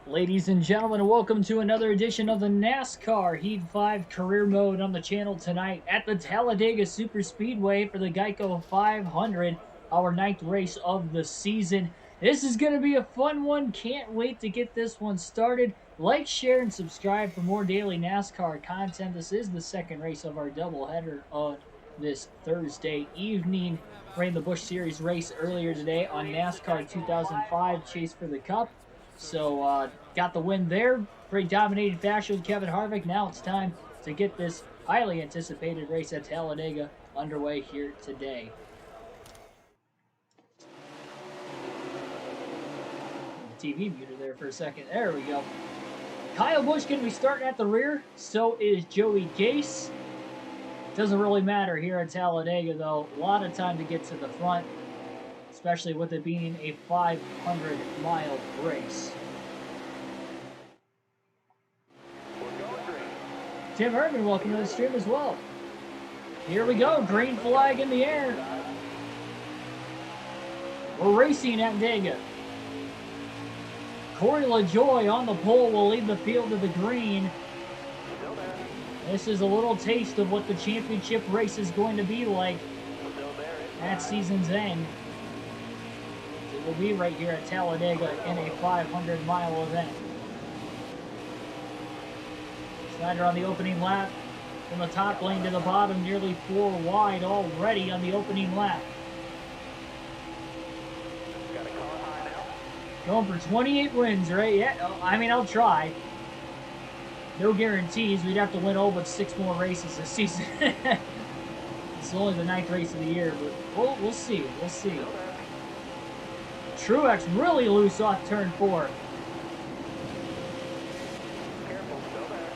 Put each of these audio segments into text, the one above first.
Ladies and gentlemen, welcome to another edition of the NASCAR Heat 5 Career Mode on the channel tonight at the Talladega Superspeedway for the Geico 500, our ninth race of the season. This is going to be a fun one. Can't wait to get this one started. Like, share, and subscribe for more daily NASCAR content. This is the second race of our doubleheader on this Thursday evening. Ran the Busch Series race earlier today on NASCAR 2005 Chase for the Cup. So, got the win there. Pretty dominated fashion with Kevin Harvick. Now it's time to get this highly anticipated race at Talladega underway here today. The TV muted there for a second. There we go. Kyle Busch going to be starting at the rear. So is Joey Gase. Doesn't really matter here at Talladega, though. A lot of time to get to the front, especially with it being a 500-mile race. Tim Herman, welcome to the stream as well. Here we go, green flag in the air. We're racing at Talladega. Corey LaJoie on the pole will lead the field to the green. This is a little taste of what the championship race is going to be like at season's end. It will be right here at Talladega in a 500-mile event. Schneider on the opening lap. From the top lane to the bottom, nearly 4 wide already on the opening lap. Going for 28 wins, right? Yeah, I mean, I'll try. No guarantees. We'd have to win all but 6 more races this season. It's only the 9th race of the year, but we'll see. We'll see. Truex really loose off turn 4. Careful, still there.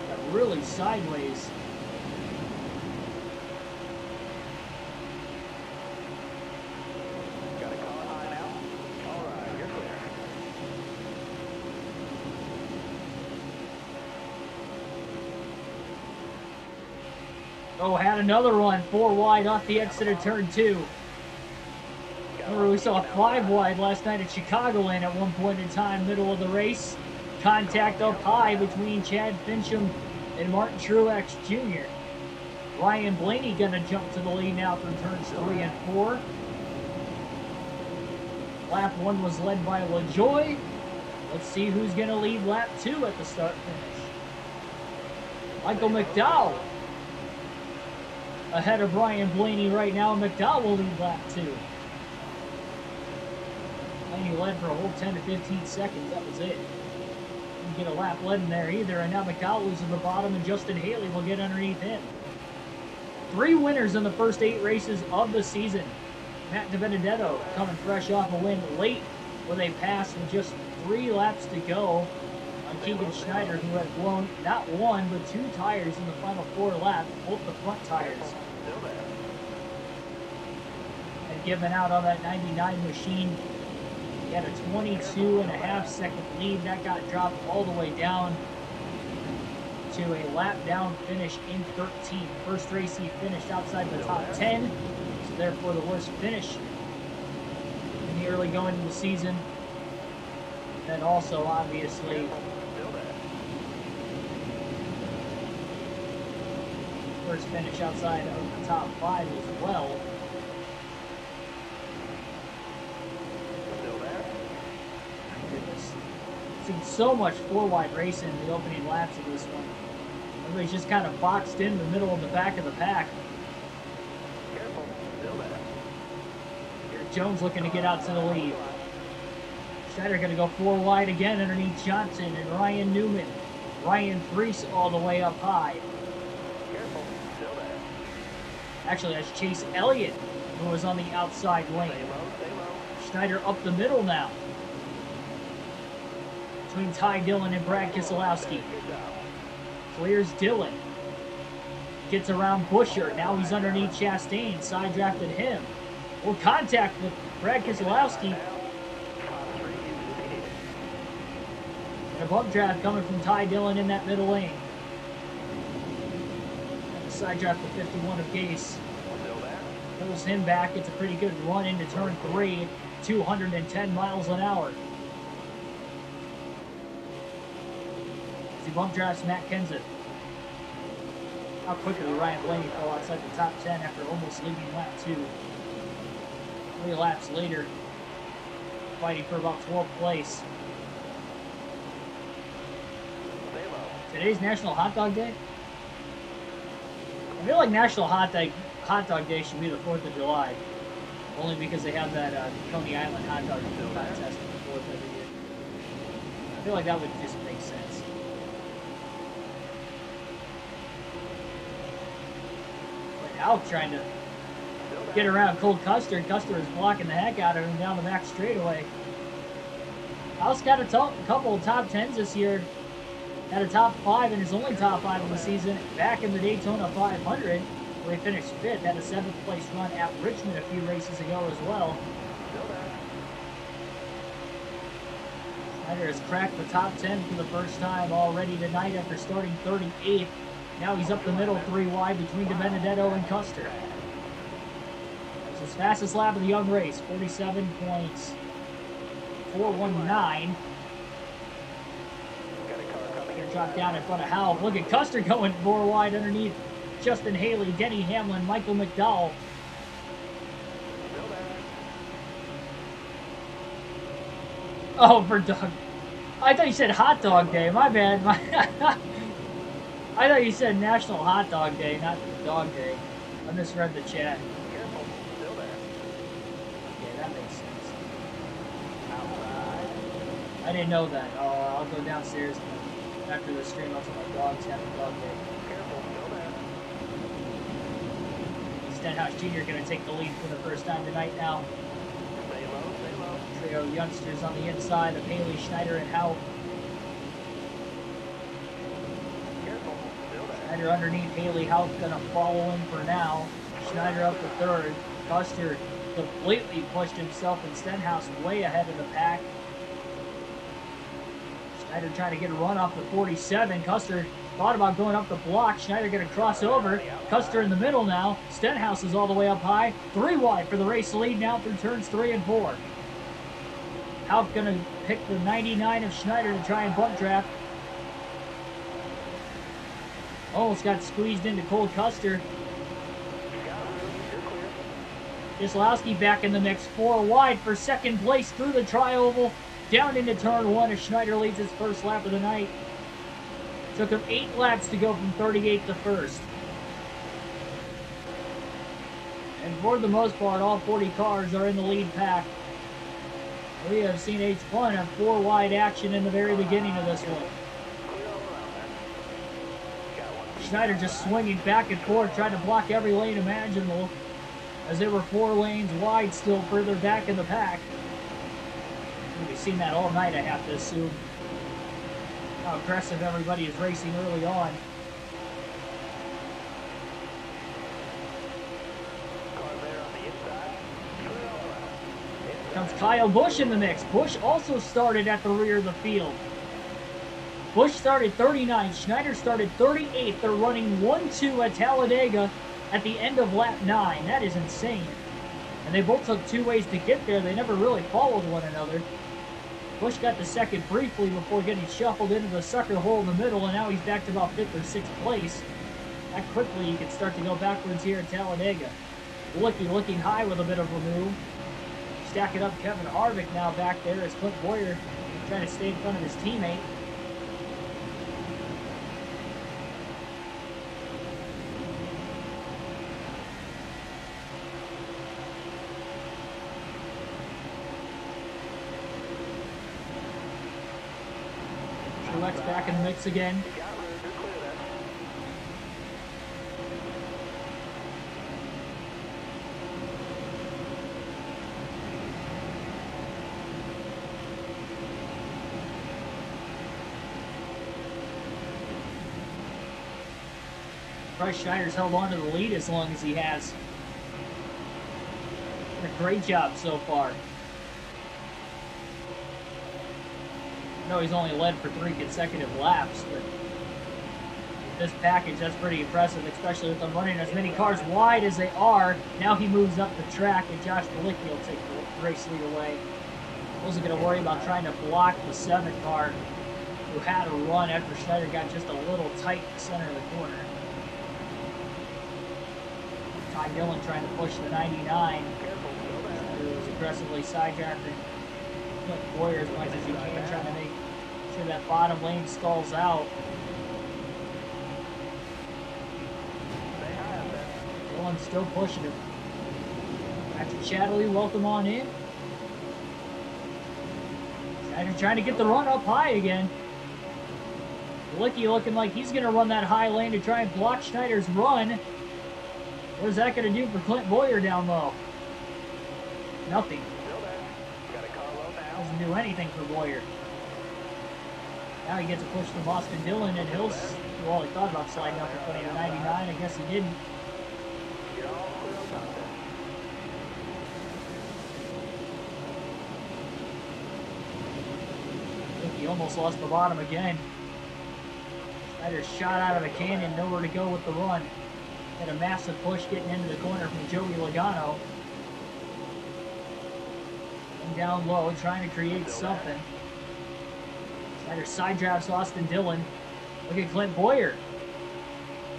Got really sideways. Gotta call it high now. All right, you're clear. Oh, had another one. 4 wide off the exit of turn 2. Remember, we saw 5 wide last night at Chicagoland at one point in time, middle of the race. Contact up high between Chad Fincham and Martin Truex Jr. Ryan Blaney gonna jump to the lead now from turns 3 and 4. Lap 1 was led by LaJoie. Let's see who's gonna lead lap 2 at the start finish. Michael McDowell ahead of Brian Blaney right now. McDowell will lead lap 2. Blaney led for a whole 10 to 15 seconds. That was it. Didn't get a lap led in there either. And now McDowell is at the bottom, and Justin Haley will get underneath him. 3 winners in the first 8 races of the season. Matt DiBenedetto coming fresh off a win late with a pass with just 3 laps to go on Keegan Schneider, who had blown not 1 but 2 tires in the final 4 laps, both the front tires. Still there. And given out on that 99 machine. He had a 22.5-second lead. That got dropped all the way down to a lap down finish in 13th. First race he finished outside the top 10, so therefore the worst finish in the early going of the season. Then also, obviously, Still there. first finish outside of the top 5 as well. Still there. Goodness. Seen so much 4-wide racing in the opening laps of this one. Everybody's just kind of boxed in the middle of the back of the pack. Careful, still there. Here, Jones looking to get out to the lead. Schneider going to go 4 wide again underneath Johnson and Ryan Newman. Ryan Preece all the way up high. Careful, still there. Actually, that's Chase Elliott, who was on the outside lane. Stay low, stay low. Schneider up the middle now. Between Ty Dillon and Brad Keselowski. Good job. Clears Dillon. Gets around Buescher. Now he's underneath Chastain. Side drafted him. Well, contact with Brad Keselowski. Top 3 is defeated. And a bump draft coming from Ty Dillon in that middle lane. And a side draft to 51 of Gase. Still there. Pulls him back. It's a pretty good run into turn 3. 210 miles an hour. As he bump drafts Matt Kenseth. How quickly Ryan Blaney fell outside the top 10 after almost leaving lap 2. 3 laps later, fighting for about 12th place. Today's National Hot Dog Day? I feel like National Hot Dog Day should be the 4th of July. Only because they have that Coney Island hot dog contest on the 4th every year. I feel like that would just make sense. But Alp trying to get around Cole Custer. Custer is blocking the heck out of him down the back straightaway. Alp's got a couple of top 10s this year. Had a top 5 in his only top 5 of the season back in the Daytona 500, where he finished 5th. Had a 7th place run at Richmond a few races ago as well. Schneider has cracked the top 10 for the first time already tonight after starting 38th. Now he's up the middle 3 wide between DiBenedetto and Custer. It's his fastest lap of the young race, 47.419. Drop down in front of Howell. Look at Custer going 4 wide underneath Justin Haley, Denny Hamlin, Michael McDowell. Oh, for dog. I thought you said Hot Dog Day. My bad. I thought you said National Hot Dog Day, not Dog Day. I misread the chat. Okay, that makes sense. I didn't know that. I'll go downstairs. After the stream, I'll tell my dogs having dog day. Stenhouse Jr. going to take the lead for the first time tonight now. Stay low. Trio of youngsters on the inside of Haley, Schneider, and Howell. Schneider underneath Haley. Howell's going to follow him for now. Schneider up to 3rd. Custer completely pushed himself and Stenhouse way ahead of the pack. Schneider trying to get a run off the 47. Custer thought about going up the block. Schneider going to cross over. Custer in the middle now. Stenhouse is all the way up high. 3 wide for the race lead now through turns 3 and 4. Halp going to pick the 99 of Schneider to try and bump draft. Almost got squeezed into Cole Custer. Jaslowski back in the mix. 4 wide for 2nd place through the tri-oval. Down into turn 1 as Schneider leads his first lap of the night. Took him 8 laps to go from 38th to 1st. And for the most part, all 40 cars are in the lead pack. We have seen a ton of 4 wide action in the very beginning of this one. Schneider just swinging back and forth, trying to block every lane imaginable, as there were 4 lanes wide still further back in the pack. We've seen that all night, I have to assume. How aggressive everybody is racing early on. Comes Kyle Busch in the mix. Busch also started at the rear of the field. Busch started 39th. Schneider started 38th. They're running 1-2 at Talladega at the end of lap 9. That is insane. And they both took 2 ways to get there. They never really followed one another. Busch got the second briefly before getting shuffled into the sucker hole in the middle, and now he's back to about 5th or 6th place. That quickly you can start to go backwards here at Talladega. Looking high with a bit of a move. Stacking up Kevin Harvick now back there as Clint Boyer trying to stay in front of his teammate. Truex back in the mix again. Bryce Schneider's held on to the lead as long as he has. Done a great job so far. No, he's only led for 3 consecutive laps, but with this package, that's pretty impressive, especially with them running as many cars wide as they are. Now he moves up the track, and Josh Bilicki will take the race lead away. Wasn't going to worry about trying to block the 7 car who had a run after Schneider got just a little tight in the center of the corner. Ty Dillon trying to push the 99. Schneider was aggressively sidedrafting Clint Boyer as much as he can, trying to make sure that bottom lane stalls out. Dillon still pushing him. Patrick Chatterley, welcome on in. Schneider trying to get the run up high again. Licky looking like he's going to run that high lane to try and block Schneider's run. What is that going to do for Clint Boyer down low? Nothing. Doesn't do anything for Boyer. Now he gets a push from Austin Dillon, and he'll, well, he thought about sliding up and putting a 99. I guess he didn't. He almost lost the bottom again. Schneider shot out of a cannon, nowhere to go with the run. Had a massive push getting into the corner from Joey Logano. And down low, trying to create something. Schneider side drafts Austin Dillon. Look at Clint Boyer.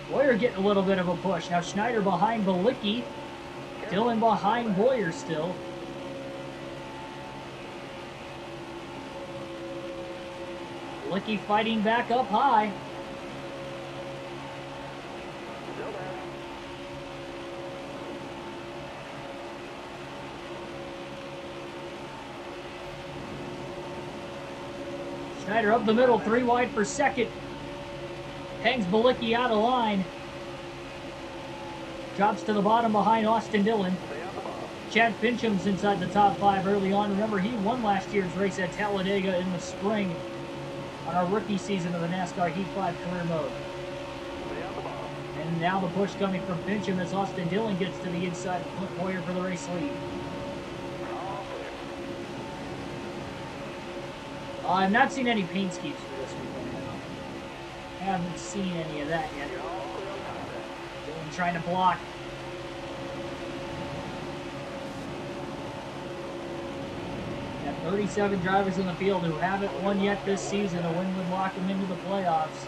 Boyer getting a little bit of a push. Now Schneider behind Balicki. Dillon behind Boyer still. Balicki fighting back up high. Schneider up the middle, 3 wide for second. Hangs Balicki out of line. Drops to the bottom behind Austin Dillon. Chad Fincham's inside the top 5 early on. Remember, he won last year's race at Talladega in the spring on our rookie season of the NASCAR Heat 5 career mode. And now the push coming from Fincham as Austin Dillon gets to the inside of Clint Boyer for the race lead. I've not seen any paint schemes for this weekend. I haven't seen any of that yet. Dillon trying to block. Got 37 drivers in the field who haven't won yet this season. A win would lock them into the playoffs.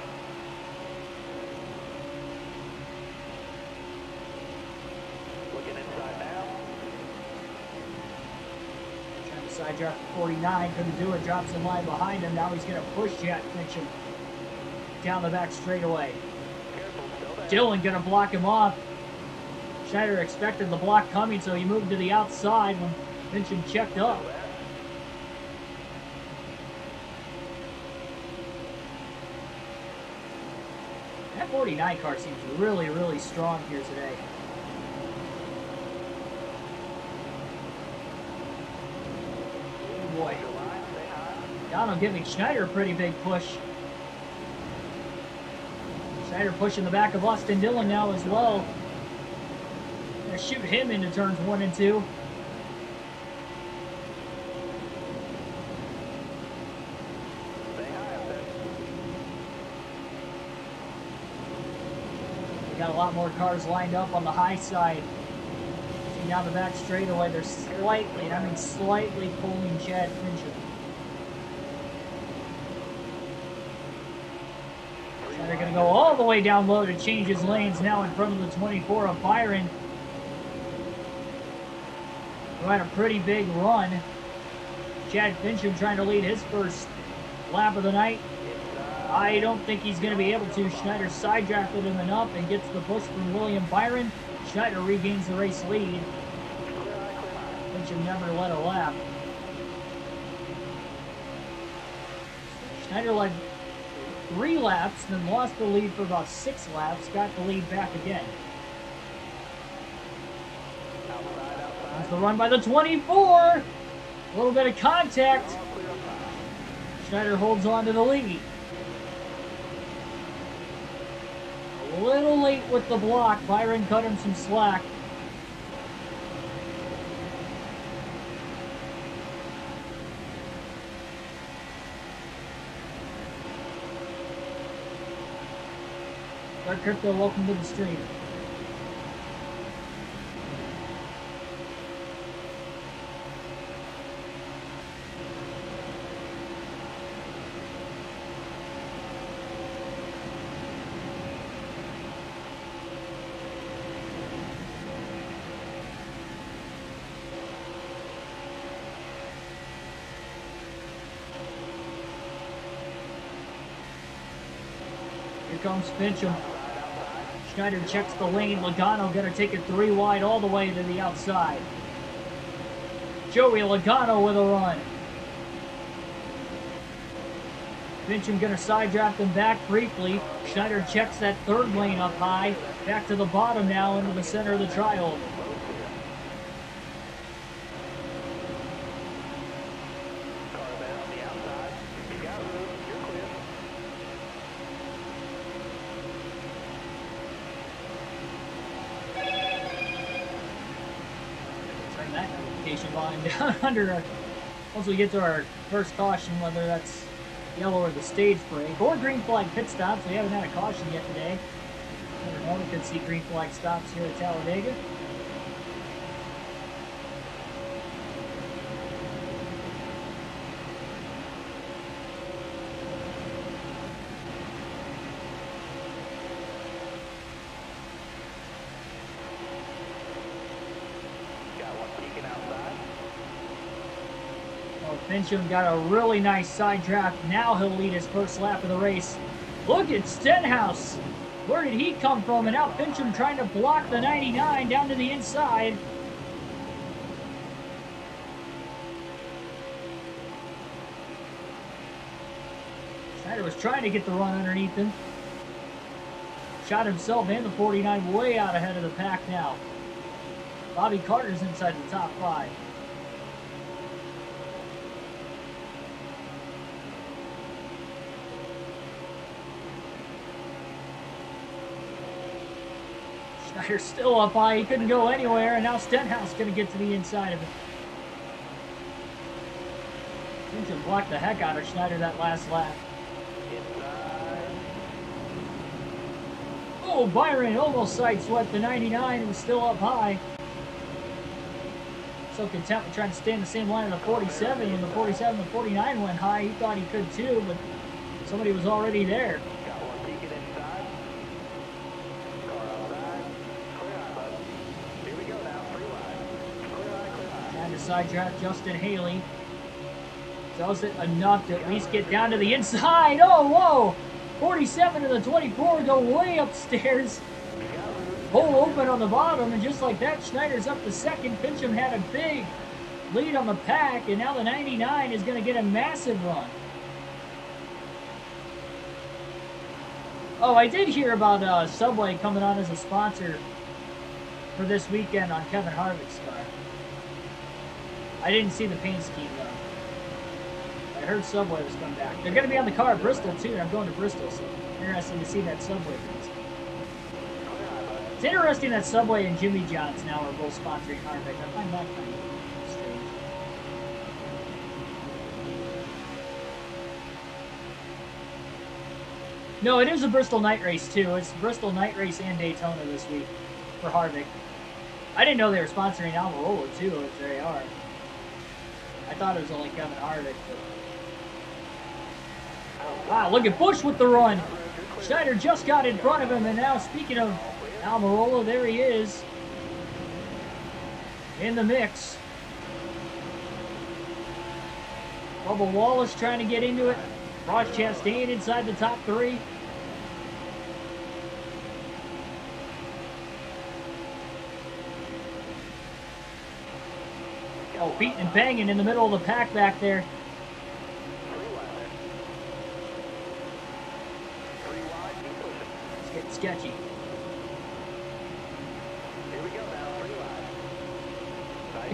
Looking inside now. Trying to side draft 49, couldn't do it, drops in line behind him. Now he's going to push Jack Fincham down the back straightaway. Dillon going to block him off. Schneider expected the block coming, so he moved to the outside when Fincham checked up. That 49 car seems really, really strong here today. Oh boy. Donald giving Schneider a pretty big push. Schneider pushing the back of Austin Dillon now as well. Gonna shoot him into turns 1 and 2. We got a lot more cars lined up on the high side. See down the back straightaway, they're slightly, and I mean slightly pulling Chad Fincham. They're going to go all the way down low to change his lanes now in front of the 24 of Byron. Who had a pretty big run. Chad Fincham trying to lead his first lap of the night. I don't think he's going to be able to. Schneider side drafted him enough and gets the push from William Byron. Schneider regains the race lead. Fincham never led a lap. Schneider led 3 laps, then lost the lead for about 6 laps, got the lead back again. There's the run by the 24. A little bit of contact. Schneider holds on to the lead. A little late with the block. Byron cut him some slack. Dark Crypto, welcome to the stream. Here comes Fincham. Schneider checks the lane. Logano gonna take it 3 wide all the way to the outside. Joey Logano with a run. Fincham gonna side draft him back briefly. Schneider checks that 3rd lane up high. Back to the bottom now into the center of the triangle. Turn that notification volume down under once we get to our first caution, whether that's yellow or the stage break, or green flag pit stops. We haven't had a caution yet today. Never know, we could see green flag stops here at Talladega. Fincham got a really nice side draft. Now he'll lead his first lap of the race. Look at Stenhouse. Where did he come from? And now Fincham trying to block the 99 down to the inside. Schneider was trying to get the run underneath him. Shot himself and the 49 way out ahead of the pack now. Bobby Carter's inside the top 5. Schneider's still up high. He couldn't go anywhere, and now Stenhouse going to get to the inside of it. Fincham blocked the heck out of Schneider that last lap. Oh, Byron almost sideswept the 99 and was still up high. So content with trying to stay in the same line of the 47. When the 47 and 49 went high, he thought he could too, but somebody was already there. Side draft Justin Haley. Does it enough to at least get down to the inside. Oh, whoa! 47 and the 24 go way upstairs. Hole open on the bottom, and just like that, Schneider's up to second. Fincham had a big lead on the pack, and now the 99 is going to get a massive run. Oh, I did hear about Subway coming on as a sponsor for this weekend on Kevin Harvick's car. I didn't see the paint scheme though. I heard Subway was coming back. They're going to be on the car at Bristol too, and I'm going to Bristol, so interesting to see that Subway thing. It's interesting that Subway and Jimmy John's now are both sponsoring Harvick. I find that kind of strange. No, it is a Bristol night race too. It's Bristol night race and Daytona this week for Harvick. I didn't know they were sponsoring Almirola too, if they are. I thought it was only Kevin Harvick. But... wow, look at Busch with the run. Schneider just got in front of him, and now speaking of Almirola, there he is in the mix. Bubba Wallace trying to get into it. Ross Chastain inside the top 3. Oh, beating and banging in the middle of the pack back there. It's getting sketchy.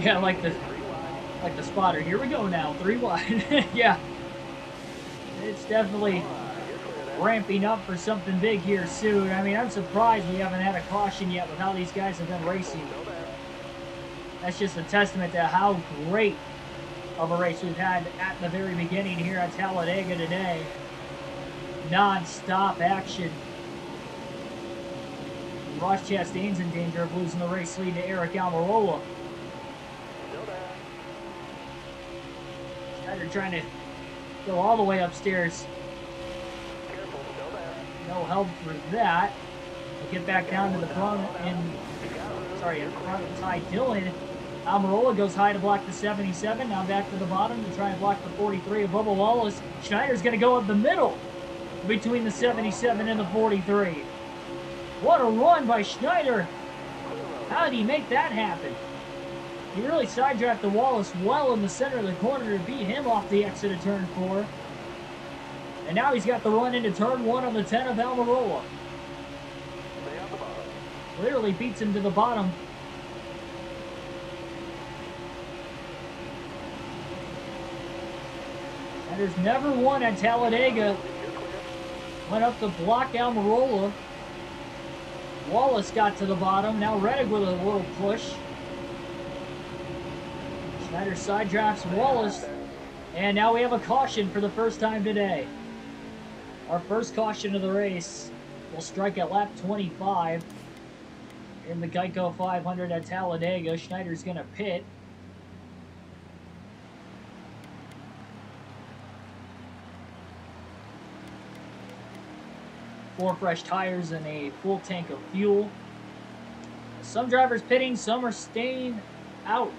Yeah, like the spotter. Here we go now, 3 wide. Yeah. It's definitely ramping up for something big here soon. I mean, I'm surprised we haven't had a caution yet with how these guys have been racing. That's just a testament to how great of a race we've had at the very beginning here at Talladega today. Non-stop action. Ross Chastain's in danger of losing the race lead to Eric Almirola. Schneider trying to go all the way upstairs. No help for that. We'll get back down to the front and in front of Ty Dillon. Almirola goes high to block the 77. Now back to the bottom to try and block the 43 of Bubba Wallace. Schneider's going to go up the middle. between the 77 and the 43. What a run by Schneider. How did he make that happen? He really side-drafted Wallace well in the center of the corner to beat him off the exit of turn 4. And now he's got the run into turn 1 on the 10 of Almirola. Literally beats him to the bottom. Schneider's never won at Talladega. Went up to block Almirola. Wallace got to the bottom. Now Reddick with a little push. Schneider side drafts Wallace. And now we have a caution for the first time today. Our first caution of the race will strike at lap 25 in the Geico 500 at Talladega. Schneider's going to pit. Four fresh tires and a full tank of fuel. Some drivers pitting, some are staying out.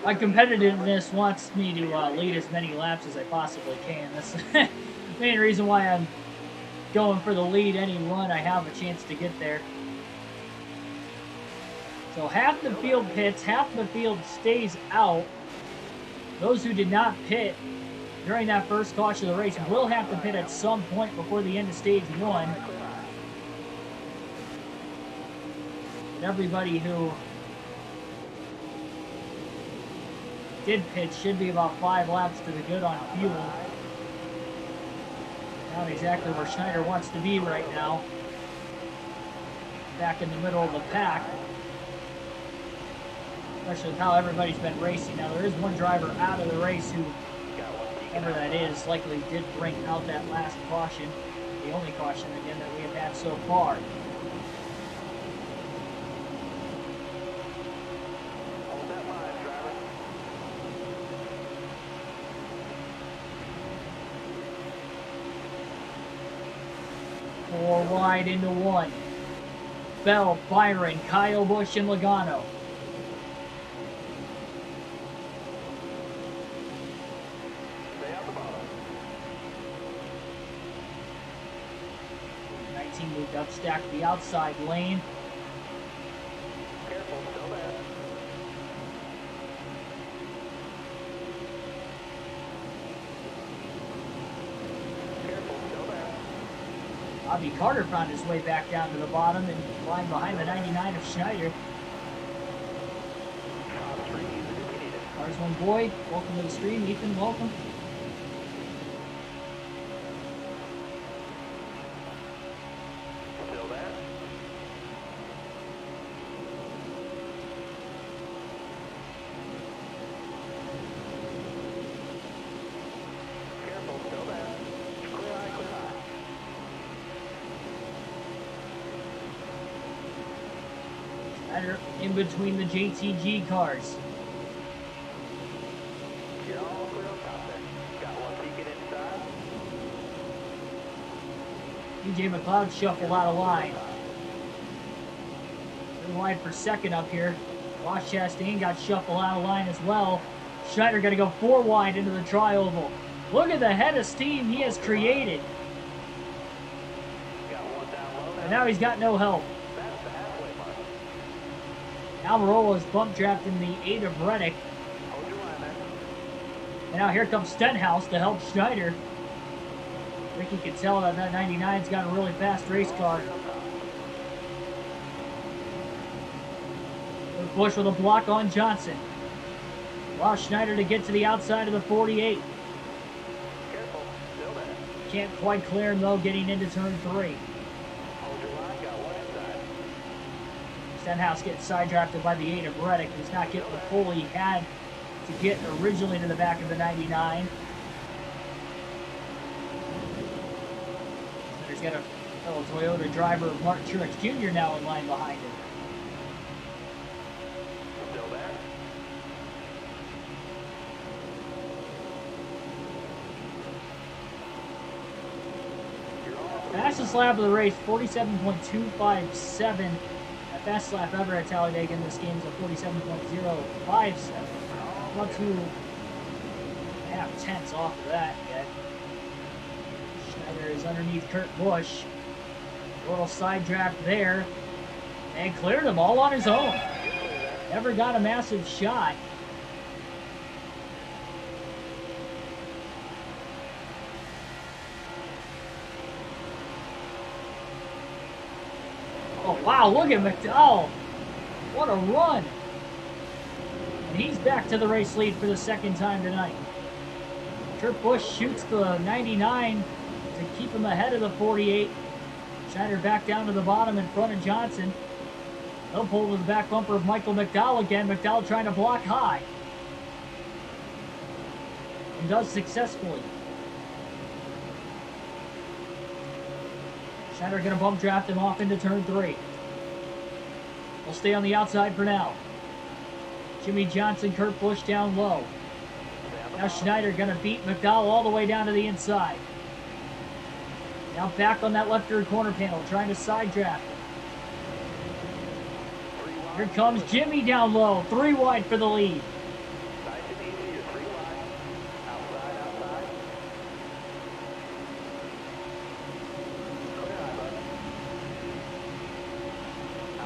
My competitiveness wants me to lead as many laps as I possibly can. That's the main reason why I'm going for the lead. Any run I have a chance to get there. So half the field pits, half the field stays out. Those who did not pit during that first caution of the race will have to pit at some point before the end of stage 1. And everybody who did pit should be about 5 laps to the good on fuel. Not exactly where Schneider wants to be right now. Back in the middle of the pack. Especially with how everybody's been racing. Now there is one driver out of the race who, whoever that is, likely did bring out that last caution. The only caution again that we have had so far. Four wide into 1. Bell, Byron, Kyle Busch, and Logano. Stay out the bottom. 19 moved up, stacked the outside lane. Careful, still there. Bobby Carter found his way back down to the bottom and lying behind the 99 of Schneider. Cars One Boy, welcome to the stream. Ethan, welcome. Still there. Careful, still there. Clear eye, clear eye. Schneider in between the JTG cars. You're all clear on top there. Got one peeking inside. DJ McLeod shuffled out of line. They're wide for second up here. Ross Chastain got shuffled out of line as well. Schneider got to go 4 wide into the tri-oval. Look at the head of steam he has created. Got one down low And now. now he's got no help. That's the halfway mark. Almirola is bump drafting the 8 of Reddick. Hold your line there. And now here comes Stenhouse to help Schneider. Ricky can tell that that 99's got a really fast race car. Busch with a block on Johnson. Allows Schneider to get to the outside of the 48. Careful, still there. Can't quite clear him though, getting into turn 3. Hold your line, got one inside. Stenhouse gets side drafted by the 8 of Reddick, who's not getting the pull he had to get originally to the back of the 99. There's got a fellow Toyota driver, Mark Truex Jr. now in line behind him. Fastest lap of the race, 47.257. My fastest lap ever at Talladega in this game is a 47.057. About 2.5 tenths off of that yet. Schneider is underneath Kurt Busch. A little side draft there. And cleared him all on his own. Never got a massive shot. Oh, wow, look at McDowell. What a run. And he's back to the race lead for the second time tonight. Kurt Busch shoots the 99 to keep him ahead of the 48. Schneider back down to the bottom in front of Johnson. He'll pull to the back bumper of Michael McDowell again. McDowell trying to block high. And does successfully. Schneider going to bump draft him off into turn 3. We'll stay on the outside for now. Jimmy Johnson, Kurt Busch down low. Now Schneider going to beat McDowell all the way down to the inside. Now back on that left rear corner panel, trying to side draft him. Here comes Jimmy down low. 3 wide for the lead.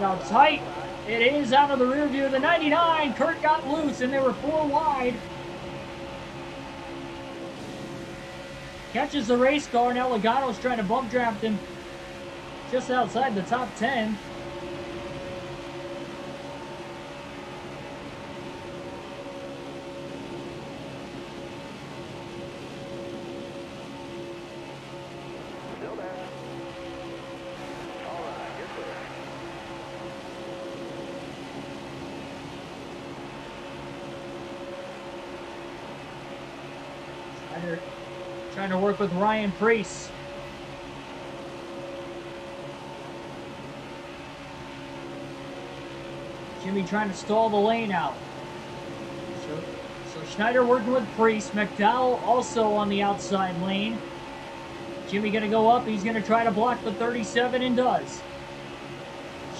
Now tight. It is out of the rear view of the 99. Kurt got loose and they were 4 wide. Catches the race car. Now Logano's trying to bump draft him just outside the top 10. Still there. All right, you're clear. Schneider trying to work with Ryan Preece. Jimmy trying to stall the lane out. So Schneider working with Preece. McDowell also on the outside lane. Jimmy going to go up. He's going to try to block the 37 and does.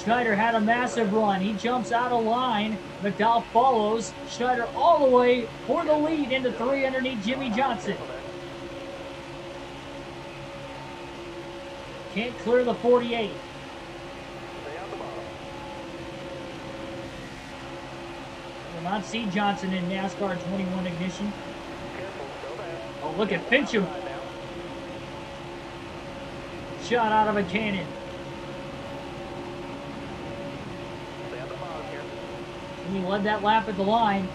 Schneider had a massive run. He jumps out of line. McDowell follows. Schneider all the way for the lead into 3 underneath Jimmy Johnson. Can't clear the 48. Stay on the bottom. Will not see Johnson in NASCAR 21 ignition. Careful, still there. Oh, look at Fincham. Shot out of a cannon. Stay on the bottom here. And he led that lap at the line.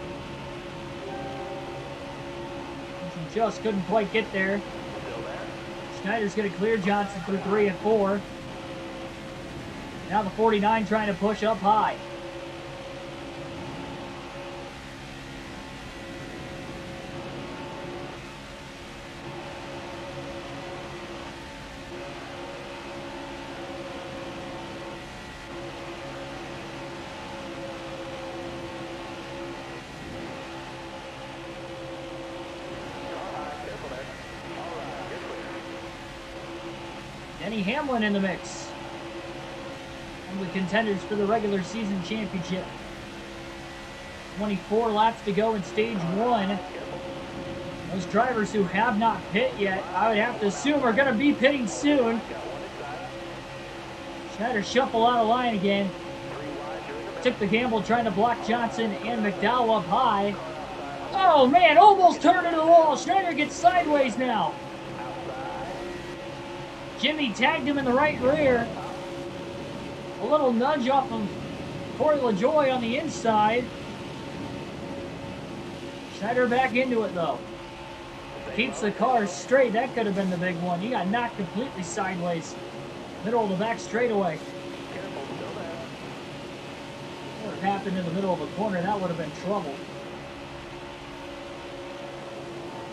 He just couldn't quite get there. Still there. Schneider's going to clear Johnson through 3 and 4. Now the 49 trying to push up high. Careful there. All right, you're clear. Denny Hamlin in the mix. One of the contenders for the regular season championship. 24 laps to go in stage 1. Those drivers who have not pit yet, I would have to assume are going to be pitting soon. Schneider shuffle out of line again. Took the gamble trying to block Johnson and McDowell up high. Oh man, almost turned into the wall. Schneider gets sideways now. Jimmy tagged him in the right rear. A little nudge off of Corey LaJoie on the inside. Schneider back into it though. Keeps the car straight. That could have been the big one. He got knocked completely sideways. Middle of the back straightaway. Careful, still there. What would have happened in the middle of the corner? That would have been trouble.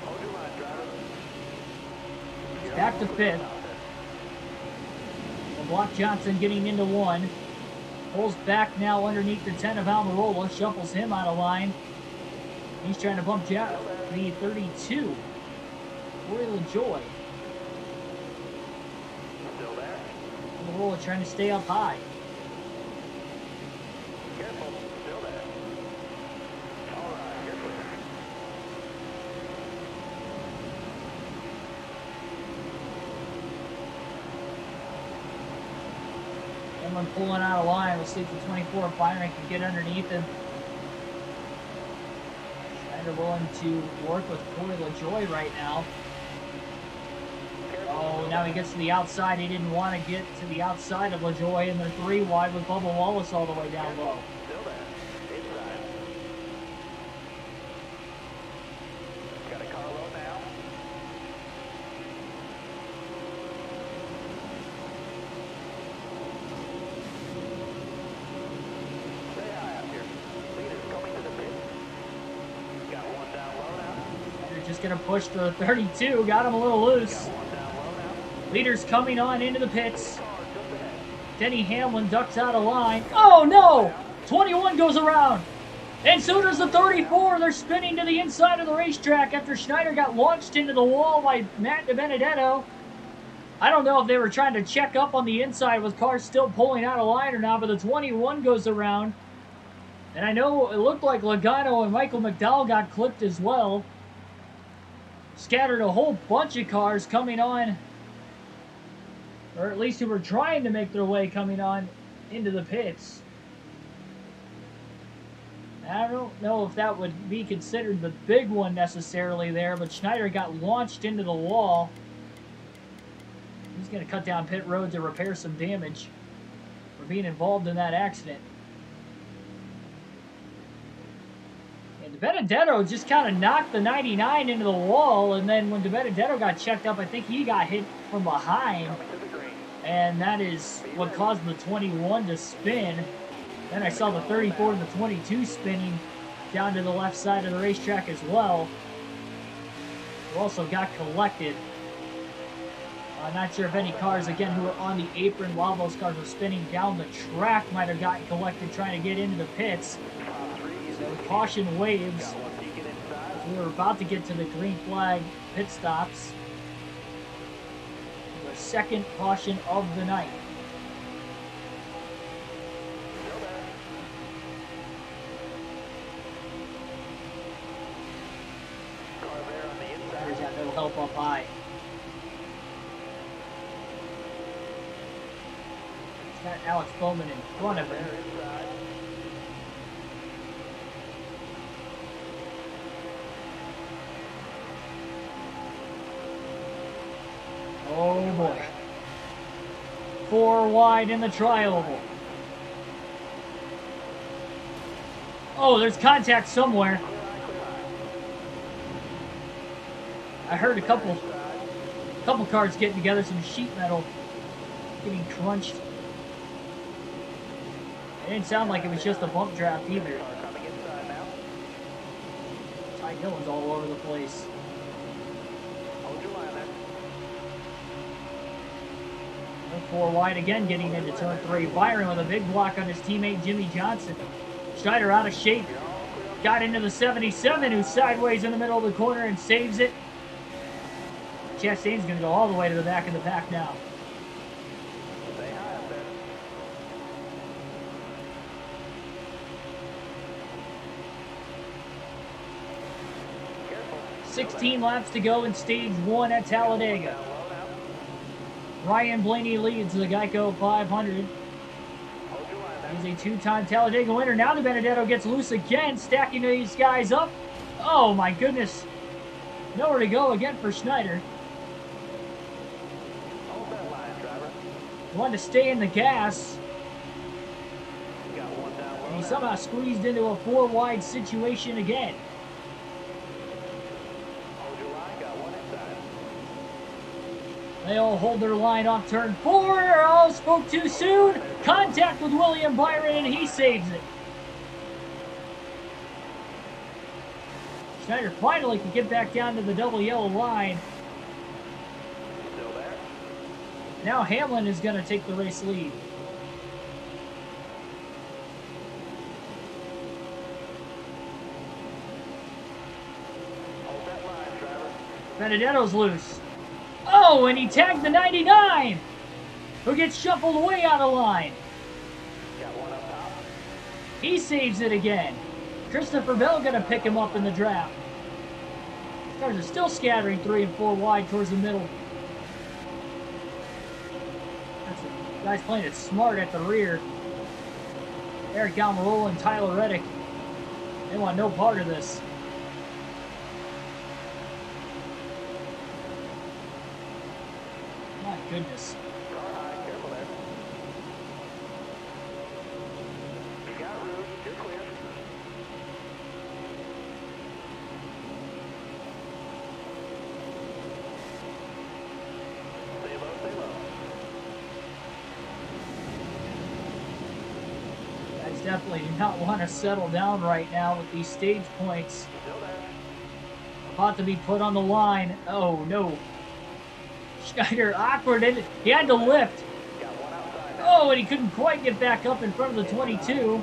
Hold your line, driver. Back to 5th. Block Johnson getting into 1. Pulls back now underneath the 10 of Almirola. Shuffles him out of line. He's trying to bump the 32. Corey LaJoie. Still there. Oh, trying to stay up high. Careful, still there. All right, you're clear. Someone pulling out of line. We'll see if the 24 Byron can get underneath him. Schneider willing to work with Corey LaJoy right now. Oh, now he gets to the outside. He didn't want to get to the outside of LaJoy, and they're 3 wide with Bubba Wallace all the way down low. Still there. Inside. Got a car low now. Stay high out here. Leaders coming to the pit. Got one down low now. They're just going to push the 32. Got him a little loose. Got one down low now. Leaders coming on into the pits. Car just ahead. Denny Hamlin ducks out of line. Oh, no! 21 goes around. And so does the 34. They're spinning to the inside of the racetrack after Schneider got launched into the wall by Matt DiBenedetto. I don't know if they were trying to check up on the inside with cars still pulling out of line or not, but the 21 goes around. And I know it looked like Logano and Michael McDowell got clipped as well. Scattered a whole bunch of cars coming on, or at least who were trying to make their way coming on into the pits. I don't know if that would be considered the big one necessarily there, but Schneider got launched into the wall. He's going to cut down pit road to repair some damage for being involved in that accident. And DiBenedetto just kind of knocked the 99 into the wall, and then when DiBenedetto got checked up, I think he got hit from behind. Coming to the green. And that is what caused the 21 to spin. Then I saw the 34 and the 22 spinning down to the left side of the racetrack as well. Who also got collected. I'm not sure if any cars, again, who were on the apron while those cars were spinning down the track might have gotten collected trying to get into the pits. So caution waves. Got one peeking inside. We were about to get to the green flag pit stops. The second caution of the night. Still there. Car there on the inside. There's got no help up high. He's got Alex Bowman in front of him. There inside. Oh boy. 4 wide in the tri-oval. Oh, there's contact somewhere. I heard a couple cars getting together, some sheet metal getting crunched. It didn't sound like it was just a bump draft either. Car coming inside now. Ty Dillon's all over the place. Hold your line there. 4 wide again, getting into turn 3. Byron with a big block on his teammate Jimmy Johnson. Schneider out of shape. Got into the 77, who's sideways in the middle of the corner and saves it. Chastain's going to go all the way to the back of the pack now. Stay high up there. 16 laps to go in stage 1 at Talladega. Ryan Blaney leads the Geico 500. He's a 2-time Talladega winner. Now DiBenedetto gets loose again, stacking these guys up. Oh my goodness. Nowhere to go again for Schneider. Hold that line, driver. Wanted to stay in the gas. Got one down low. And he somehow squeezed into a 4-wide situation again. Hold your line, got one inside. They all hold their line off turn 4. Oh, spoke too soon. Contact with William Byron, and he saves it. Schneider finally can get back down to the double yellow line. Still there. Now Hamlin is going to take the race lead. Hold that line, driver. Benedetto's loose. Oh, and he tagged the 99. who gets shuffled way out of line. Got one up top. He saves it again. Christopher Bell gonna pick him up in the draft. Cars are still scattering 3 and 4 wide towards the middle. Guys playing it smart at the rear. Eric Almirola and Tyler Reddick. They want no part of this. My goodness. Car high, careful there. You got room, you're clear. Stay low, stay low. Guys definitely do not want to settle down right now with these stage points. Still there. About to be put on the line. Oh no. Schneider awkward. He had to lift. Got one outside. Oh, and he couldn't quite get back up in front of the 22.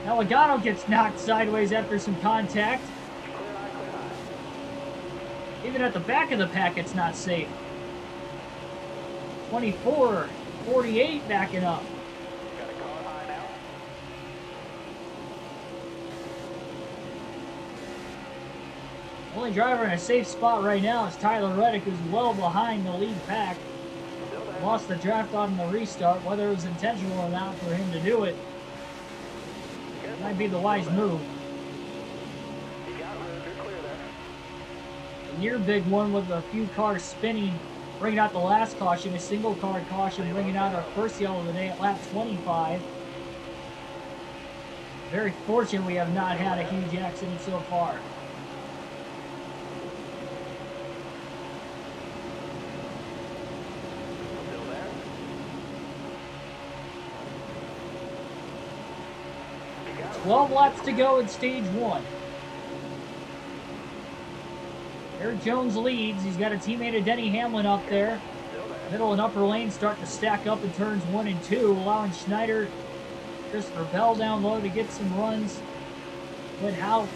Now Logano gets knocked sideways after some contact. Clear high, clear high. Even at the back of the pack, it's not safe. 24, 48 backing up. Got a car high now. Only driver in a safe spot right now is Tyler Reddick, who's well behind the lead pack. Still there. Lost the draft on the restart. Whether it was intentional or not for him to do it, Careful. might be the wise move. You got room, you're clear there. A near big one with a few cars spinning, bringing out the last caution, a single car caution, bringing out our first yellow of the day at lap 25. Very fortunate we have not had a huge accident so far. Still there. You got room. 12 laps to go in stage 1. Eric Jones leads. He's got a teammate of Denny Hamlin up there. Still there. Middle and upper lane starting to stack up in turns 1 and 2, allowing Schneider, Christopher Bell down low to get some runs. But how?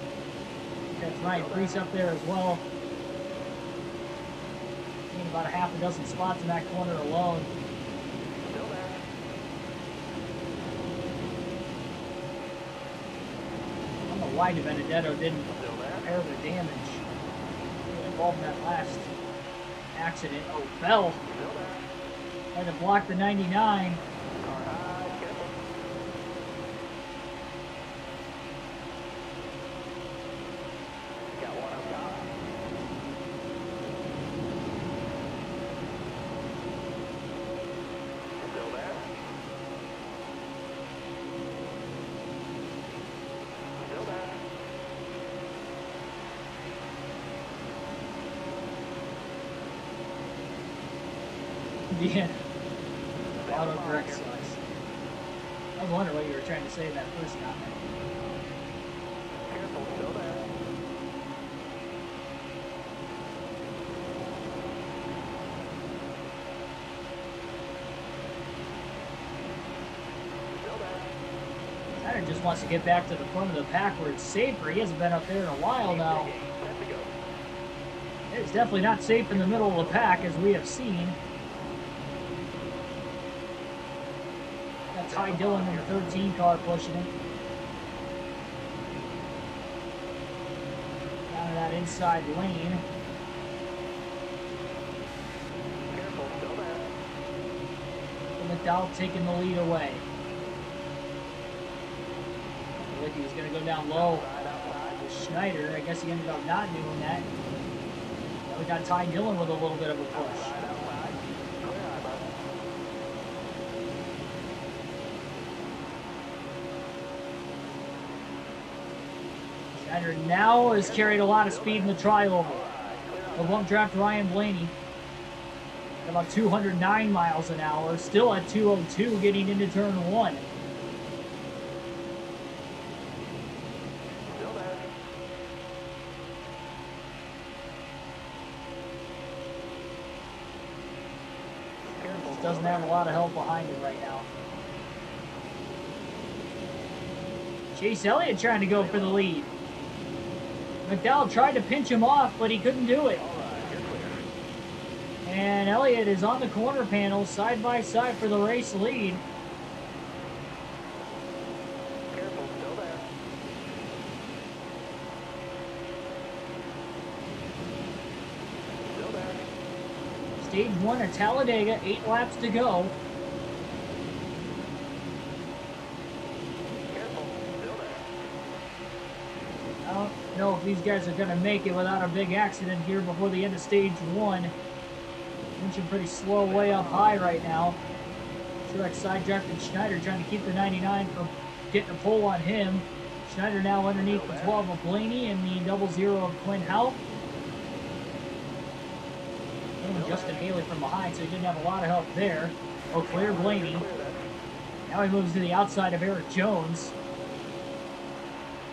That's Ryan Preece up there as well. Getting about a half a dozen spots in that corner alone. Still there. I don't know why DiBenedetto didn't Still there. repair the damage. He was involved in that last accident. Oh, Bell Still there. had to block the 99. Car high, careful. Got one up top. Still there. Still there. Yeah. Autocorrect sucks. I was wondering what you were trying to say in that first comment. Careful, still there. Still there. Schneider just wants to get back to the front of the pack where it's safer. He hasn't been up there in a while now. Set to go. It's definitely not safe in the middle of the pack, as we have seen. Got Ty Dillon in the 13 car pushing him. Down to that inside lane. Careful, still there. McDowell taking the lead away. Like he was going to go down low with Schneider. I guess he ended up not doing that. Now we got Ty Dillon with a little bit of a push. Right outside. Clear high, bud. Schneider now has carried a lot of speed in the tri-oval. The bump draft Ryan Blaney. About 209 miles an hour. Still at 202 getting into turn 1. Still there. Careful. Doesn't have a lot of help behind him right now. Chase Elliott trying to go for the lead. McDowell tried to pinch him off, but he couldn't do it. All right, you're clear. And Elliott is on the corner panel, side by side for the race lead. Careful, still there. Still there. Stage 1 at Talladega, 8 laps to go. Careful, still there. I don't know if these guys are going to make it without a big accident here before the end of stage 1. Inching pretty slow way up high right now. Truex side drafted Schneider, trying to keep the 99 from getting a pull on him. Schneider now underneath the 12 of Blaney and the 00 of Quinn Houck. And Justin Haley from behind, so he didn't have a lot of help there. Oh, clear Blaney. Now he moves to the outside of Eric Jones.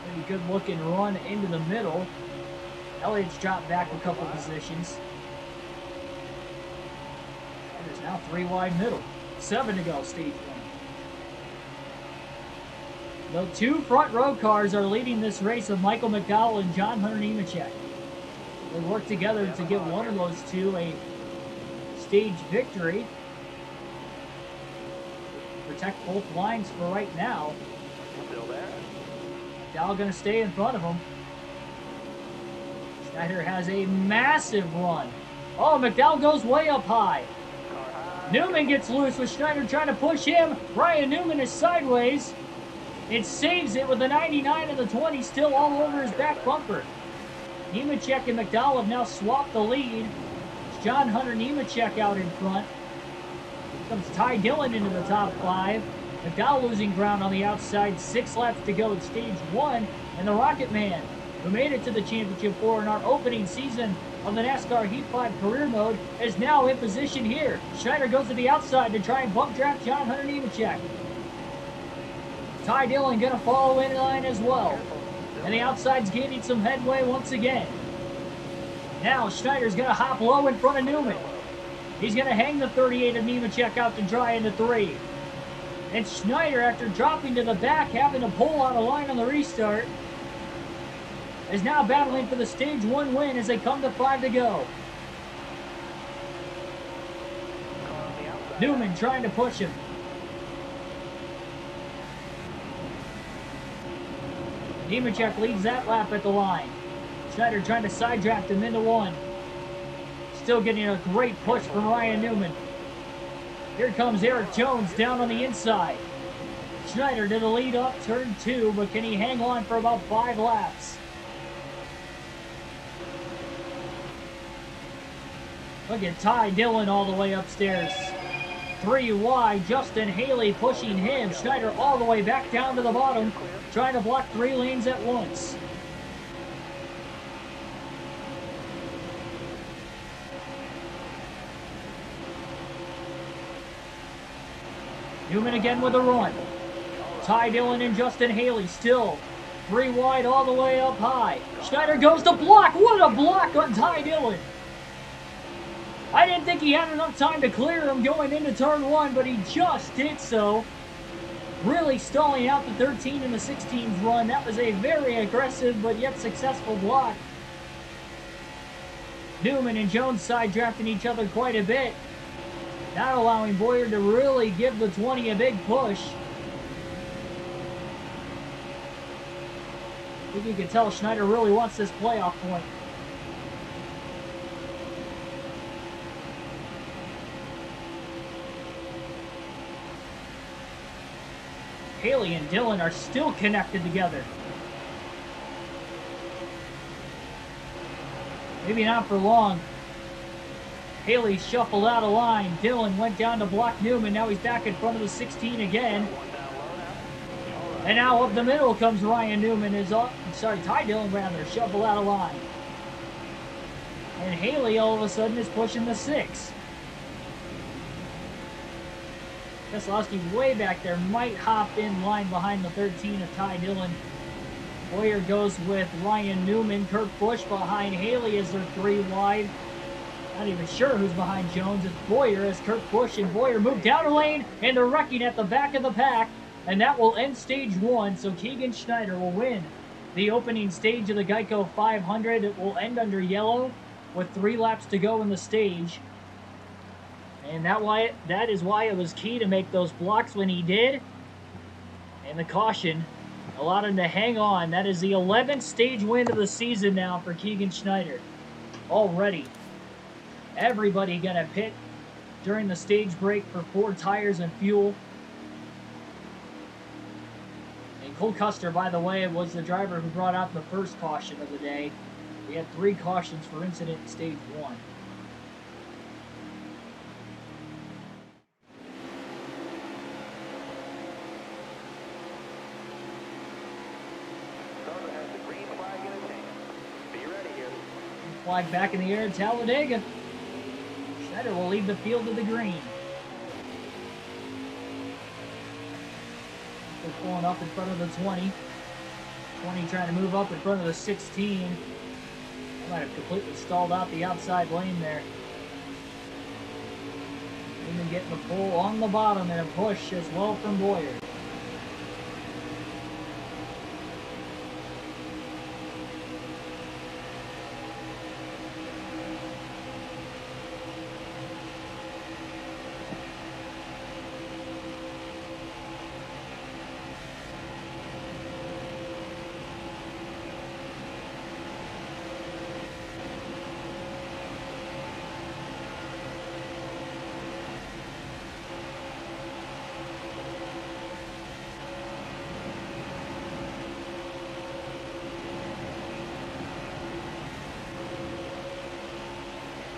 Pretty good looking run into the middle. Elliott's dropped back a couple positions. There's now 3 wide middle. 7 to go, stage 1. The 2 front row cars are leading this race of Michael McDowell and John Hunter Nemechek. They work together to give one of those two a stage victory. Protect both lines for right now. Still there. McDowell going to stay in front of him. Schneider has a massive run. Oh, McDowell goes way up high. Newman gets loose with Schneider trying to push him. Ryan Newman is sideways. It saves it with the 99 and the 20 still all over his back bumper. Nemechek and McDowell have now swapped the lead. It's John Hunter Nemechek out in front. Here comes Ty Dillon into the top 5. McDowell losing ground on the outside. 6 laps to go in stage 1. And the Rocket Man, who made it to the championship 4 in our opening season of the NASCAR Heat 5 career mode, is now in position here. Schneider goes to the outside to try and bump draft John Hunter Nemechek. Ty Dillon going to follow in line as well. And the outside's gaining some headway once again. Now Schneider's going to hop low in front of Newman. He's going to hang the 38 of Nemechek out to dry into 3. And Schneider, after dropping to the back, having to pull out a line on the restart, is now battling for the stage 1 win as they come to 5 to go. Newman trying to push him. Nemechek leads that lap at the line. Schneider trying to side draft him into 1. Still getting a great push from Ryan Newman. Here comes Eric Jones down on the inside. Schneider to the lead up turn 2, but can he hang on for about 5 laps? Look at Ty Dillon all the way upstairs. 3 wide, Justin Haley pushing him. Schneider all the way back down to the bottom, trying to block 3 lanes at once. Newman again with a run. Ty Dillon and Justin Haley still 3 wide all the way up high. Schneider goes to block. What a block on Ty Dillon. I didn't think he had enough time to clear him going into turn 1, but he just did so. Really stalling out the 13 and the 16's run. That was a very aggressive but yet successful block. Newman and Jones side drafting each other quite a bit. Not allowing Boyer to really give the 20 a big push. I think you can tell Schneider really wants this playoff point. Haley and Dillon are still connected together. Maybe not for long. Haley shuffled out of line. Dillon went down to block Newman. Now he's back in front of the 16 again. And now up the middle comes Ryan Newman. Ty Dillon rather, shuffled out of line. And Haley all of a sudden is pushing the 6. Keselowski way back there might hop in line behind the 13 of Ty Dillon. Boyer goes with Ryan Newman. Kurt Busch behind Haley as they're 3 wide. Not even sure who's behind Jones. It's Boyer as Kurt Busch and Boyer move down a lane and they're wrecking at the back of the pack. And that will end stage 1. So Keegan Schneider will win the opening stage of the Geico 500. It will end under yellow with 3 laps to go in the stage. And that is why it was key to make those blocks when he did. And the caution allowed him to hang on. That is the 11th stage win of the season now for Keegan Schneider. Already. Everybody gonna pit during the stage break for 4 tires and fuel. And Cole Custer, by the way, was the driver who brought out the first caution of the day. We had 3 cautions for incident in stage 1. Flag back in the air at Talladega. Schneider will lead the field to the green. They're pulling up in front of the 20. 20 trying to move up in front of the 16. They might have completely stalled out the outside lane there. Even getting the pull on the bottom and a push as well from Boyer.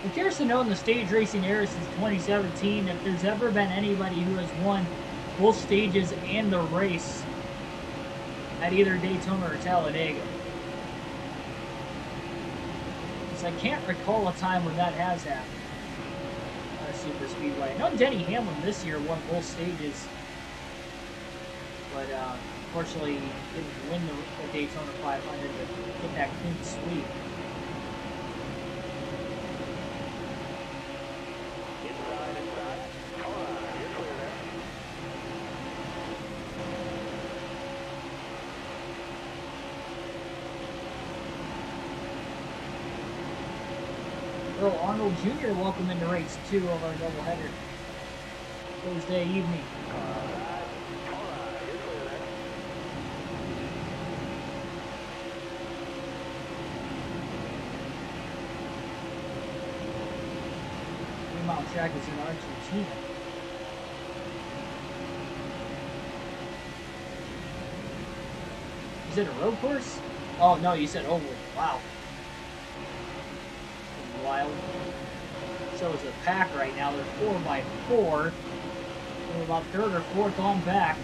I'm curious to know in the stage racing era since 2017 if there's ever been anybody who has won both stages and the race at either Daytona or Talladega. Because I can't recall a time when that has happened at a super speedway. I know Denny Hamlin this year won both stages, but unfortunately didn't win the Daytona 500 to get that clean sweep. Earl Arnold Jr. welcome into race 2 of our doubleheader Thursday evening. Fremont track is in Argentina. Is it a road course? Oh no, you said oval. Wow. Wild. So is the pack right now. They're 4x4. We're about 3rd or 4th on back.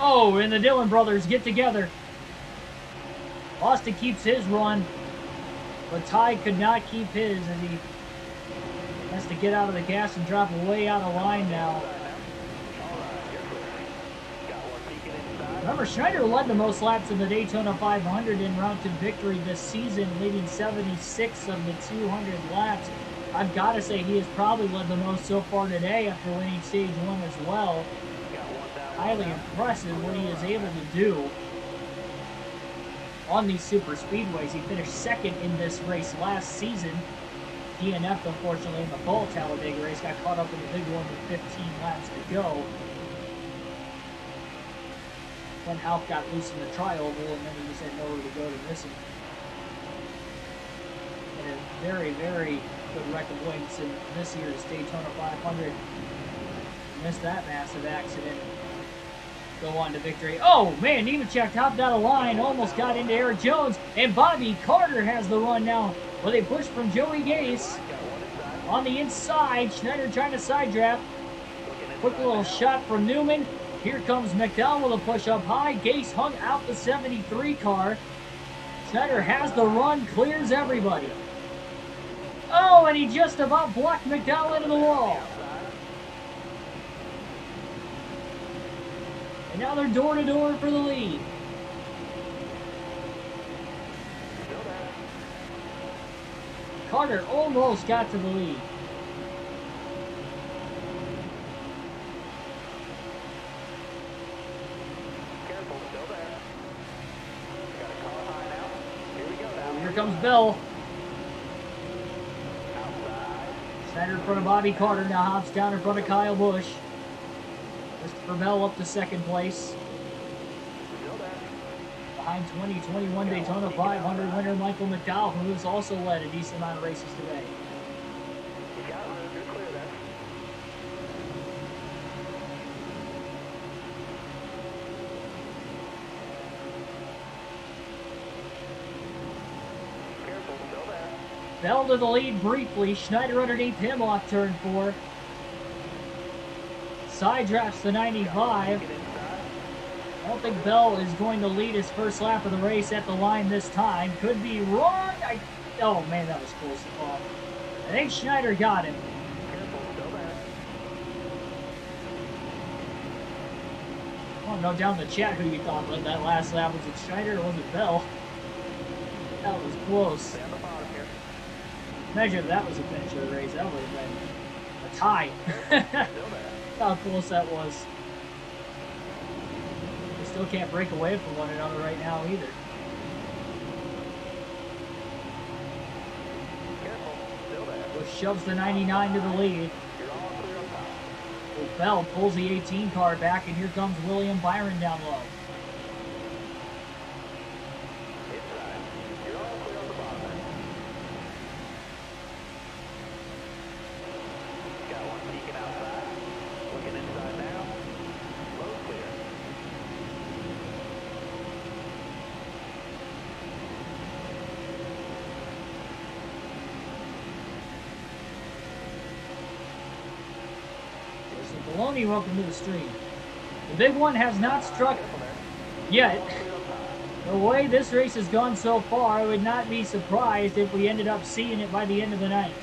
Oh, and the Dillon brothers get together. Austin keeps his run, but Ty could not keep his as he has to get out of the gas and drop way out of line now. Remember, Schneider led the most laps in the Daytona 500 en route to victory this season, leading 76 of the 200 laps. I've got to say he has probably led the most so far today after winning stage 1 as well. Highly impressive what he is able to do on these super speedways. He finished 2nd in this race last season. DNF, unfortunately, in the fall Talladega race, got caught up in the big one with 15 laps to go. When Alf got loose in the tri-oval, and then he just had nowhere to go to miss him. And a very, very good record wins in this year's Daytona 500. Missed that massive accident. Go on to victory. Oh, man, Nemechek topped out of line, almost got into Eric Jones, and Bobby Carter has the run now. Well, they push from Joey Gase on the inside. Schneider trying to side draft. Quick little shot from Newman. Here comes McDowell with a push up high. Gase hung out the 73 car. Schneider has the run, clears everybody. Oh, and he just about blocked McDowell into the wall. And now they're door to door for the lead. Carter almost got to the lead. Here comes Bell. Schneider in front of Bobby Carter. Now hops down in front of Kyle Busch. Christopher Bell up to second place. Behind 2021 Daytona 500 winner Michael McDowell, who has also led a decent amount of races today. Bell to the lead briefly. Schneider underneath him off turn 4. Side drafts the 95. I don't think Bell is going to lead his first lap of the race at the line this time. Could be wrong. Oh man, that was close to fall. I think Schneider got him. I want to know down in the chat who you thought led that last lap. Was it Schneider or was it Bell? That was close. Imagine if that was a finish of the race. That would have been a tie. How close that was. They still can't break away from one another right now either. Busch shoves the 99 to the lead. Well, Bell pulls the 18 car back, and here comes William Byron down low. Baloney, welcome to the stream. The big one has not struck yet. The way this race has gone so far, I would not be surprised if we ended up seeing it by the end of the night.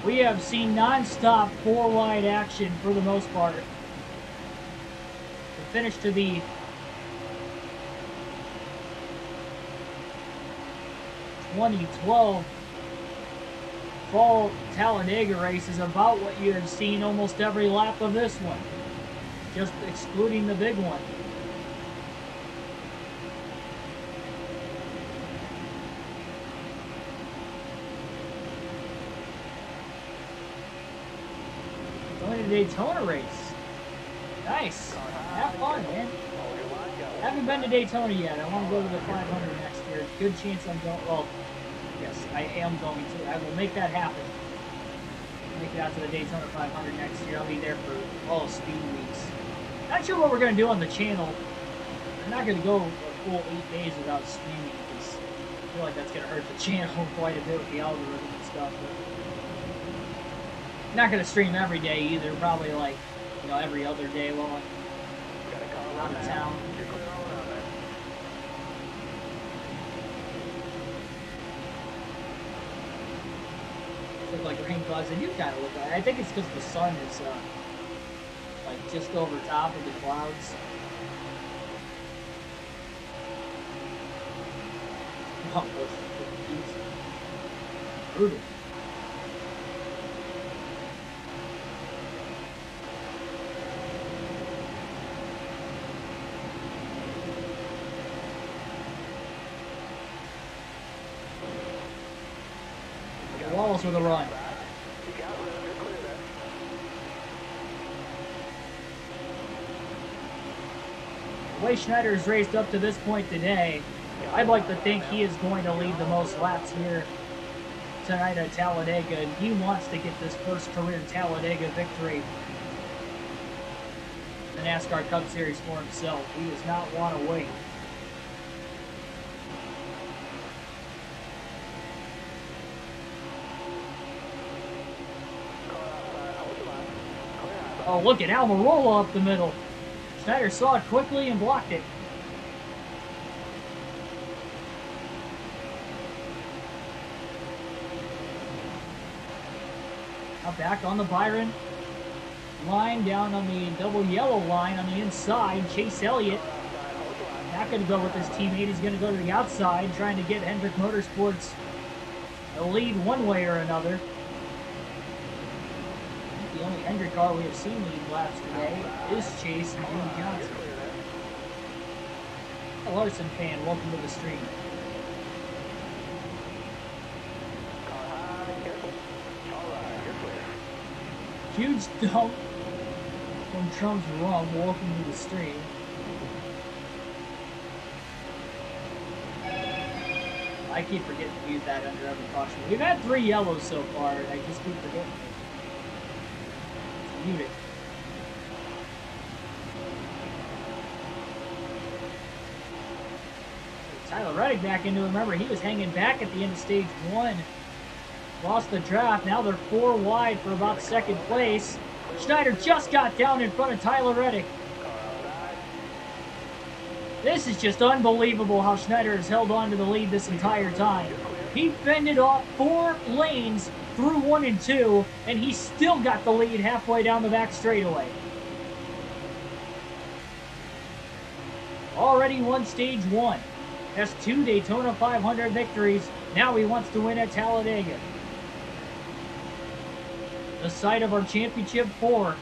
We have seen non-stop four-wide action for the most part. The finish to the '12 Fall Talladega race is about what you have seen almost every lap of this one, just excluding the big one. Going to Daytona race. Nice. Have fun, man. Haven't been to Daytona yet. I want to go to the 500 next year. Good chance I'm going. Well, yes, I am going to. I will make that happen. Make it out to the Daytona 500 next year. I'll be there for all speed weeks. Not sure what we're going to do on the channel. I'm not going to go a full 8 days without streaming because I feel like that's going to hurt the channel quite a bit with the algorithm and stuff. But I'm not going to stream every day either. Probably like, you know, every other day while I'm out of town. Look like rain clouds, and you kind of look like it. I think it's because the sun is like just over top of the clouds. Oh, brutal. Wallace with a run. The way Schneider has raced up to this point today, I'd like to think he is going to lead the most laps here tonight at Talladega, and he wants to get this first career Talladega victory in the NASCAR Cup Series for himself. He does not want to wait. Oh, look at Almirola up the middle. Schneider saw it quickly and blocked it. Now back on the Byron line, down on the double yellow line on the inside. Chase Elliott not going to go with his teammate. He's going to go to the outside, trying to get Hendrick Motorsports a lead one way or another. The only Hendrick car we have seen lead laps today is Chase and Jimmy Johnson. A Larson fan, welcome to the stream. Huge dump from Trump's rum. Welcome to the stream. I keep forgetting to use that under every caution. We've had 3 yellows so far, and I just keep forgetting to mute it. Tyler Reddick back into it. Remember, he was hanging back at the end of stage 1. Lost the draft. Now they're 4 wide for about 2nd place. Schneider just got down in front of Tyler Reddick. This is just unbelievable how Schneider has held on to the lead this entire time. He fended off 4 lanes through 1 and 2, and he still got the lead halfway down the back straightaway. Already won stage 1. Has 2 Daytona 500 victories. Now he wants to win at Talladega. The site of our championship 4.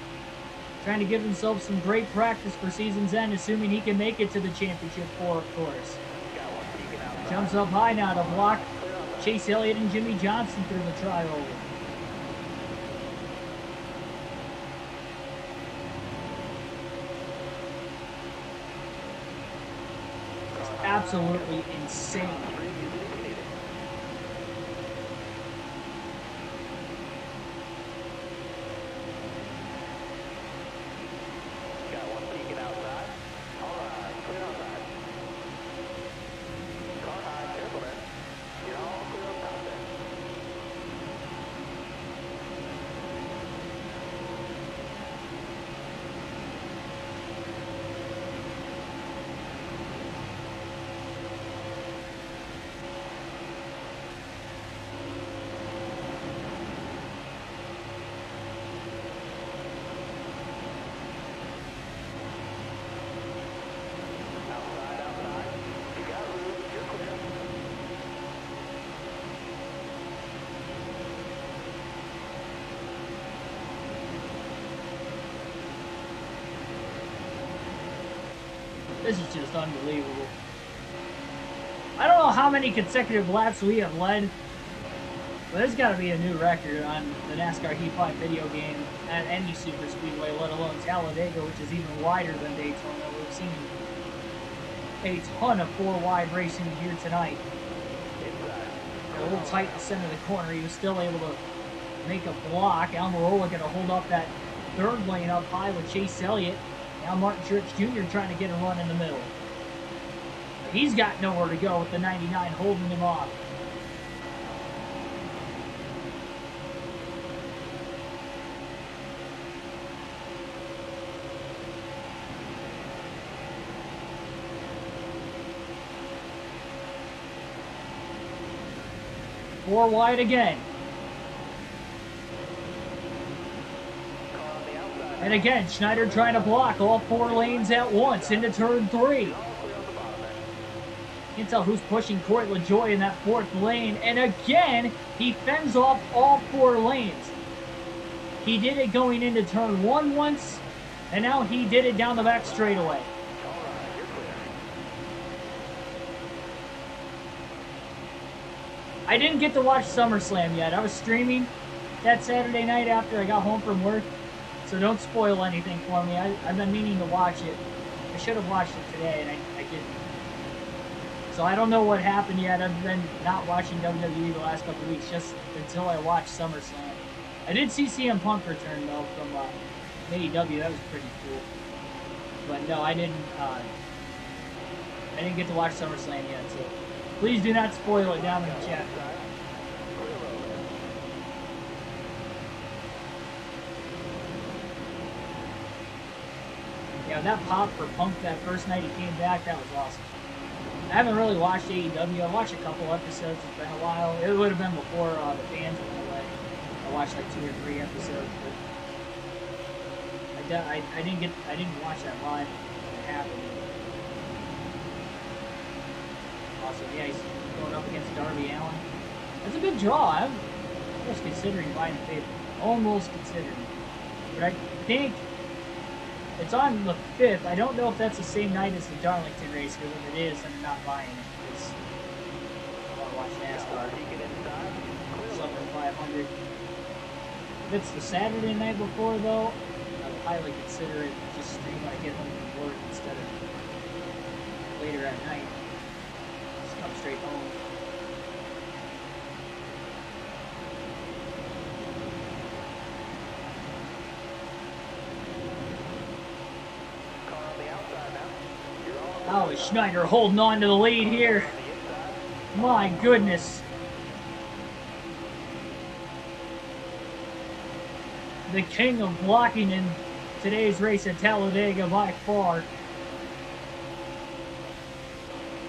Trying to give himself some great practice for season's end, assuming he can make it to the championship 4, of course. Jumps up high now to block Chase Elliott and Jimmy Johnson through the tri-oval. It's absolutely insane. This is just unbelievable. I don't know how many consecutive laps we have led, but there's got to be a new record on the NASCAR Heat 5 video game at any super speedway, let alone Talladega, which is even wider than Daytona. We've seen a ton of 4-wide racing here tonight. A little tight in the center of the corner. He was still able to make a block. Almirola going to hold up that 3rd lane up high with Chase Elliott. Now Martin Truex Jr. trying to get a run in the middle. But he's got nowhere to go with the 99 holding him off. Four wide again. And again, Schneider trying to block all 4 lanes at once into turn 3. Can't tell who's pushing Court LaJoie in that 4th lane. And again, he fends off all 4 lanes. He did it going into turn 1 once, and now he did it down the back straightaway. I didn't get to watch SummerSlam yet. I was streaming that Saturday night after I got home from work. So don't spoil anything for me. I've been meaning to watch it. I should have watched it today, and I didn't. So I don't know what happened yet. I've been not watching WWE the last couple of weeks, just until I watched SummerSlam. I did see CM Punk return, though, from AEW. That was pretty cool. But no, I didn't get to watch SummerSlam yet, so please do not spoil it down in the chat. Yeah, that pop for Punk that first night he came back, that was awesome. I haven't really watched AEW. I watched a couple episodes. It's been a while. It would have been before the fans went away. I watched like 2 or 3 episodes, but I didn't watch that live when it happened. Awesome. Yeah, he's going up against Darby Allin. That's a good draw. I'm almost considering buying the paper. Almost considering. But I think it's on the 5th. I don't know if that's the same night as the Darlington race, because if it is, I'm not buying it, because I want to watch NASCAR. Summer 500. If it's the Saturday night before, though, I would highly consider it just stream when I get home from work instead of later at night. Just come straight home. Oh, Schneider holding on to the lead here. My goodness. The king of blocking in today's race at Talladega by far.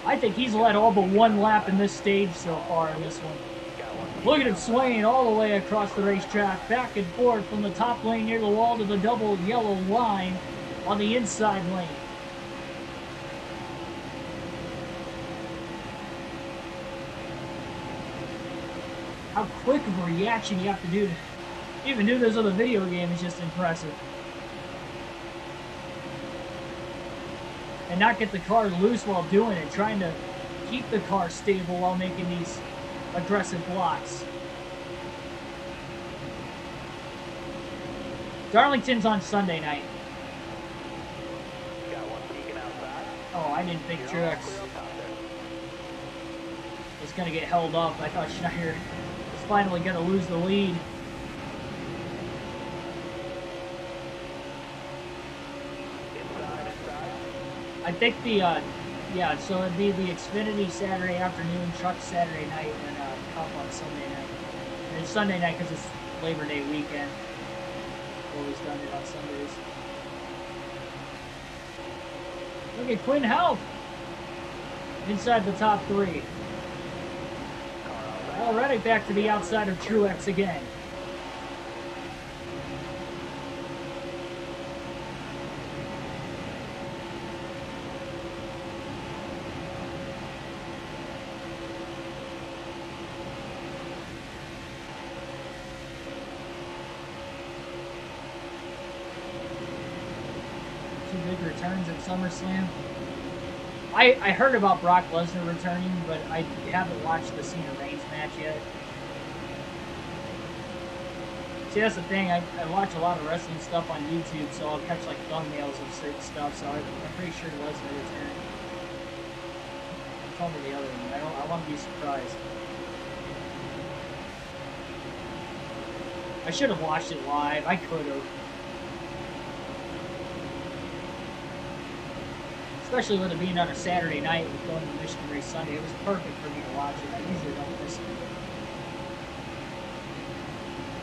I think he's led all but one lap in this stage so far in this one. Look at him swaying all the way across the racetrack, back and forth from the top lane near the wall to the double yellow line on the inside lane. How quick of a reaction you have to do to even do this on the video game is just impressive. And not get the car loose while doing it, trying to keep the car stable while making these aggressive blocks. Darlington's on Sunday night. Oh, I didn't think Truex was going to get held up. I thought Schneider was finally going to lose the lead. I think the, yeah, so it'd be the Xfinity Saturday afternoon, Truck Saturday night, and Cup on Sunday night. And it's Sunday night because it's Labor Day weekend. Always done it on Sundays. Look at Quinn Help inside the top three. Already back to the outside of Truex again. Big returns at SummerSlam. I heard about Brock Lesnar returning, but I haven't watched the Cena Reigns match yet. See, that's the thing. I watch a lot of wrestling stuff on YouTube, so I'll catch like thumbnails of certain stuff. So I'm pretty sure Lesnar returned. Tell me the other one. I want to be surprised. I should have watched it live. I could have. Especially with it being on a Saturday night with going to Michigan race Sunday. It was perfect for me to watch it. I usually don't miss it.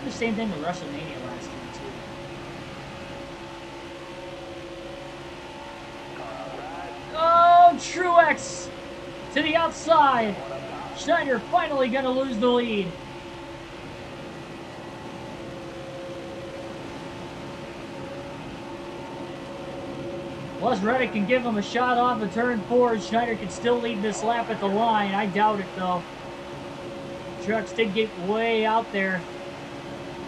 The same thing with WrestleMania last year, too. Oh, Truex to the outside. Schneider finally going to lose the lead. Plus, Reddick can give him a shot off of turn 4. Schneider can still lead this lap at the line. I doubt it, though. Truex did get way out there.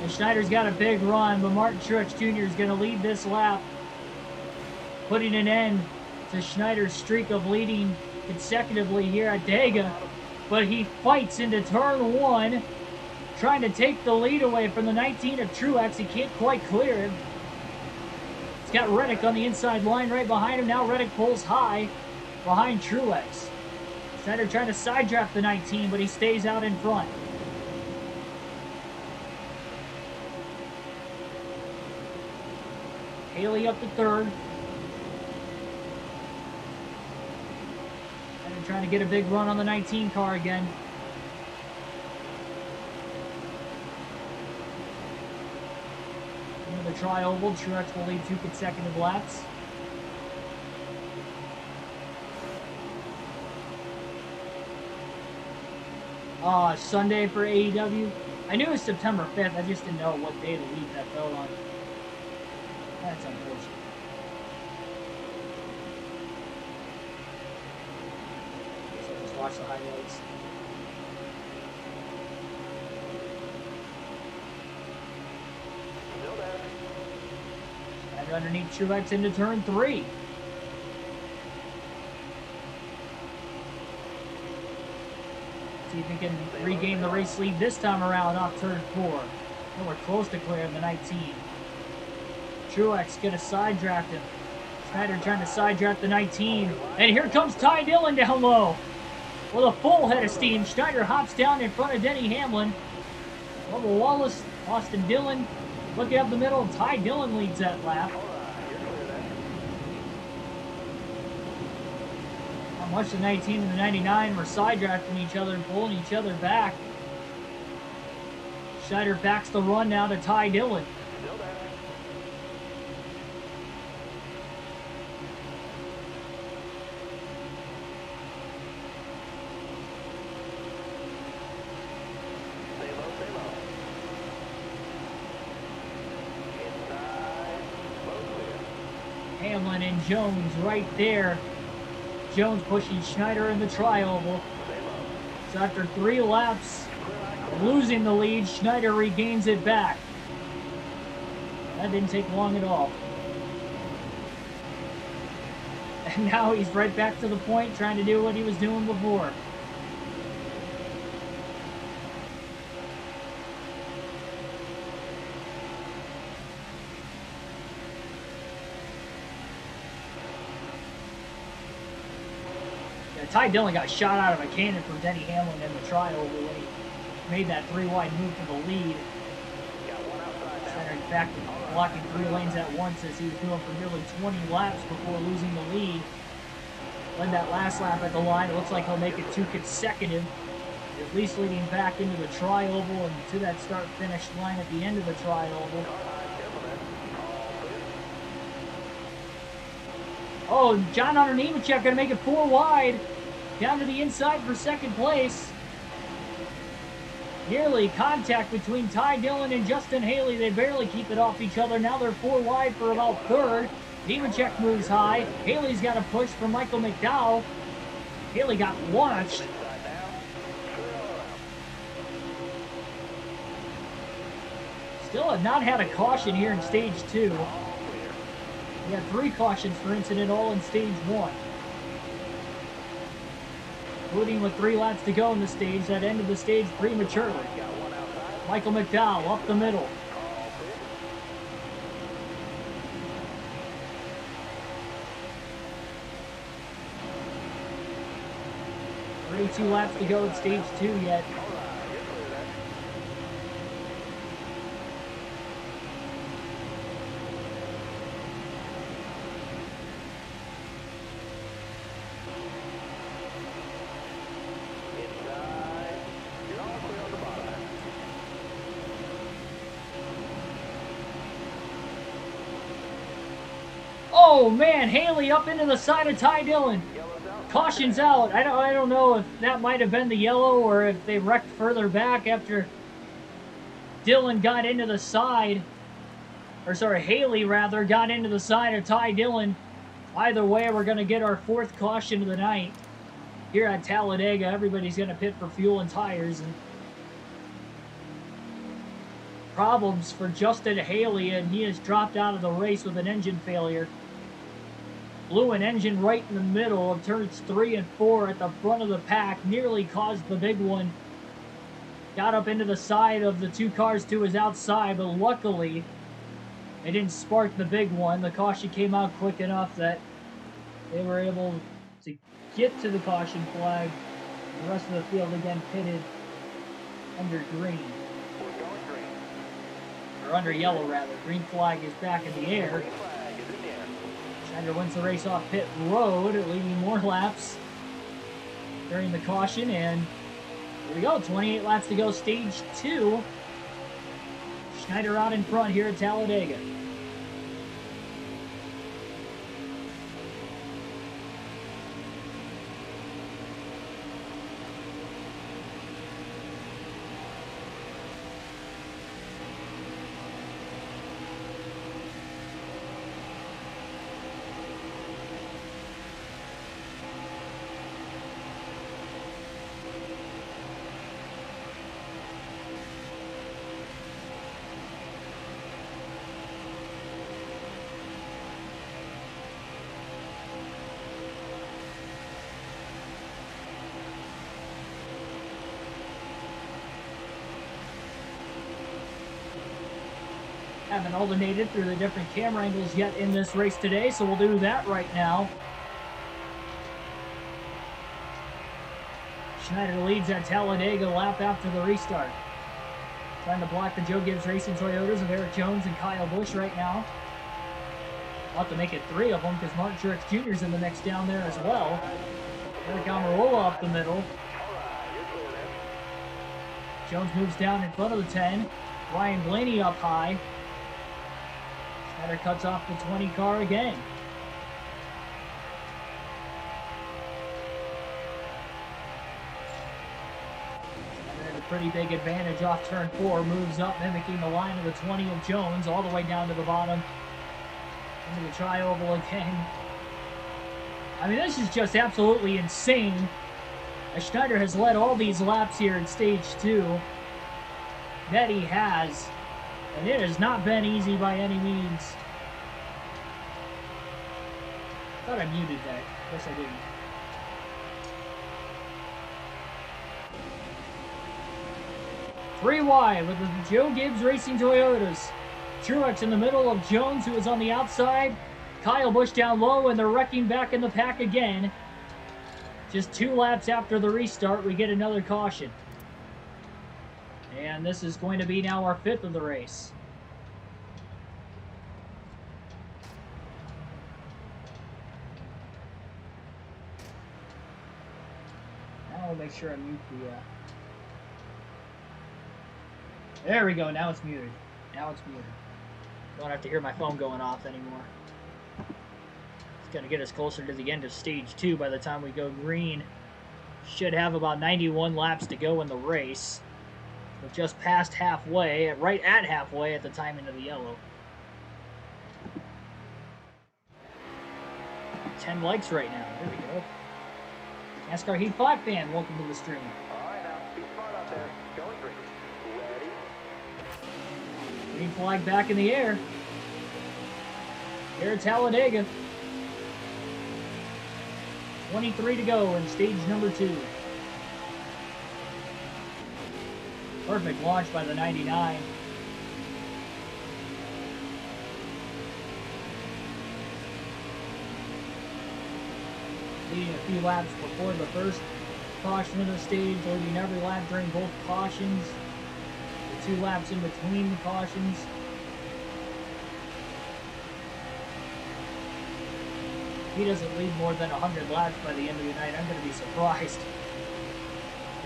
And Schneider's got a big run, but Martin Truex Jr. is going to lead this lap, putting an end to Schneider's streak of leading consecutively here at Dega. But he fights into turn 1, trying to take the lead away from the 19 of Truex. He can't quite clear him. He's got Reddick on the inside line right behind him. Now Reddick pulls high behind Truex. Schneider trying to side draft the 19, but he stays out in front. Haley up to third. Schneider trying to get a big run on the 19 car again. The tri-oval, Truex will lead 2 consecutive laps. Sunday for AEW. I knew it was September 5th, I just didn't know what day of the week that fell on. That's unfortunate. Guess I'll just watch the highlights. And underneath Truex into turn 3. See if he can regain the race lead this time around off turn 4. And we're close to clearing the 19. Truex gonna side draft him. Schneider trying to side draft the 19. And here comes Ty Dillon down low. With a full head of steam, Schneider hops down in front of Denny Hamlin. Bubba Wallace, Austin Dillon, looking up the middle. Ty Dillon leads that lap. Not much the 19 and the 99 were side drafting each other and pulling each other back. Schneider backs the run now to Ty Dillon. Hamlin and Jones right there. Jones pushing Schneider in the tri-oval. So after 3 laps, losing the lead, Schneider regains it back. That didn't take long at all. And now he's right back to the point, trying to do what he was doing before. Ty Dillon got shot out of a cannon from Denny Hamlin in the tri-oval when he made that 3-wide move to the lead. Schneider back blocking 3 lanes at once as he was doing for nearly 20 laps before losing the lead. Led that last lap at the line. It looks like he'll make it 2 consecutive, at least leading back into the tri-oval and to that start-finish line at the end of the tri-oval. Oh, John Hunter Nemechek going to make it 4 wide. Down to the inside for second place. Nearly contact between Ty Dillon and Justin Haley. They barely keep it off each other. Now they're 4 wide for about third. Nemechek moves high. Haley's got a push from Michael McDowell. Haley got launched. Still have not had a caution here in stage 2. We had 3 cautions for incident, all in stage 1. Including with 3 laps to go in the stage, that ended the stage prematurely. Michael McDowell up the middle. Two laps to go in stage 2 yet. Oh man, Haley up into the side of Ty Dillon. Caution's out. I don't know if that might have been the yellow or if they wrecked further back after Dillon got into the side. Or sorry, Haley rather got into the side of Ty Dillon. Either way, we're going to get our 4th caution of the night here at Talladega. Everybody's going to pit for fuel and tires. And problems for Justin Haley, and he has dropped out of the race with an engine failure. Blew an engine right in the middle of turns 3 and 4 at the front of the pack. Nearly caused the big one. Got up into the side of the 2 cars to his outside, but luckily it didn't spark the big one. The caution came out quick enough that they were able to get to the caution flag. The rest of the field again pitted under green. Or under yellow rather. Green flag is back in the air. Schneider wins the race off pit road, leading more laps during the caution. And here we go, 28 laps to go, stage 2. Schneider out in front here at Talladega. Haven't alternated through the different camera angles yet in this race today, so we'll do that right now. Schneider leads at Talladega lap after the restart. Trying to block the Joe Gibbs Racing Toyotas of Eric Jones and Kyle Busch right now. We'll have to make it 3 of them because Martin Truex Jr. is in the mix down there as well. Eric Almirola up the middle. Jones moves down in front of the 10. Ryan Blaney up high. Schneider cuts off the 20 car again. Pretty big advantage off turn 4, moves up, mimicking the line of the 20 of Jones, all the way down to the bottom, into the tri-oval again. I mean, this is just absolutely insane. As Schneider has led all these laps here in stage 2, that he has, and it has not been easy by any means. I thought I muted that. Guess I didn't. Three wide with the Joe Gibbs Racing Toyotas. Truex in the middle of Jones, who is on the outside. Kyle Busch down low, and they're wrecking back in the pack again. Just 2 laps after the restart, we get another caution. And this is going to be now our 5th of the race. Now I'll make sure I mute the... There we go, now it's muted. Now it's muted. Don't have to hear my phone going off anymore. It's going to get us closer to the end of stage 2 by the time we go green. Should have about 91 laps to go in the race. We're just past halfway, right at halfway at the timing of the yellow. 10 likes right now. There we go. NASCAR Heat 5 fan, welcome to the stream. All right, now, be smart out there. Going green. Ready? Green flag back in the air. Here at Talladega. 23 to go in stage number 2. Perfect launch by the 99. Leading a few laps before the first caution of the stage, leading every lap during both cautions. The 2 laps in between the cautions. If he doesn't lead more than 100 laps by the end of the night, I'm going to be surprised.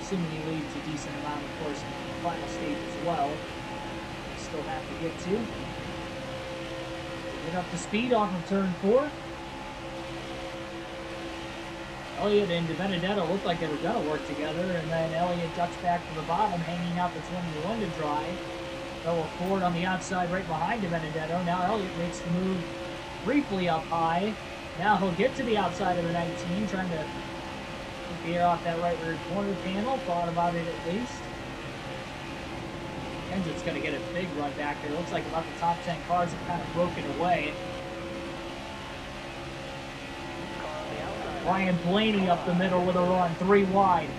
Assuming he leads a decent amount, of course, in the final stage as well. Still have to get to. Get up to speed off of turn 4. Elliott and DiBenedetto looked like they were going to work together, and then Elliott ducks back to the bottom, hanging out the 21 to dry. Fell forward on the outside right behind DiBenedetto. Now Elliott makes the move briefly up high. Now he'll get to the outside of the 19, trying to keep the air off that right rear corner panel. Thought about it at least. Engine's going to get a big run back there. Looks like about the top 10 cars have kind of broken away. Ryan Blaney up the middle with a run, 3 wide.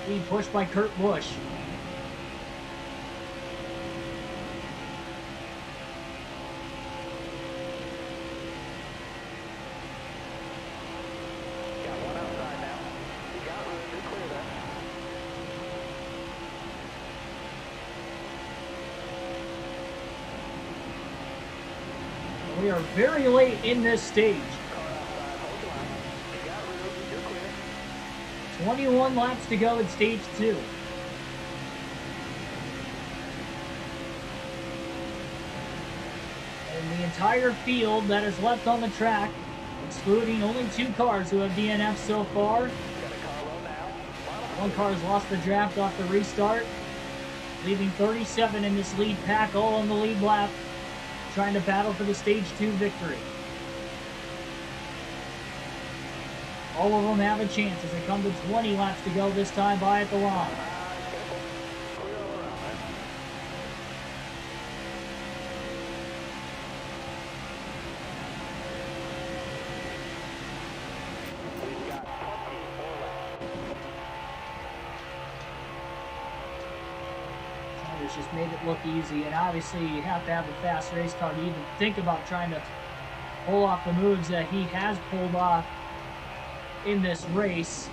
Being pushed by Kurt Busch. Got one outside now. You got room to clear that. We are very late in this stage. 21 laps to go in stage 2. And the entire field that is left on the track, excluding only 2 cars who have DNF so far. 1 car has lost the draft off the restart, leaving 37 in this lead pack, all on the lead lap, trying to battle for the stage 2 victory. All of them have a chance as they come to 20 laps to go this time by at the line. drivers just made it look easy, and obviously you have to have a fast race car to even think about trying to pull off the moves that he has pulled off in this race.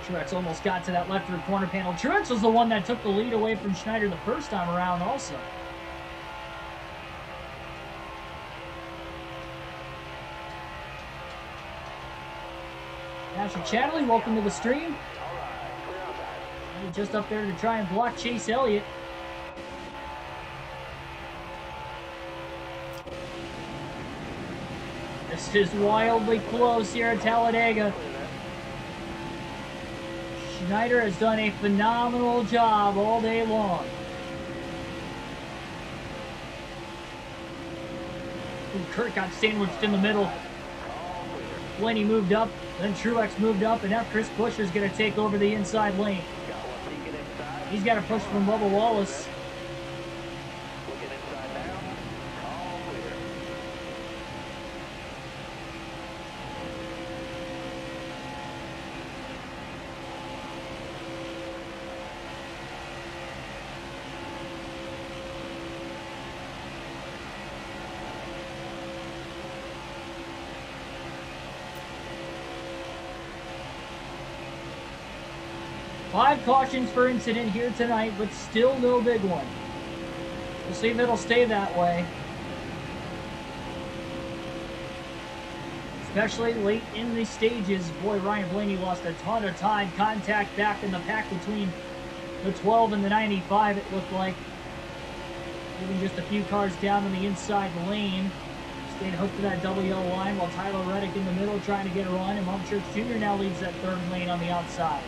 Truex almost got to that left rear corner panel. Truex was the one that took the lead away from Schneider the first time around also. Asher Chadley, welcome to the stream. Just up there to try and block Chase Elliott. This is wildly close here at Talladega. Schneider has done a phenomenal job all day long. Ooh, Kurt got sandwiched in the middle. Blaney moved up, then Truex moved up, and now Chris Buescher's going to take over the inside lane. He's got a push from Bubba Wallace. Five cautions for incident here tonight, but still no big one. We'll see if it'll stay that way. Especially late in the stages. Boy, Ryan Blaney lost a ton of time. Contact back in the pack between the 12 and the 95, it looked like. Even just a few cars down in the inside lane. Staying hooked to that double yellow line while Tyler Reddick in the middle trying to get a run. And Mom Church Jr. now leads that third lane on the outside.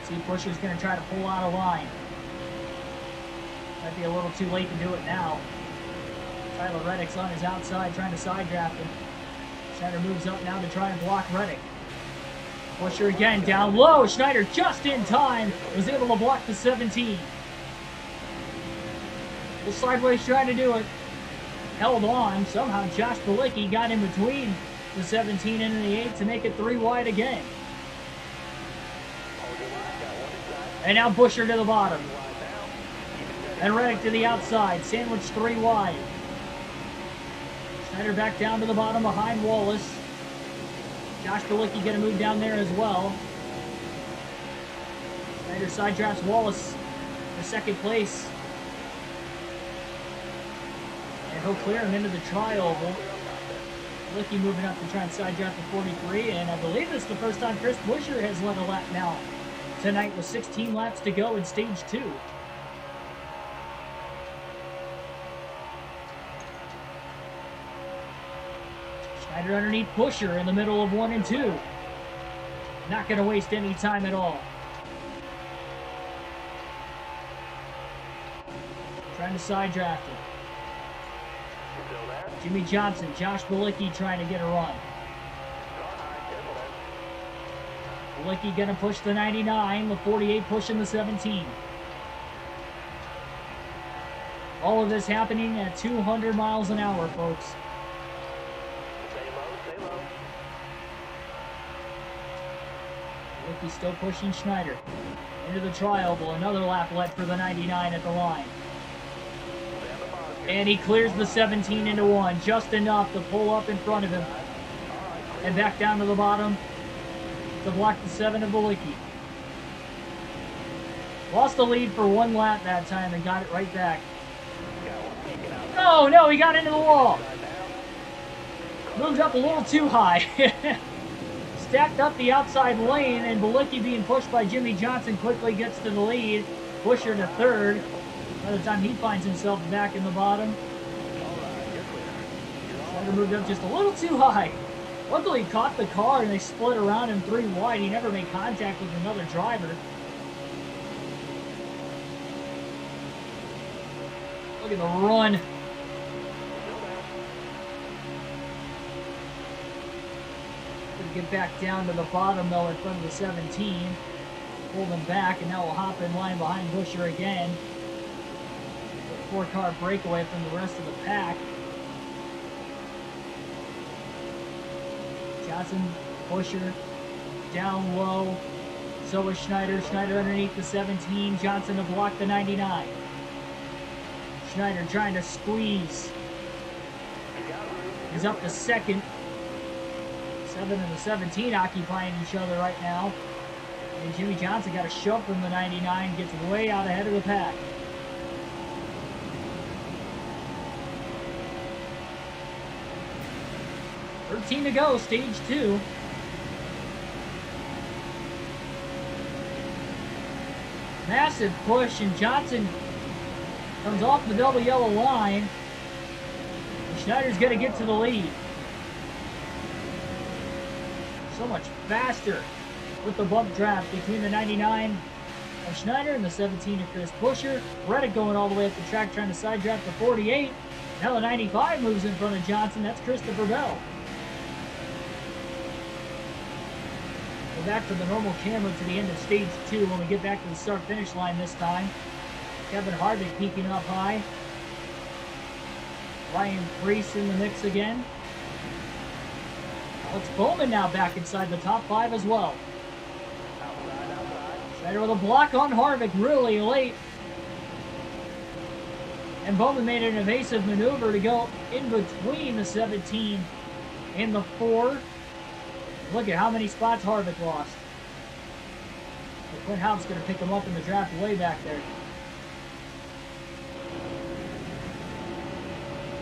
See, Buescher's going to try to pull out a line. Might be a little too late to do it now. Tyler Reddick's on his outside trying to side draft him. Schneider moves up now to try and block Reddick. Buescher again down low. Schneider just in time was able to block the 17. The sideways trying to do it. Held on. Somehow Josh Bilicki got in between the 17 and the 8 to make it 3 wide again. And now Buescher to the bottom. And Reddick to the outside. Sandwich 3 wide. Schneider back down to the bottom behind Wallace. Josh Bilicki going to move down there as well. Schneider side drafts Wallace for second place. And he'll clear him into the tri-oval. Bilicki moving up to try and side draft the 43. And I believe this is the first time Chris Buescher has led a lap now tonight with 16 laps to go in stage 2. Schneider underneath Buescher in the middle of 1 and 2. Not going to waste any time at all. Trying to side draft him. Jimmy Johnson, Josh Bilicki trying to get a run. Bilicki going to push the 99, the 48 pushing the 17. All of this happening at 200 miles an hour, folks. Stay low. Bilicki still pushing Schneider. Into the tri-oval, another lap led for the 99 at the line. And he clears the 17 into 1, just enough to pull up in front of him. And back down to the bottom to block the 7 of Bilicki. Lost the lead for 1 lap that time and got it right back. Oh no, he got into the wall. Moved up a little too high. Stacked up the outside lane, and Bilicki being pushed by Jimmy Johnson quickly gets to the lead. Buescher to third. By the time he finds himself back in the bottom. Schneider moved up just a little too high. Luckily he caught the car and they split around him 3 wide. He never made contact with another driver. Look at the run. Gonna get back down to the bottom though in front of the 17. Pull them back, and now we'll hop in line behind Buescher again. 4-car breakaway from the rest of the pack. Johnson, Busher, down low. So is Schneider. Schneider underneath the 17. Johnson to block the 99. Schneider trying to squeeze. He's up to second. 7 and the 17 occupying each other right now. And Jimmy Johnson got a shove from the 99. Gets way out ahead of the pack. $13 to go, stage 2. Massive push, and Johnson comes off the double yellow line. And Schneider's going to get to the lead. So much faster with the bump draft between the 99 of Schneider and the 17 of Chris Busher. Reddick going all the way up the track trying to side draft the 48. Now the 95 moves in front of Johnson. That's Christopher Bell. Go back to the normal camera to the end of stage 2 when we get back to the start-finish line this time. Kevin Harvick peeking up high. Ryan Preece in the mix again. Alex Bowman now back inside the top 5 as well. Schneider with a block on Harvick really late. And Bowman made an evasive maneuver to go in between the 17 and the 4. Look at how many spots Harvick lost. But Clint Houtt's going to pick him up in the draft way back there.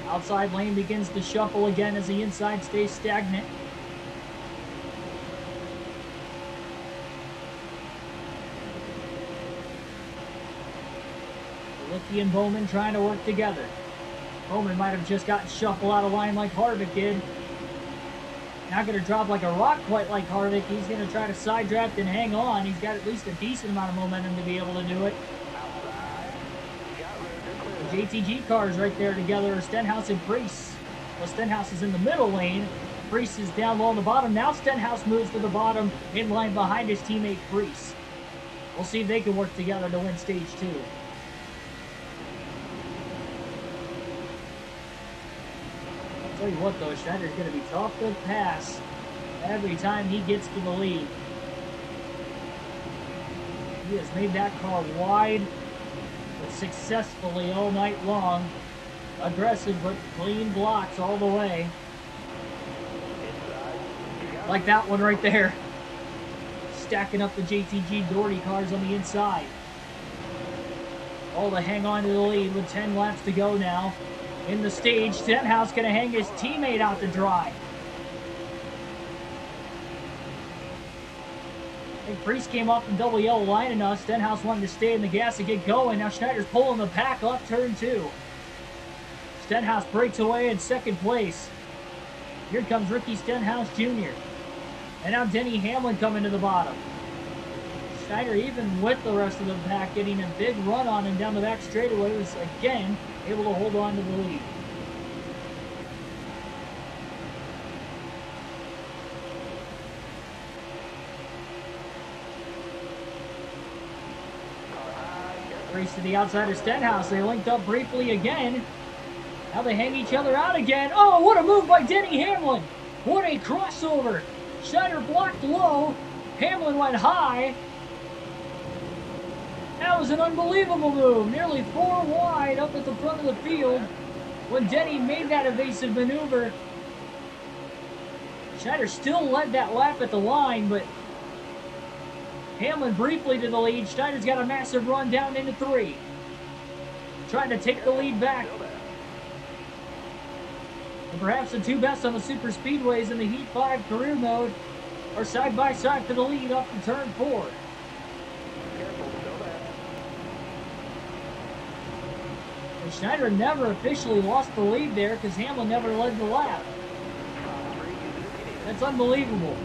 Outside lane begins to shuffle again as the inside stays stagnant. Licky and Bowman trying to work together. Bowman might have just gotten shuffled out of line like Harvick did. Not going to drop like a rock quite like Harvick. He's going to try to side draft and hang on. He's got at least a decent amount of momentum to be able to do it. The JTG cars right there together are Stenhouse and Preece. Well, Stenhouse is in the middle lane. Preece is down low on the bottom. Now Stenhouse moves to the bottom in line behind his teammate Preece. We'll see if they can work together to win stage 2. Tell you what though, Schneider's going to be tough to pass every time he gets to the lead. He has made that car wide, but successfully all night long. Aggressive but clean blocks all the way. Like that one right there. Stacking up the JTG Doherty cars on the inside. All to hang on to the lead with 10 laps to go now. In the stage, Stenhouse going to hang his teammate out to dry. I think Preece came off the double yellow line enough. Stenhouse wanted to stay in the gas and get going. Now Schneider's pulling the pack up turn 2. Stenhouse breaks away in second place. Here comes Ricky Stenhouse Jr. And now Denny Hamlin coming to the bottom. Schneider, even with the rest of the pack, getting a big run on him down the back straightaway, was again able to hold on to the lead. Race to the outside of Stenhouse. They linked up briefly again. Now they hang each other out again. Oh, what a move by Denny Hamlin. What a crossover. Schneider blocked low. Hamlin went high. That was an unbelievable move. Nearly 4 wide up at the front of the field when Denny made that evasive maneuver. Schneider still led that lap at the line, but Hamlin briefly to the lead. Schneider's got a massive run down into 3. Trying to take the lead back. And perhaps the 2 best on the super speedways in the Heat 5 career mode are side by side for the lead up to turn 4. And Schneider never officially lost the lead there because Hamlin never led the lap. That's unbelievable.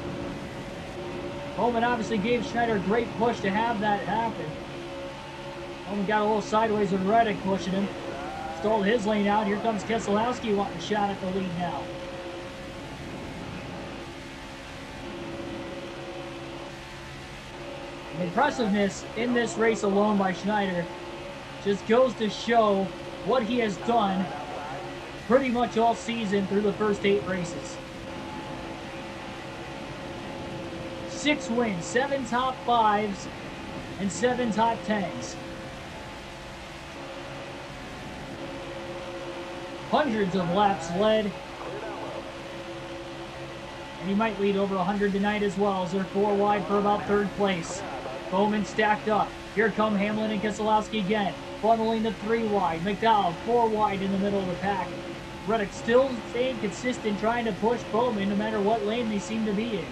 Bowman obviously gave Schneider a great push to have that happen. Bowman got a little sideways with Reddick pushing him. Stalled his lane out. Here comes Keselowski wanting a shot at the lead now. The impressiveness in this race alone by Schneider just goes to show what he has done pretty much all season through the first 8 races. 6 wins, 7 top 5s, and 7 top 10s. Hundreds of laps led. And he might lead over 100 tonight as well, as they're 4 wide for about 3rd place. Bowman stacked up. Here come Hamlin and Keselowski again, funneling the 3 wide. McDowell 4 wide in the middle of the pack. Reddick still staying consistent, trying to push Bowman no matter what lane they seem to be in.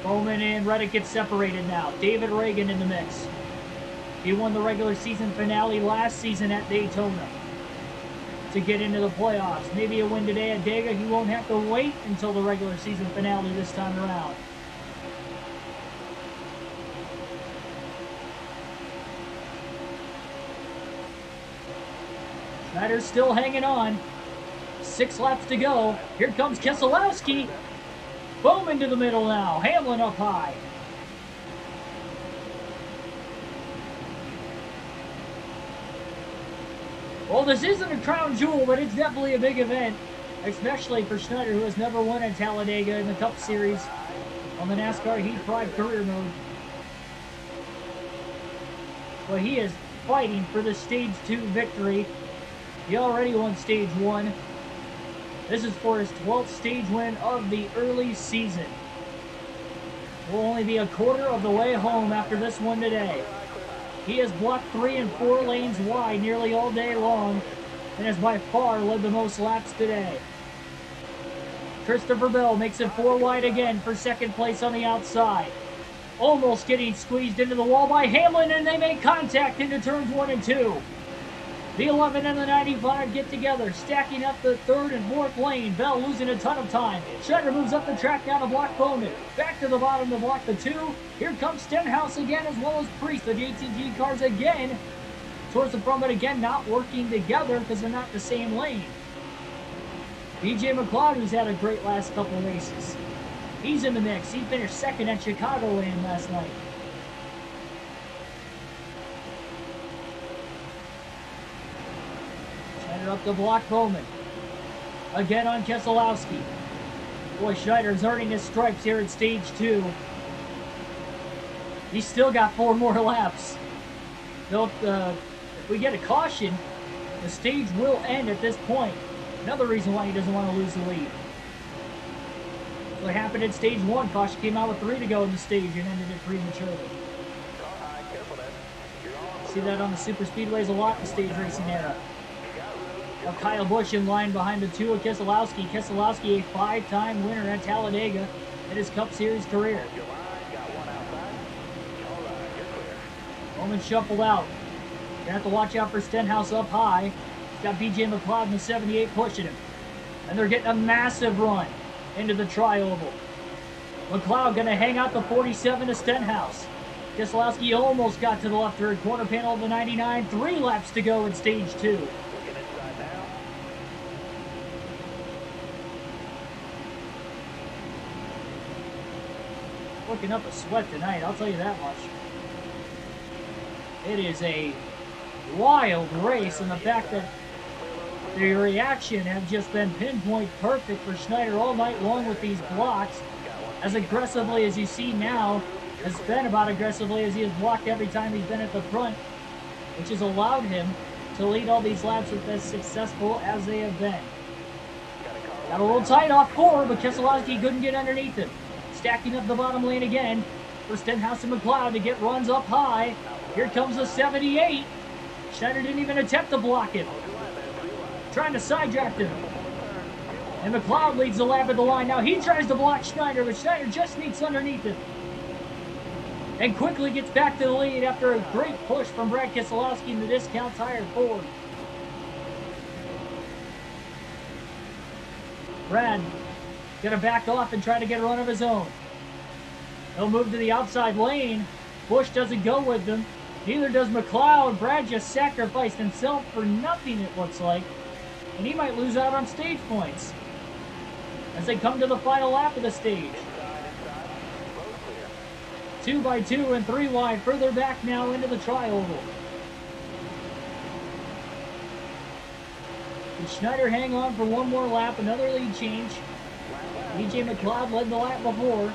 Bowman and Reddick get separated now. David Reagan in the mix. He won the regular season finale last season at Daytona to get into the playoffs. Maybe a win today at Talladega. He won't have to wait until the regular season finale this time around. Schneider's still hanging on. 6 laps to go. Here comes Keselowski. Bowman to the middle now. Hamlin up high. Well, this isn't a crown jewel, but it's definitely a big event, especially for Schneider, who has never won at Talladega in the Cup Series on the NASCAR Heat 5 career mode. But he is fighting for the Stage 2 victory. He already won Stage 1. This is for his 12th stage win of the early season. Will only be a quarter of the way home after this one today. He has blocked 3 and 4 lanes wide nearly all day long and has by far led the most laps today. Christopher Bell makes it 4 wide again for 2nd place on the outside. Almost getting squeezed into the wall by Hamlin, and they make contact into turns 1 and 2. The 11 and the 95 get together, stacking up the 3rd and 4th lane. Bell losing a ton of time. Schneider moves up the track down to block Bowman. Back to the bottom to block the 2. Here comes Stenhouse again, as well as Priest. The JTG cars again towards the front, but again not working together because they're not the same lane. BJ McLeod, who's had a great last couple races. He's in the mix. He finished 2nd at Chicagoland last night. Up to block Bowman. Again on Keselowski. Boy, Schneider's earning his stripes here at Stage 2. He's still got 4 more laps. If we get a caution, the stage will end at this point. Another reason why he doesn't want to lose the lead. What happened at Stage 1, caution came out with 3 to go in the stage and ended it prematurely. See that on the super speedways a lot in the stage racing era. Of Kyle Busch in line behind the 2 of Keselowski. Keselowski, a 5-time winner at Talladega in his Cup Series career. Bowman shuffled out. You have to watch out for Stenhouse up high. He's got BJ McLeod in the 78 pushing him. And they're getting a massive run into the tri-oval. McLeod going to hang out the 47 to Stenhouse. Keselowski almost got to the left third corner panel of the 99. 3 laps to go in Stage 2. Looking up a sweat tonight, I'll tell you that much. It is a wild race, and the fact that the reaction have just been pinpoint perfect for Schneider all night long with these blocks. As aggressively as you see now, has been about aggressively as he has blocked every time he's been at the front, which has allowed him to lead all these laps with as successful as they have been. Got a little tight off 4, but Keselowski couldn't get underneath him. Stacking up the bottom lane again for Stenhouse and McLeod to get runs up high. Here comes the 78. Schneider didn't even attempt to block him. Trying to sidetrack him. And McLeod leads the lap at the line. Now he tries to block Schneider, but Schneider just sneaks underneath him. And quickly gets back to the lead after a great push from Brad Keselowski in the discount tire Ford. Brad gonna back off and try to get a run of his own. He'll move to the outside lane. Busch doesn't go with them. Neither does McLeod. Brad just sacrificed himself for nothing, it looks like. And he might lose out on stage points as they come to the final lap of the stage. 2 by 2 and 3 wide, further back now into the tri-oval. Did Schneider hang on for one more lap, another lead change? BJ McLeod led the lap before.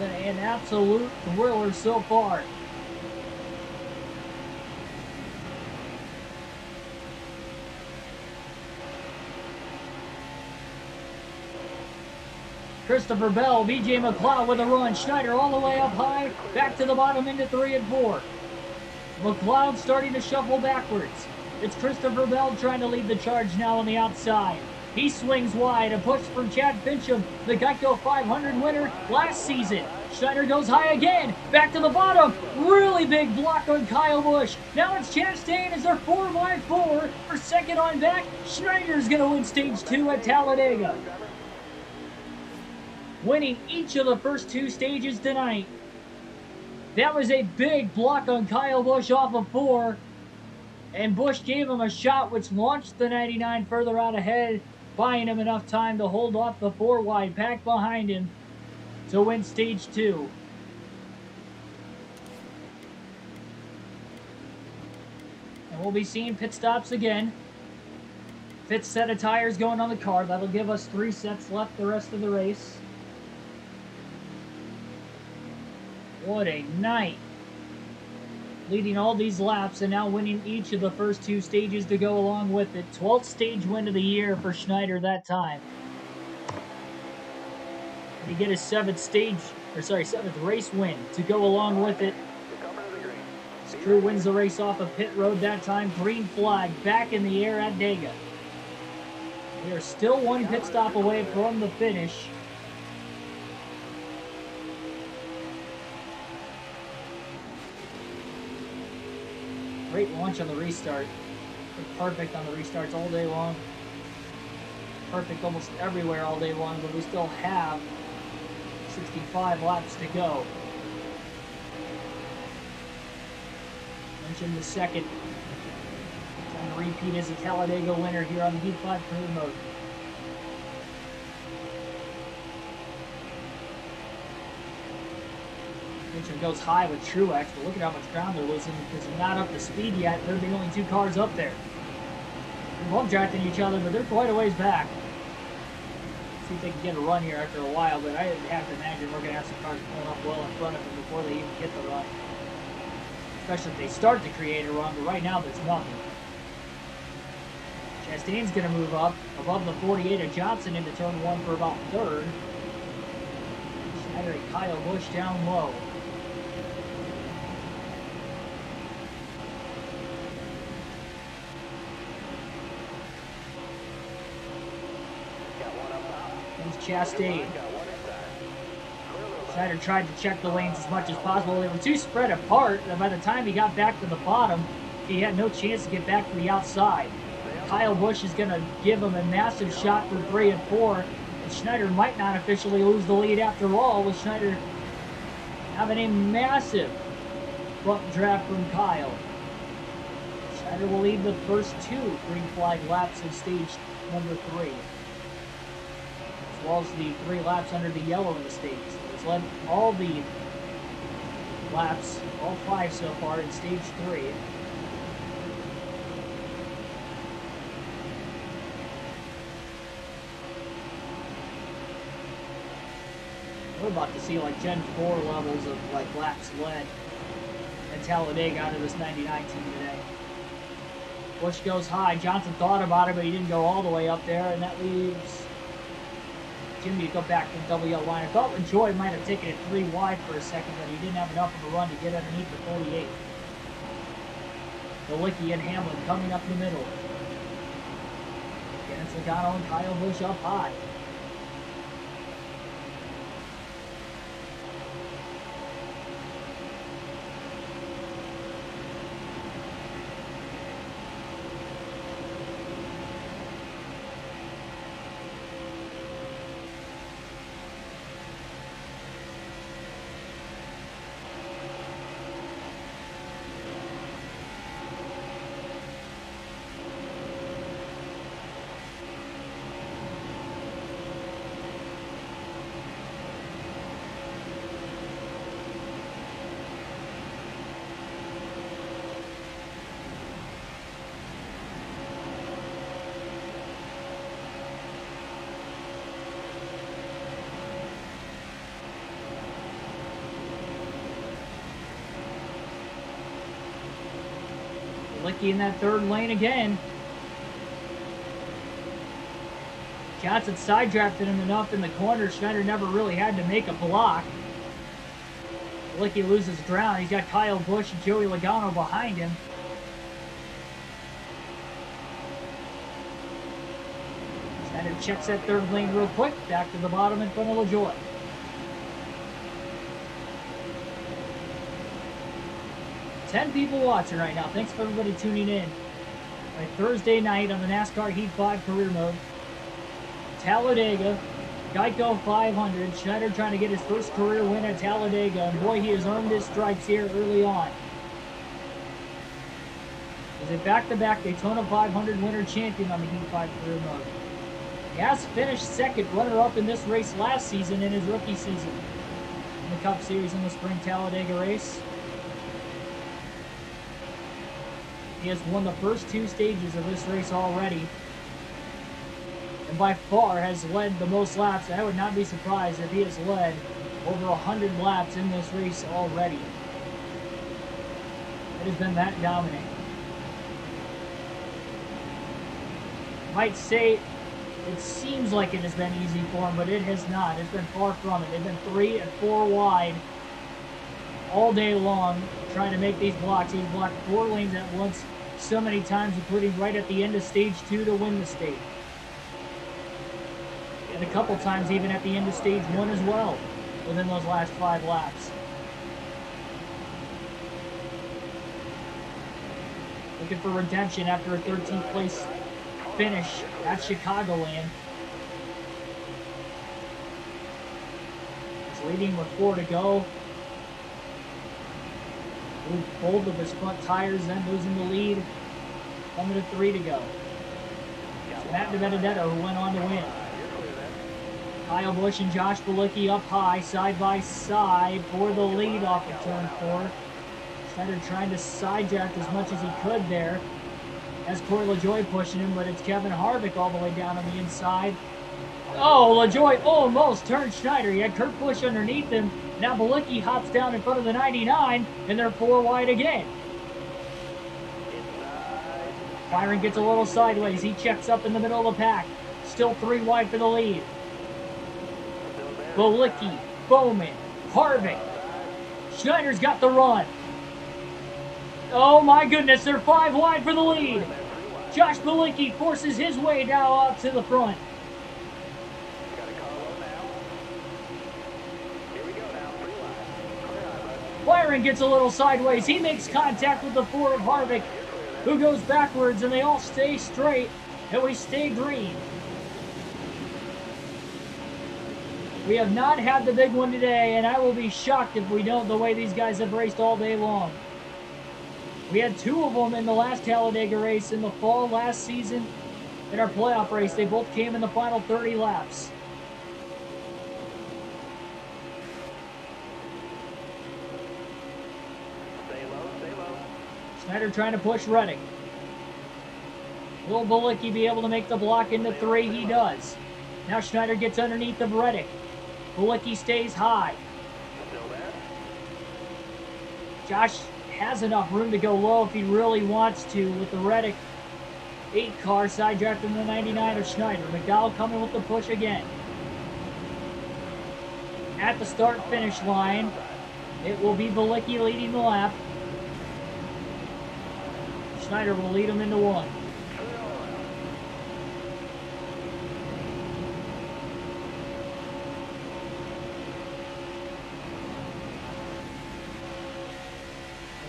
An absolute thriller so far. Christopher Bell, BJ McLeod with a run. Schneider all the way up high, back to the bottom into 3 and 4. McLeod starting to shuffle backwards. It's Christopher Bell trying to lead the charge now on the outside. He swings wide, a push from Chad Fincham, the Geico 500 winner last season. Schneider goes high again, back to the bottom. Really big block on Kyle Busch. Now it's Chastain as they're 4 by 4 for second on back. Schneider's going to win stage 2 at Talladega, winning each of the first 2 stages tonight. That was a big block on Kyle Busch off of 4, and Busch gave him a shot which launched the 99 further out ahead, buying him enough time to hold off the 4 wide pack behind him to win stage 2. And we'll be seeing pit stops again. 5th set of tires going on the car. That'll give us 3 sets left the rest of the race. What a night. Leading all these laps and now winning each of the first 2 stages to go along with it. 12th stage win of the year for Schneider that time. He get his 7th race win to go along with it. His crew wins the race off of pit road that time. Green flag back in the air at Dega. We are still 1 pit stop away from the finish. Great launch on the restart. Perfect on the restarts all day long. Perfect almost everywhere all day long, but we still have 65 laps to go. Mentioned the second. Trying to repeat as a Talladega winner here on the Heat 5 career mode. Fincham goes high with Truex, but look at how much ground they're losing because they're not up to speed yet. They're the only 2 cars up there. They're both drafting each other, but they're quite a ways back. See if they can get a run here after a while, but I have to imagine we're going to have some cars pulling up well in front of them before they even get the run. Especially if they start to create a run, but right now there's nothing. Chastain's going to move up above the 48 of Johnson into turn 1 for about 3rd. Schneider and Kyle Busch down low. Chastain. Schneider tried to check the lanes as much as possible. They were too spread apart, and by the time he got back to the bottom, he had no chance to get back to the outside. Kyle Busch is going to give him a massive shot for 3 and 4, and Schneider might not officially lose the lead after all, with Schneider having a massive bump draft from Kyle. Schneider will lead the first 2 green flag laps of stage number 3. As well as the 3 laps under the yellow in the stage. So he's led all the laps, all 5 so far in stage 3. We're about to see like Gen 4 levels of like laps led at Talladega out of this 99 team today. Busch goes high. Johnson thought about it, but he didn't go all the way up there, and that leaves Jimmy to go back to the WL line. I thought LaJoy might have taken it 3 wide for a second, but he didn't have enough of a run to get underneath the 48. Malicki and Hamlin coming up the middle. Dennis Logano and Kyle Busch up high. Bulicki in that third lane again. Johnson side drafted him enough in the corner. Schneider never really had to make a block. Bulicki loses ground. He's got Kyle Busch and Joey Logano behind him. Schneider checks that third lane real quick. Back to the bottom in front of LaJoie. Ten people watching right now. Thanks for everybody tuning in. All right, Thursday night on the NASCAR Heat 5 career mode. Talladega, Geico 500. Schneider trying to get his first career win at Talladega, and boy, he has earned his stripes here early on. He's a back-to-back Daytona 500 winner champion on the Heat 5 career mode. He has finished second runner-up in this race last season in his rookie season in the Cup Series in the Spring Talladega race. He has won the first two stages of this race already, and by far has led the most laps. I would not be surprised if he has led over 100 laps in this race already. It has been that dominant. Might say it seems like it has been easy for him, but it has not. It's been far from it. They've been 3 and 4 wide all day long trying to make these blocks. He's blocked 4 lanes at once so many times, including right at the end of stage 2 to win the stage. And a couple times even at the end of stage 1 as well, within those last 5 laps. Looking for redemption after a 13th place finish at Chicagoland. He's leading with 4 to go. Moved both of his front tires, then losing the lead. Coming to 3 to go. It's Matt DiBenedetto who went on to win. Kyle Busch and Josh Bulicki up high, side by side for the lead off of turn 4. Schneider trying to side draft as much as he could there. Has Corey LaJoie pushing him, but it's Kevin Harvick all the way down on the inside. Oh, LaJoie almost turned Schneider. He had Kurt Busch underneath him. Now Bulicki hops down in front of the 99, and they're 4 wide again. Byron gets a little sideways. He checks up in the middle of the pack. Still 3 wide for the lead. Bulicki, Bowman, Harvick. Schneider's got the run. Oh my goodness, they're 5 wide for the lead. Josh Bulicki forces his way now out to the front. Byron gets a little sideways. He makes contact with the 4 of Harvick, who goes backwards, and they all stay straight, and we stay green. We have not had the big one today, and I will be shocked if we don't, the way these guys have raced all day long. We had 2 of them in the last Talladega race in the fall last season. In our playoff race, they both came in the final 30 laps. Stay low. Schneider trying to push Reddick. Will Bulicki be able to make the block into 3? He does. Now Schneider gets underneath of Reddick. Bulicki stays high. Still there. Josh has enough room to go low if he really wants to with the Reddick 8 car side drafting the 99 of Schneider. McDowell coming with the push again. At the start-finish line, it will be Bulicki leading the lap. Schneider will lead him into 1.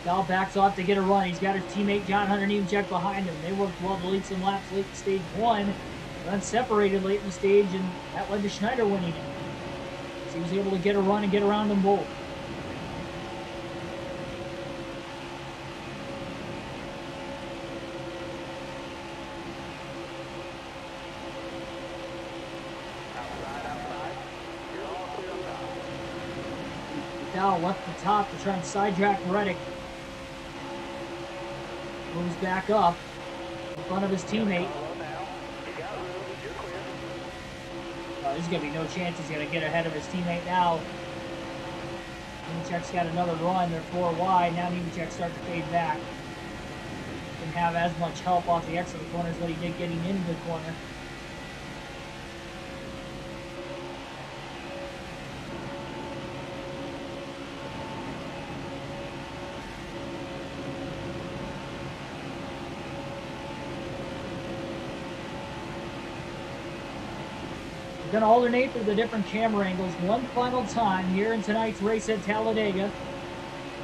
McDowell backs off to get a run. He's got his teammate John Hunter Nemechek behind him. They worked well to lead some laps late in stage 1. Then separated late in the stage, and that led to Schneider winning it. So he was able to get a run and get around them both. Outside. You're all clear on top. McDowell left the top to try and side draft Reddick. Moves back up in front of his teammate. There's going to be no chance he's going to get ahead of his teammate now. Nemechek's got another run. They're 4 wide. Now Nemechek starts to fade back. didn't have as much help off the exit of the corner as what he did getting into the corner. We're going to alternate through the different camera angles one final time here in tonight's race at Talladega.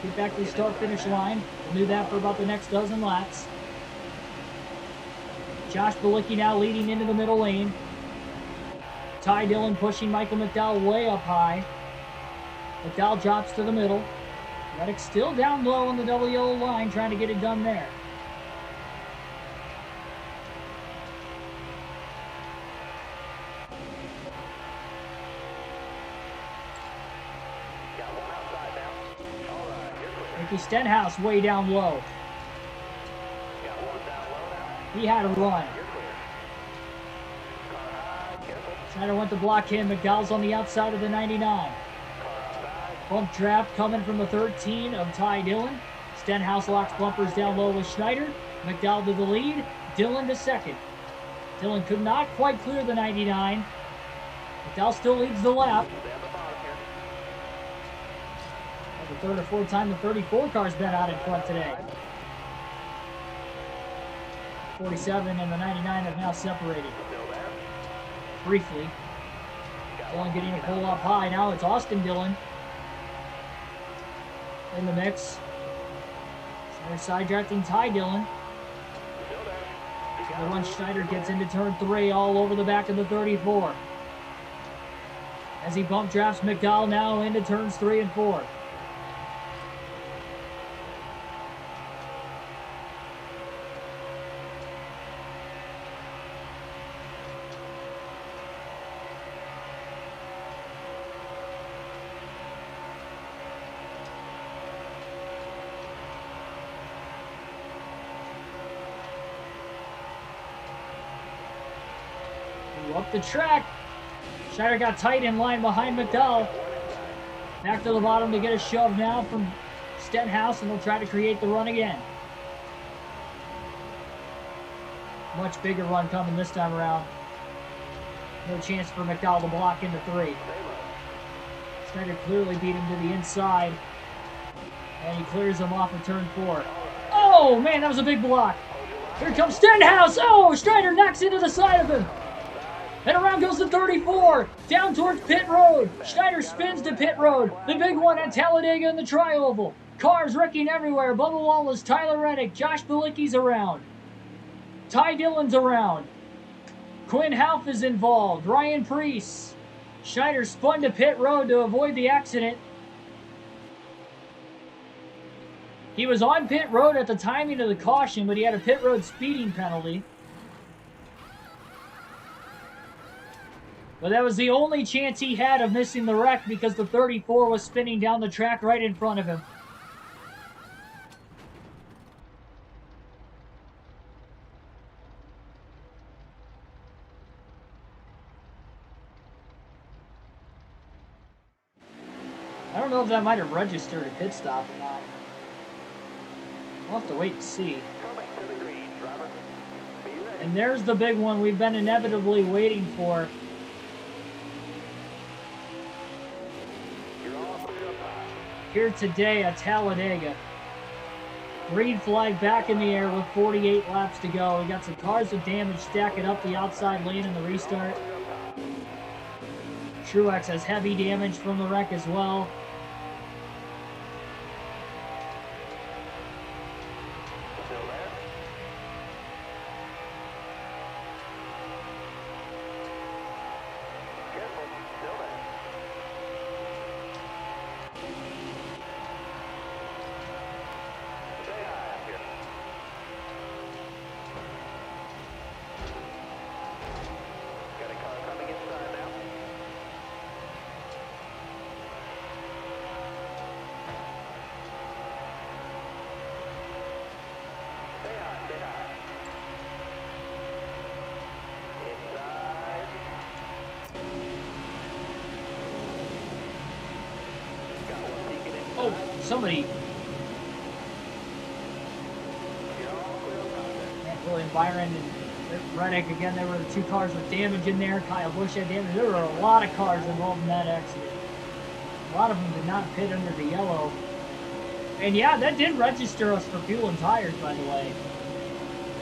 Get back to the start-finish line. We'll do that for about the next dozen laps. Josh Bilicki now leading into the middle lane. Ty Dillon pushing Michael McDowell way up high. McDowell drops to the middle. Reddick still down low on the double yellow line, trying to get it done there. Ricky Stenhouse way down low. He had a run. Schneider went to block him. McDowell's on the outside of the 99. Bump draft coming from the 13 of Ty Dillon. Stenhouse locks bumpers down low with Schneider. McDowell to the lead. Dillon to second. Dillon could not quite clear the 99. McDowell still leads the lap. The third or fourth time the 34 car's been out in front today. 47 and the 99 have now separated. Briefly. Dillon getting a pull up high. Now it's Austin Dillon in the mix. Schneider side drafting Ty Dillon. The one Schneider gets into turn 3 all over the back of the 34. As he bump drafts McDowell now into turns 3 and 4. Up the track. Schneider got tight in line behind McDowell. Back to the bottom to get a shove now from Stenhouse, and they'll try to create the run again. Much bigger run coming this time around. No chance for McDowell to block into 3. Schneider clearly beat him to the inside. And he clears him off of turn 4. Oh, man, that was a big block. Here comes Stenhouse. Oh, Schneider knocks into the side of him. And around goes the 34, down towards pit road. Schneider spins to pit road. The big one at Talladega in the tri-oval. Cars wrecking everywhere. Bubba Wallace, Tyler Reddick, Josh Bilicki's around. Ty Dillon's around. Quinn Half is involved. Ryan Preece. Schneider spun to pit road to avoid the accident. He was on pit road at the timing of the caution, but he had a pit road speeding penalty. But that was the only chance he had of missing the wreck because the 34 was spinning down the track right in front of him. I don't know if that might have registered a pit stop or not. We'll have to wait and see. And there's the big one we've been inevitably waiting for. Here today at Talladega. Green flag back in the air with 48 laps to go. We got some cars with damage stacking up the outside lane in the restart. Truex has heavy damage from the wreck as well. Somebody. Byron and Reddick, again, there were 2 cars with damage in there. Kyle Busch had damage. There were a lot of cars involved in that accident. A lot of them did not pit under the yellow. And yeah, that did register us for fuel and tires, by the way.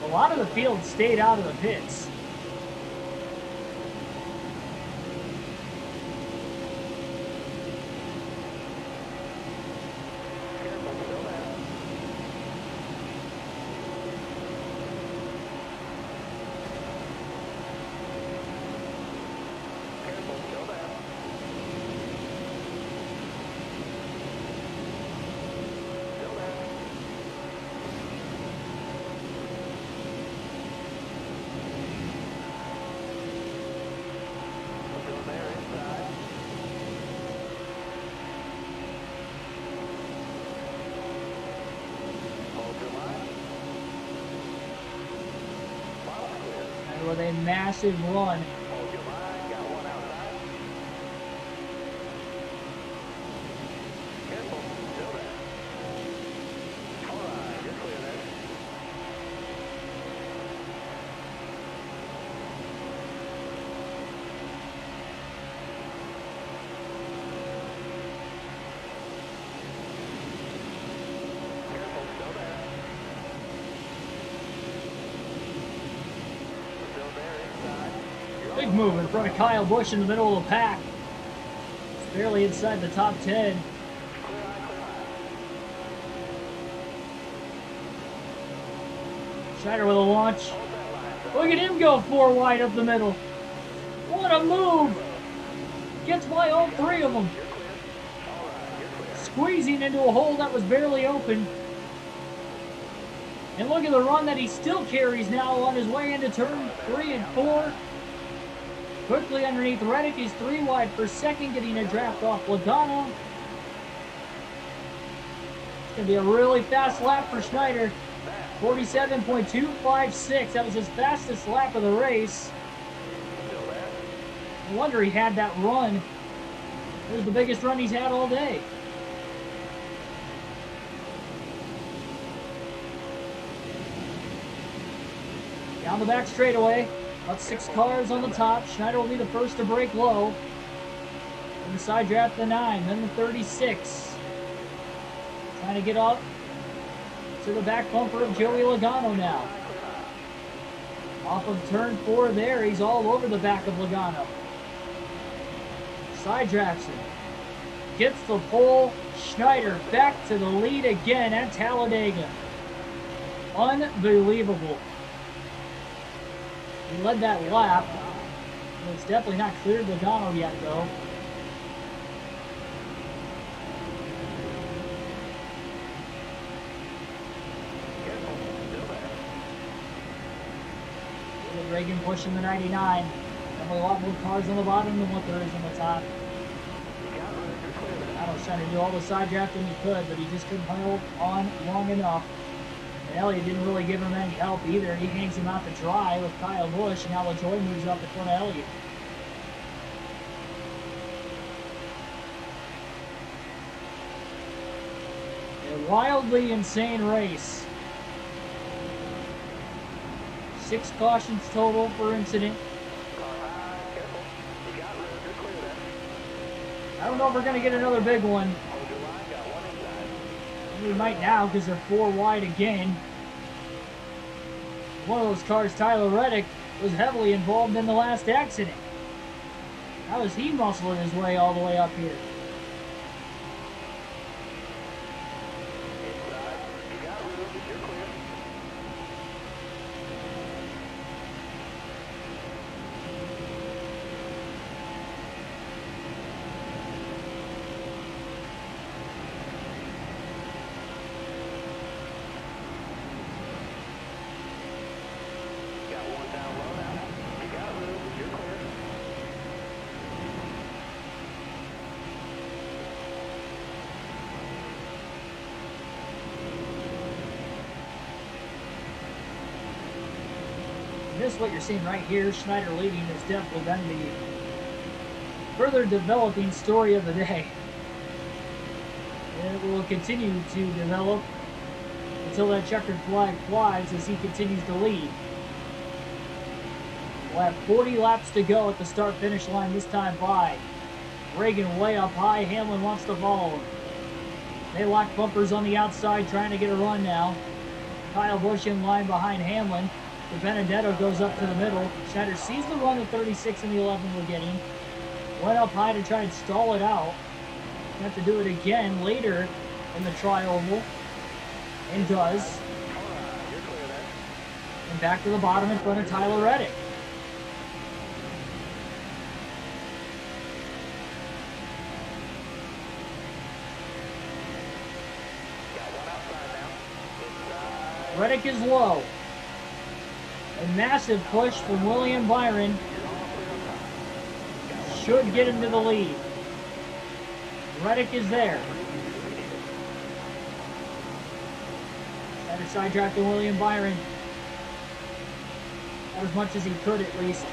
A lot of the field stayed out of the pits. With a massive run. Hold your line, got one outside. Careful, still there. All right, you're clear there. Careful, still there. Big move in front of Kyle Busch in the middle of the pack. It's barely inside the top 10. Schneider with a launch. Look at him go 4 wide up the middle. What a move! Gets by all 3 of them. Squeezing into a hole that was barely open. And look at the run that he still carries now on his way into turn 3 and 4. Quickly underneath Reddick, he's 3 wide for second, getting a draft off Logano. It's going to be a really fast lap for Schneider. 47.256. That was his fastest lap of the race. No wonder he had that run. It was the biggest run he's had all day. Down the back straightaway. About 6 cars on the top. Schneider will be the first to break low. And the side draft the 9, then the 36. Trying to get up to the back bumper of Joey Logano now. Off of turn 4 there, he's all over the back of Logano. Side drafts him. Gets the pole. Schneider back to the lead again at Talladega. Unbelievable. He led that lap. It's definitely not cleared Logano yet, though. Reagan pushing the 99. Definitely a lot more cars on the bottom than what there is on the top. I was trying to do all the side drafting he could, but he just couldn't hold on long enough. And Elliott didn't really give him any help either. He hangs him out to dry with Kyle Busch, and now LaJoy moves up in front of Elliott. A wildly insane race. 6 cautions total per incident. I don't know if we're going to get another big one. We might now because they're 4 wide again. One of those cars, Tyler Reddick, was heavily involved in the last accident. How is he muscling his way all the way up here? This is what you're seeing right here. Schneider leading has definitely been the further developing story of the day. And it will continue to develop until that checkered flag flies as he continues to lead. We'll have 40 laps to go at the start-finish line this time by. Reagan way up high. Hamlin wants to follow him. They lock bumpers on the outside, trying to get a run now. Kyle Busch in line behind Hamlin. De Benedetto goes up to the middle. Schneider sees the run of 36 and the 11 we're getting. Went up high to try and stall it out. Have to do it again later in the tri-oval. And does. And back to the bottom in front of Tyler Reddick. Reddick is low. A massive push from William Byron should get him to the lead. Reddick is there. Trying to sidetrack to William Byron. As much as he could, at least.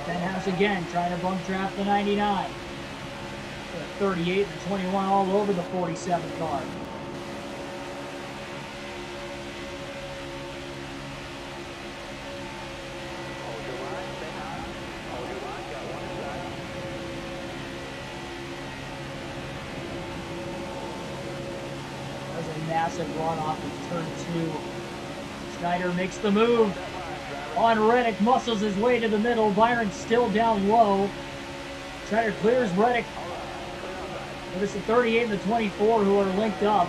Stenhouse again, trying to bump draft the 99. The 38 and 21 all over the 47 car. Massive run off of turn 2. Schneider makes the move on Reddick, muscles his way to the middle. Byron still down low. Schneider clears Reddick. But it's the 38 and the 24 who are linked up.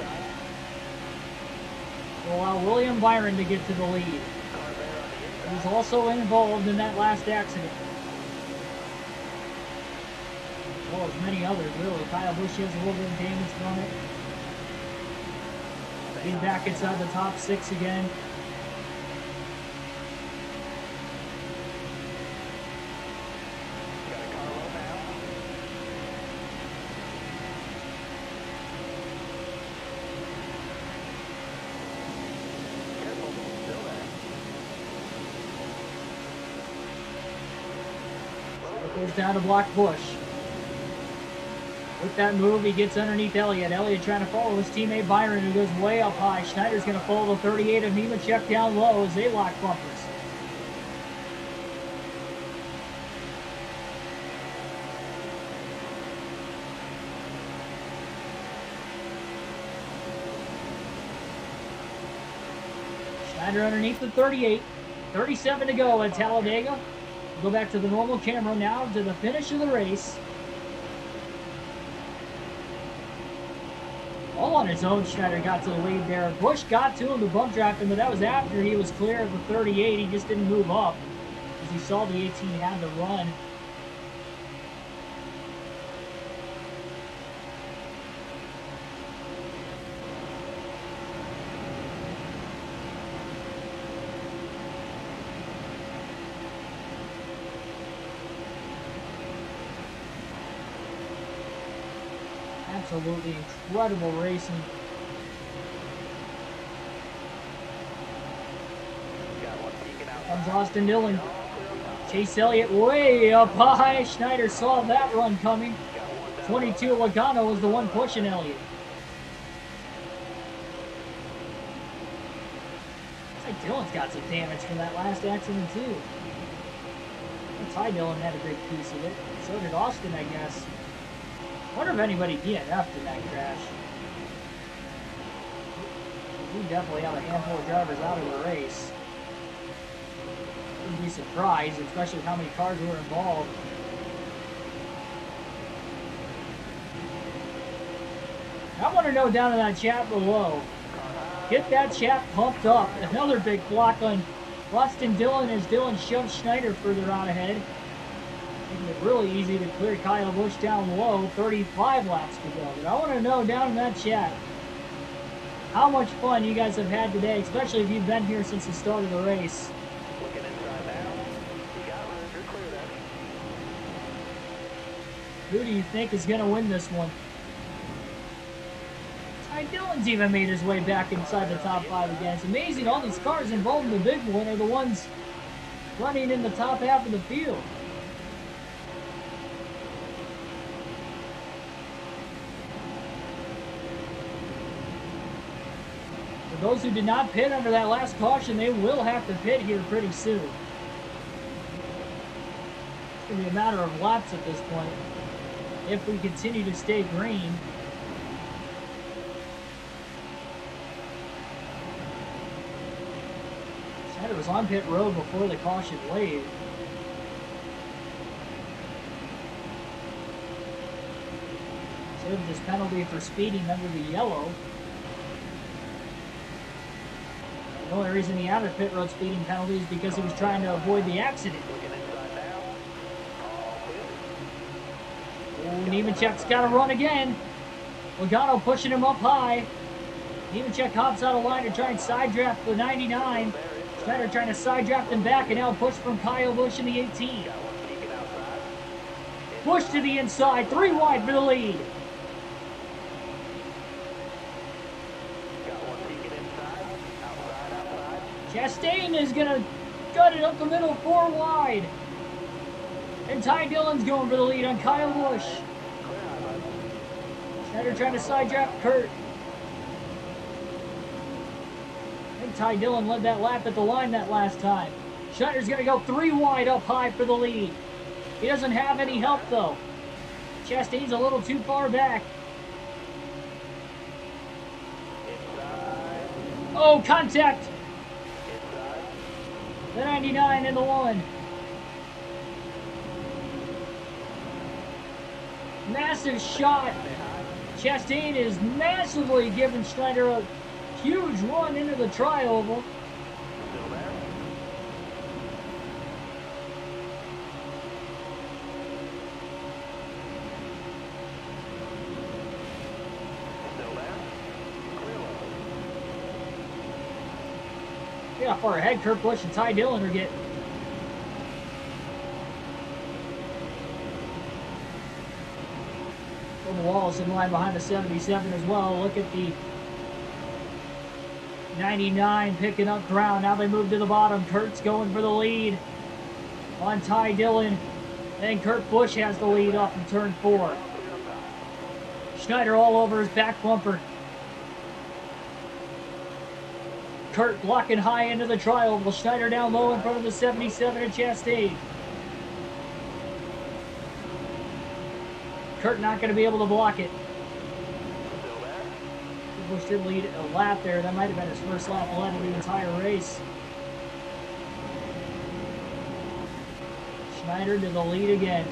To allow William Byron to get to the lead. He was also involved in that last accident. Well, as many others, really. Kyle Busch has a little bit of damage from it. He's back inside the top 6 again. Goes down to block Busch. With that move, he gets underneath Elliott. Elliott trying to follow his teammate Byron, who goes way up high. Schneider's going to follow the 38 of Nemechek down low as they lock bumpers. Schneider underneath the 38. 37 to go at Talladega. We'll go back to the normal camera now to the finish of the race. All on his own, Schneider got to the lead there. Busch got to him to bump draft him, but that was after he was clear of the 38. He just didn't move up because he saw the 18 had to run. Absolutely incredible racing. Comes Austin Dillon. Chase Elliott way up high. Schneider saw that run coming. 22 Logano was the one pushing Elliott. Looks like Dillon's got some damage from that last accident too. Ty Dillon had a big piece of it. So did Austin, I guess. I wonder if anybody DNF'd in that crash. We definitely have a handful of drivers out of the race. Wouldn't be surprised, especially with how many cars were involved. I want to know down in that chat below. Get that chat pumped up. Another big block on Austin Dillon as Dillon shoves Schneider further out ahead. Making it really easy to clear Kyle Busch down low. 35 laps to go. But I want to know down in that chat how much fun you guys have had today, especially if you've been here since the start of the race. Looking inside now. You got room. You're clear there. Who do you think is going to win this one? Ty Dillon's even made his way back inside the top 5 again. It's amazing all these cars involved in the big one are the ones running in the top half of the field. For those who did not pit under that last caution, they will have to pit here pretty soon. It's going to be a matter of laps at this point if we continue to stay green. Schneider was on pit road before the caution waved. Served his penalty for speeding under the yellow. The only reason he had a pit road speeding penalty is because he was trying to avoid the accident. Oh, Nemechek's got to run again. Logano pushing him up high. Nemechek hops out of line to try and side draft the 99. Schneider trying to side draft him back, and now push from Kyle Busch in the 18. Busch to the inside, 3 wide for the lead. Chastain is going to gut it up the middle, 4 wide. And Ty Dillon's going for the lead on Kyle Busch. Schneider trying to side draft Kurt. I think Ty Dillon led that lap at the line that last time. Schneider's going to go 3 wide up high for the lead. He doesn't have any help though. Chastain's a little too far back. Oh, contact! The 99 and the 1. Massive shot. Chastain is massively giving Schneider a huge run into the tri-oval. Still there. Still there. See how far ahead Kurt Busch and Ty Dillon are getting. Wallace in line behind the 77 as well. Look at the 99 picking up ground. Now they move to the bottom. Kurt's going for the lead on Ty Dillon. And Kurt Busch has the lead off of turn 4. Schneider all over his back bumper. Kurt blocking high into the tri-oval. Schneider down low in front of the 77 and Chastain. Kurt not going to be able to block it. Busch did lead a lap there. That might have been his first lap led of the entire race. Schneider to the lead again.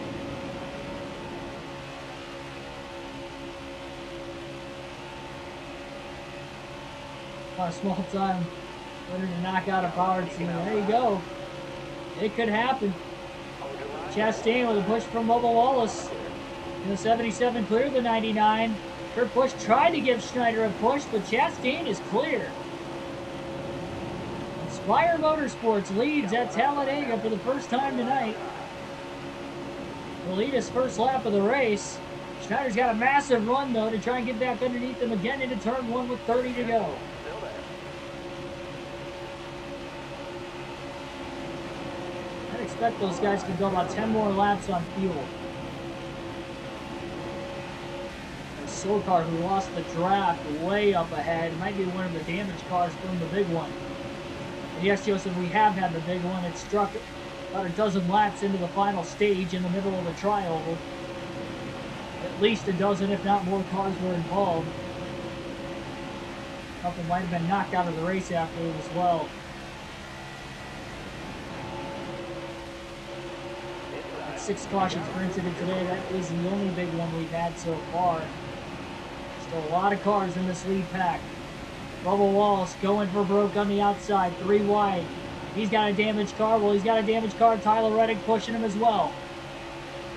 On a small time, winner to knock out a power team. There you go. It could happen. Chastain with a push from Bubba Wallace. And the 77 cleared the 99. Kurt Busch tried to give Schneider a push, but Chastain is clear. Inspire Motorsports leads at Talladega for the first time tonight. Will lead his first lap of the race. Schneider's got a massive run, though, to try and get back underneath them again into turn 1 with 30 to go. I'd expect those guys to go about 10 more laps on fuel. Sokar, who lost the draft, way up ahead. Might be one of the damaged cars from the big one. But yes, Joseph, we have had the big one. It struck about a dozen laps into the final stage in the middle of the tri-oval. At least a dozen, if not more, cars were involved. A couple might have been knocked out of the race after it as well. That's 6 cautions for incident today. That is the only big one we've had so far. Still a lot of cars in this lead pack. Bubba Wallace going for broke on the outside, 3 wide. He's got a damaged car. Well, he's got a damaged car. Tyler Reddick pushing him as well.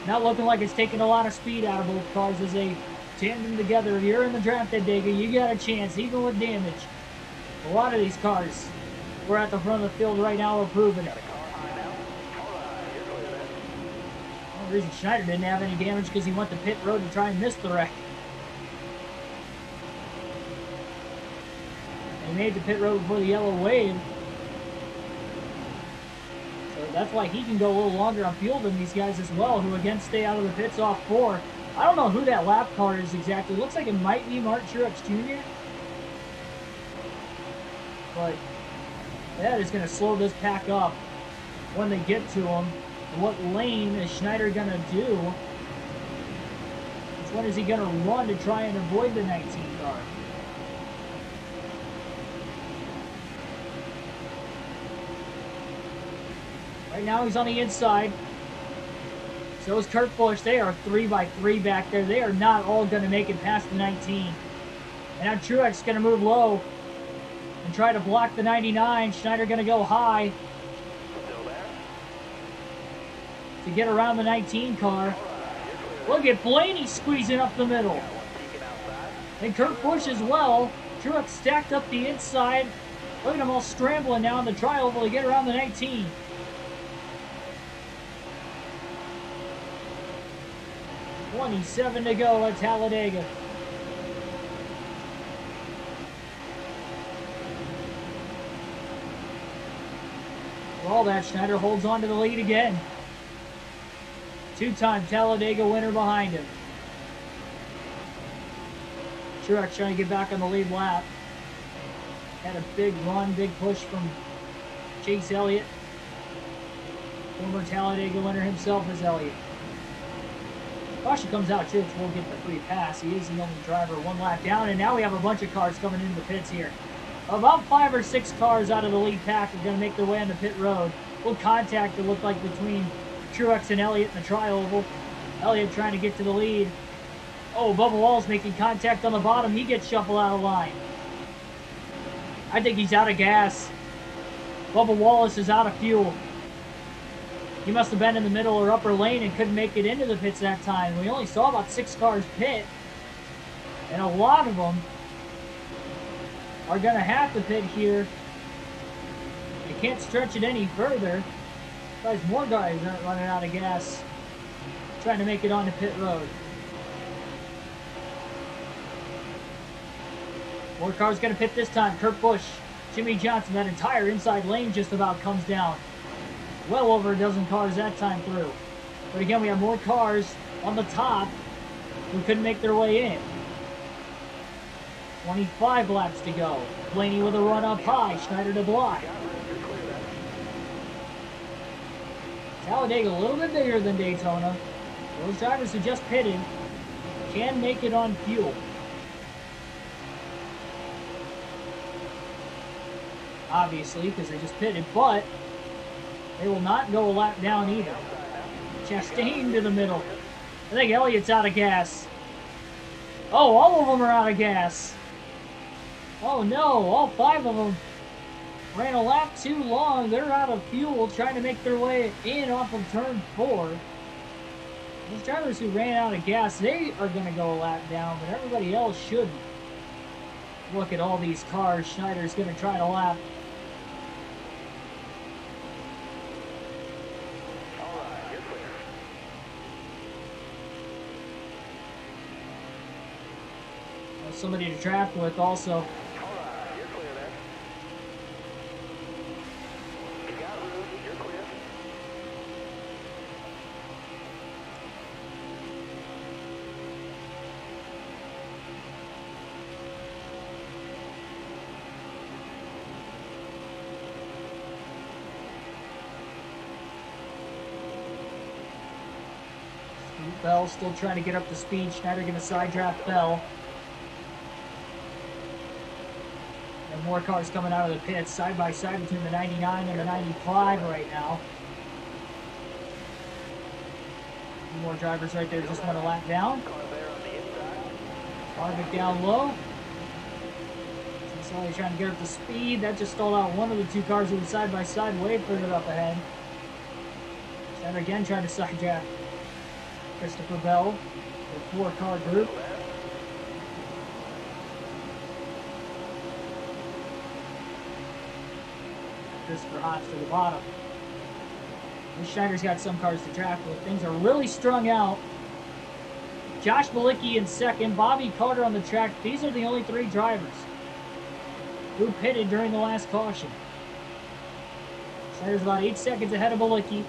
Not looking like it's taking a lot of speed out of both cars as they tandem together. If you're in the draft at Dega, you got a chance, even with damage. A lot of these cars, we're at the front of the field right now, are proving it. The only reason Schneider didn't have any damage because he went to pit road to try and miss the wreck. He made the pit road before the yellow wave. So that's why he can go a little longer on fuel than these guys as well, who again stay out of the pits off 4. I don't know who that lap car is exactly. Looks like it might be Mark Truex Jr. but that is going to slow this pack up when they get to him. And what lane is Schneider going to do? Which one is he going to run to try and avoid the 19 car? Right now he's on the inside. So is Kurt Busch. They are 3 by 3 back there. They are not all going to make it past the 19. And now Truex going to move low and try to block the 99. Schneider going to go high Still there? to get around the 19 car. Look at Blaney squeezing up the middle. One peeking outside. And Kurt Busch as well. Truex stacked up the inside. Look at them all scrambling now in the tri-oval to get around the 19. .27 to go at Talladega. For all that, Schneider holds on to the lead again. Two-time Talladega winner behind him. Truex trying to get back on the lead lap. Had a big run, big push from Chase Elliott. Former Talladega winner himself is Elliott. Caution comes out, Truex will get the free pass. He is the only driver one lap down, and now we have a bunch of cars coming into the pits here. About 5 or 6 cars out of the lead pack are going to make their way on the pit road. Little contact it looked like between Truex and Elliott in the tri-oval. Elliott trying to get to the lead. Oh, Bubba Wallace making contact on the bottom. He gets shuffled out of line. I think he's out of gas. Bubba Wallace is out of fuel. He must have been in the middle or upper lane and couldn't make it into the pits that time. We only saw about 6 cars pit, and a lot of them are going to have to pit here. They can't stretch it any further. Guys, more guys aren't running out of gas trying to make it onto pit road. More cars going to pit this time. Kurt Busch, Jimmy Johnson, that entire inside lane just about comes down. Well over a dozen cars that time through. But again, we have more cars on the top who couldn't make their way in. 25 laps to go. Blaney with a run up high. Schneider to block. Talladega a little bit bigger than Daytona. Those drivers who just pitted can make it on fuel. Obviously, because they just pitted, but they will not go a lap down either. Chastain to the middle. I think Elliott's out of gas. Oh, all of them are out of gas. Oh no, all 5 of them ran a lap too long. They're out of fuel trying to make their way in off of turn 4. Those drivers who ran out of gas, they are going to go a lap down, but everybody else shouldn't. Look at all these cars Schneider's going to try to lap. Somebody to draft with also. Alright, you're clear there. You got room, you're clear. Bell still trying to get up to speed. Schneider going to side draft Bell. And more cars coming out of the pits, side by side between the 99 and the 95 right now. More drivers right there just want to lap down. Car there on the inside. Harvick down low. He's trying to get up to speed. That just stalled out one of the 2 cars who were side by side way further up ahead. Schneider again trying to side draft Christopher Bell, the 4-car group. Christopher Haas to the bottom. And Schneider's got some cars to draft with. Things are really strung out. Josh Malicki in second, Bobby Carter on the track. These are the only 3 drivers who pitted during the last caution. Schneider's about 8 seconds ahead of Malicki.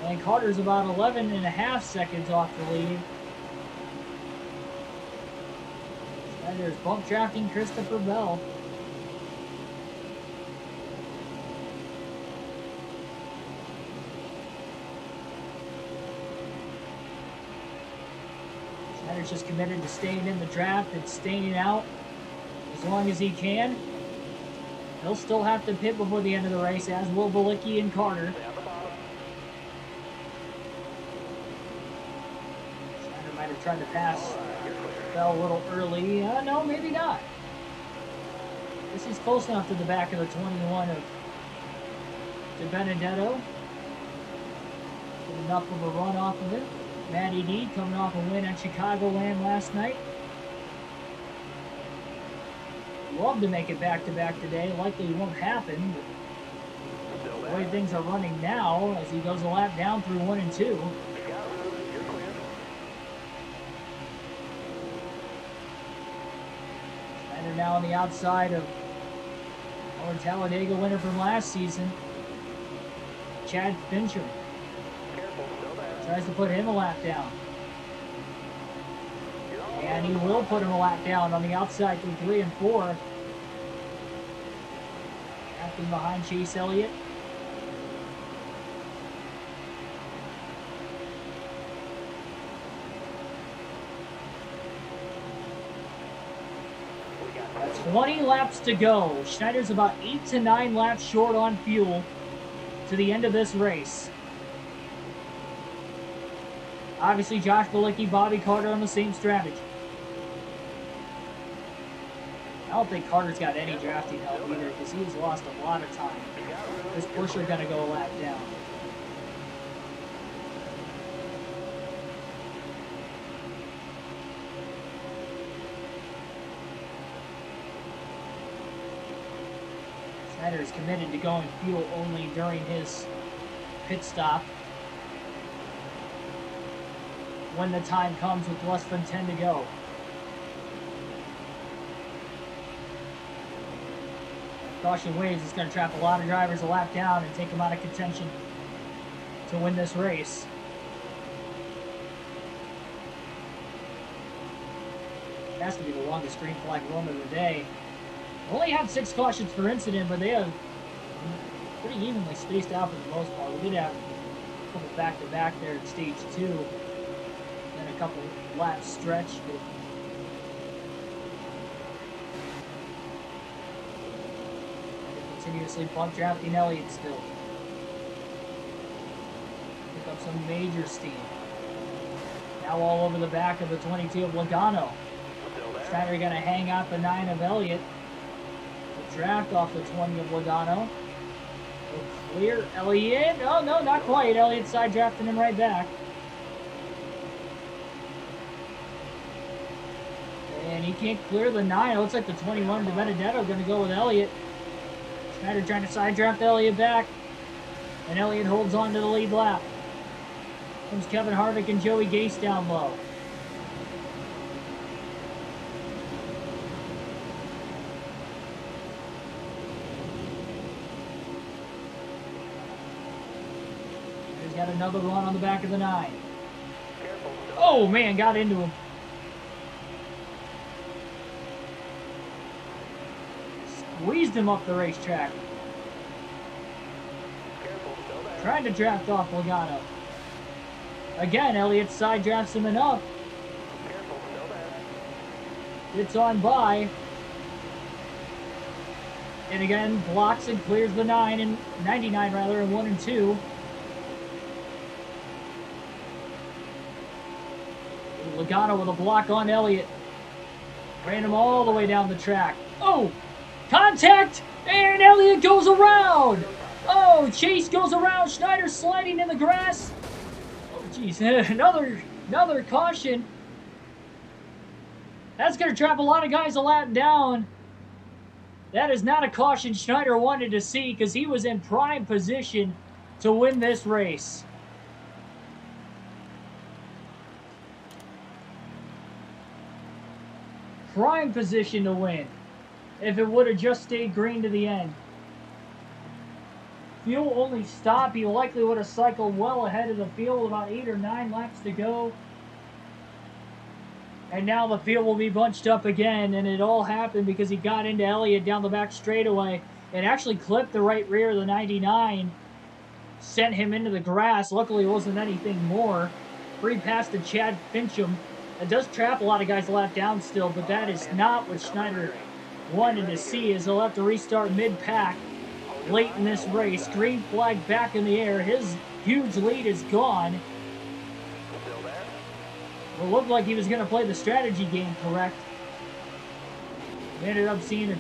And Carter's about 11.5 seconds off the lead. Schneider's bump drafting Christopher Bell. Schneider's just committed to staying in the draft and staying out as long as he can. He'll still have to pit before the end of the race, as will Balicki and Carter. Schneider might have tried to pass Bell a little early. No, maybe not. This is close enough to the back of the 21 of De Benedetto. Get enough of a run off of it. Matty D coming off a win at Chicagoland last night. Love to make it back-to-back today. Likely won't happen, but the way things are running now, as he goes a lap down through 1 and 2. Schneider now on the outside of our Talladega winner from last season, Chad Fincham. Tries to put him a lap down. And he will put him a lap down on the outside through 3 and 4. Drafting behind Chase Elliott. That's 20 laps to go. Schneider's about 8 to 9 laps short on fuel to the end of this race. Obviously, Josh Balicki, Bobby Carter on the same strategy. I don't think Carter's got any drafting help either because he's lost a lot of time. This pusher going to go a lap down. Schneider is committed to going fuel only during his pit stop. When the time comes with less than 10 to go. Caution waves is going to trap a lot of drivers a lap down and take them out of contention to win this race. It has to be the longest green flag run of the day. Only had 6 cautions per incident, but they have pretty evenly spaced out for the most part. We did have a couple back-to-back there in stage 2. Then a couple laps stretch, but continuously bump drafting Elliott still. Pick up some major steam. Now all over the back of the 22 of Logano. Schneider going to hang out the 9 of Elliott. The draft off the 20 of Logano. Will clear Elliott. Oh no, not quite. Elliott side drafting him right back. And he can't clear the 9. It looks like the 21 De Benedetto going to go with Elliott. Schneider trying to side draft Elliott back. And Elliott holds on to the lead lap. Comes Kevin Harvick and Joey Gase down low. He's got another run on the back of the 9. Oh man, got into him. Squeezed him up the racetrack. Trying to draft off Logano. Again, Elliott side drafts him enough. It's on by. And again, blocks and clears the 9 and 99 rather in 1 and 2. Logano with a block on Elliott. Ran him all the way down the track. Oh! Contact! And Elliott goes around! Oh, Chase goes around. Schneider sliding in the grass. Oh, jeez. Another caution. That's going to trap a lot of guys a lap down. That is not a caution Schneider wanted to see because he was in prime position to win this race. Prime position to win. If it would have just stayed green to the end. Fuel only stop, he likely would have cycled well ahead of the field, about 8 or 9 laps to go. And now the field will be bunched up again, and it all happened because he got into Elliott down the back straightaway and actually clipped the right rear of the 99, sent him into the grass. Luckily it wasn't anything more. Free pass to Chad Fincham It does trap a lot of guys lap down still, but that is not what Schneider wanted to see, as he'll have to restart mid-pack late in this race. Green flag back in the air. His huge lead is gone. Still there? It looked like he was going to play the strategy game correct. We ended up seeing a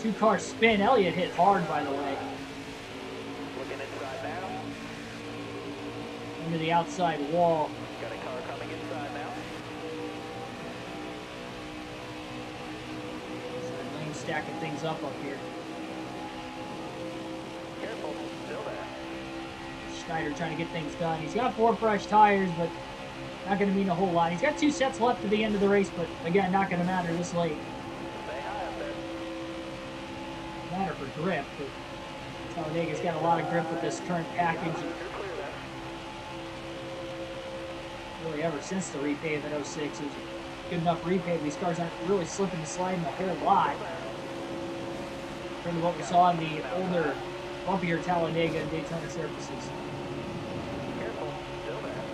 two-car spin. Elliott hit hard, by the way. Looking inside now. Into the outside wall. Got a car coming inside now. Lane stacking things up here. Careful. Still there. Schneider trying to get things done. He's got 4 fresh tires, but not going to mean a whole lot. He's got 2 sets left to the end of the race, but again, not going to matter this late. Stay high up there. Matter for grip, but Talladega's got a lot of grip with this current package. You're clear there. Really, ever since the repave in 06, it was a good enough repave. These cars aren't really slipping and sliding a whole lot compared to what we saw on the older, bumpier Talladega and Daytona surfaces. Careful. Still there.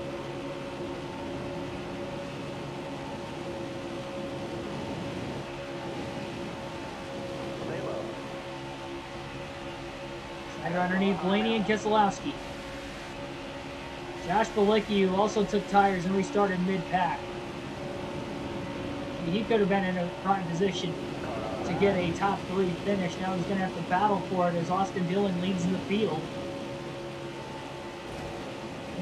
Stay low. Schneider underneath Blaney and Keselowski. Josh Bilicki, who also took tires and restarted mid-pack. He could have been in a prime position to get a top 3 finish. Now he's going to have to battle for it as Austin Dillon leads in the field.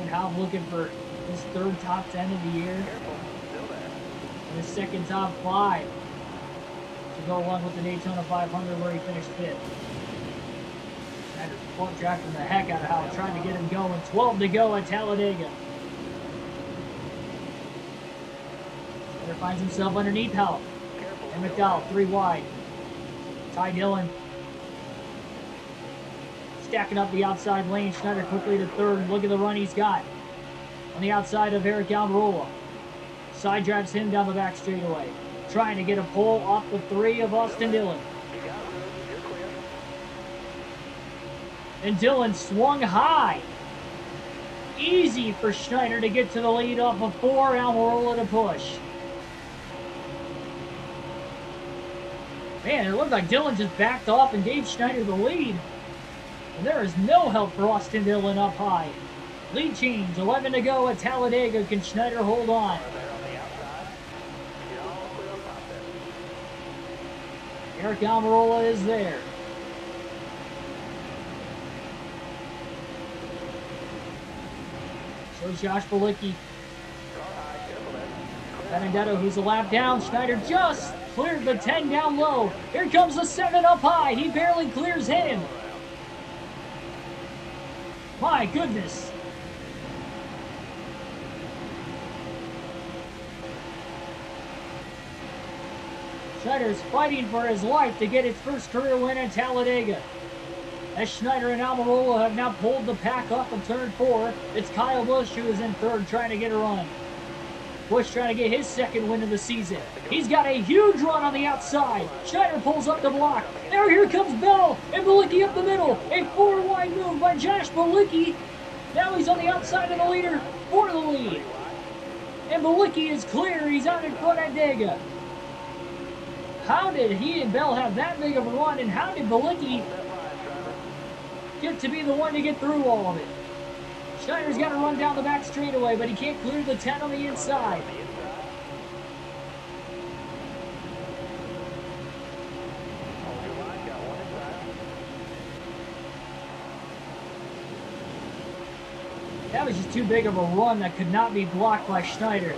And Halv looking for his 3rd top 10 of the year. Careful. Still there. And his 2nd top 5 to go along with the Daytona 500 where he finished 5th. Schneider's front tracking the heck out of Halv, trying to get him going. 12 to go at Talladega. Schneider finds himself underneath Halv. Careful. And McDowell, 3 wide. Ty Dillon stacking up the outside lane. Schneider quickly to 3rd. Look at the run he's got on the outside of Eric Almirola. Side drives him down the back straightaway. Trying to get a pole off the 3 of Austin Dillon. You got room. You're clear. And Dillon swung high. Easy for Schneider to get to the lead off of 4. Almirola to push. Man, it looked like Dillon just backed off and gave Schneider the lead. And there is no help for Austin Dillon up high. Lead change, 11 to go at Talladega. Can Schneider hold on? There on the outside. You're all clear on top there. Eric Almirola is there. So Josh Bilicki. Car high. Careful there. Benedetto, who's a lap down. Schneider just cleared the 10 down low. Here comes the 7 up high. He barely clears him. My goodness. Schneider's fighting for his life to get his first career win at Talladega. As Schneider and Almirola have now pulled the pack off of turn 4, it's Kyle Busch who is in 3rd trying to get a run. Busch trying to get his 2nd win of the season. He's got a huge run on the outside. Schneider pulls up the block. Here comes Bell and Bilicki up the middle. A 4-wide move by Josh Bilicki. Now he's on the outside of the leader for the lead. And Bilicki is clear. He's out in front at Dega. How did he and Bell have that big of a run, and how did Bilicki get to be the one to get through all of it? Schneider's got to run down the back straightaway, but he can't clear the 10 on the inside. Hold your line. Got one inside. That was just too big of a run that could not be blocked by Schneider.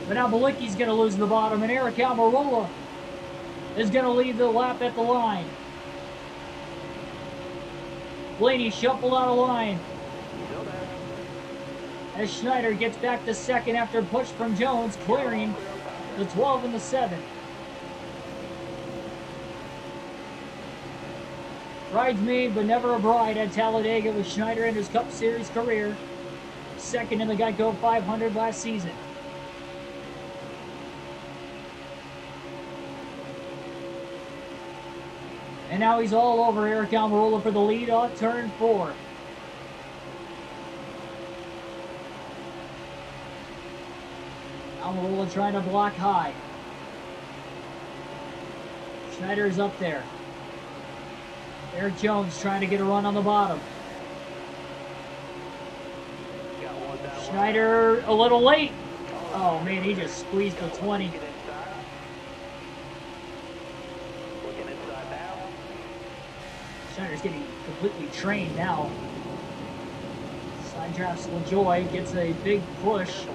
But now Bilicki's going to lose the bottom, and Eric Almirola is going to lead the lap at the line. Blaney shuffled out of line Still there. as Schneider gets back to 2nd after a push from Jones, clearing the 12 and the 7. Bridesmaid, but never a bride at Talladega with Schneider in his Cup Series career. 2nd in the Geico 500 last season. And now he's all over Eric Almirola for the lead on turn 4. Almirola trying to block high. Schneider is up there. Eric Jones trying to get a run on the bottom. Schneider a little late. Oh man, he just squeezed the 20. Schneider's getting completely trained now. Side drafts LaJoy, gets a big push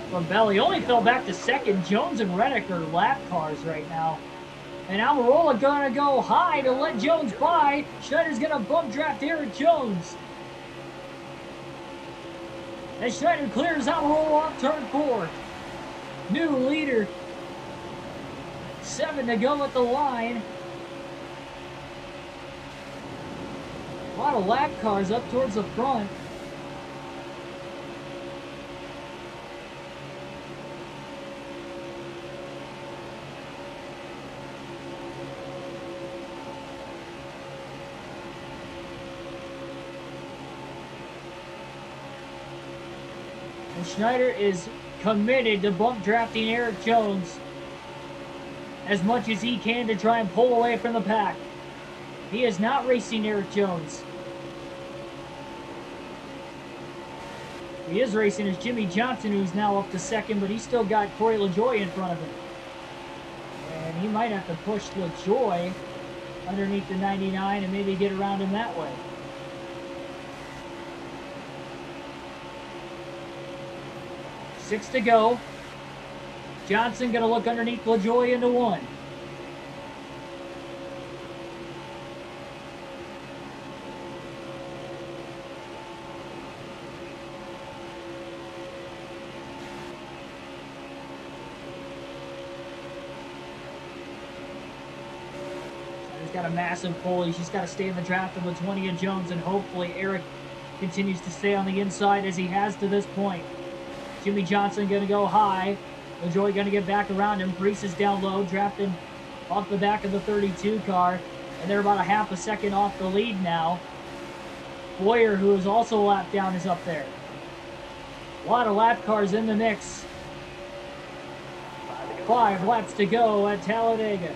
from Bell. He only fell back to second. Jones and Reddick are lap cars right now. And Almirola gonna go high to let Jones by. Schneider's gonna bump draft Eric Jones. As Schneider clears Almirola off turn 4. New leader. 7 to go at the line. A lot of lap cars up towards the front. And Schneider is committed to bump drafting Eric Jones as much as he can to try and pull away from the pack. He is not racing Eric Jones. He is racing is Jimmy Johnson, who's now up to second, but he's still got Corey LaJoy in front of him. And he might have to push LaJoy underneath the 99 and maybe get around him that way. Six to go. Johnson going to look underneath LaJoy into 1. He's got a massive pull. He's just got to stay in the draft of the 20 of Jones, and hopefully Eric continues to stay on the inside as he has to this point. Jimmy Johnson going to go high. LaJoy going to get back around him. Priest is down low, drafting off the back of the 32 car. And they're about a half a second off the lead now. Boyer, who is also a lap down, is up there. A lot of lap cars in the mix. 5 laps to go at Talladega.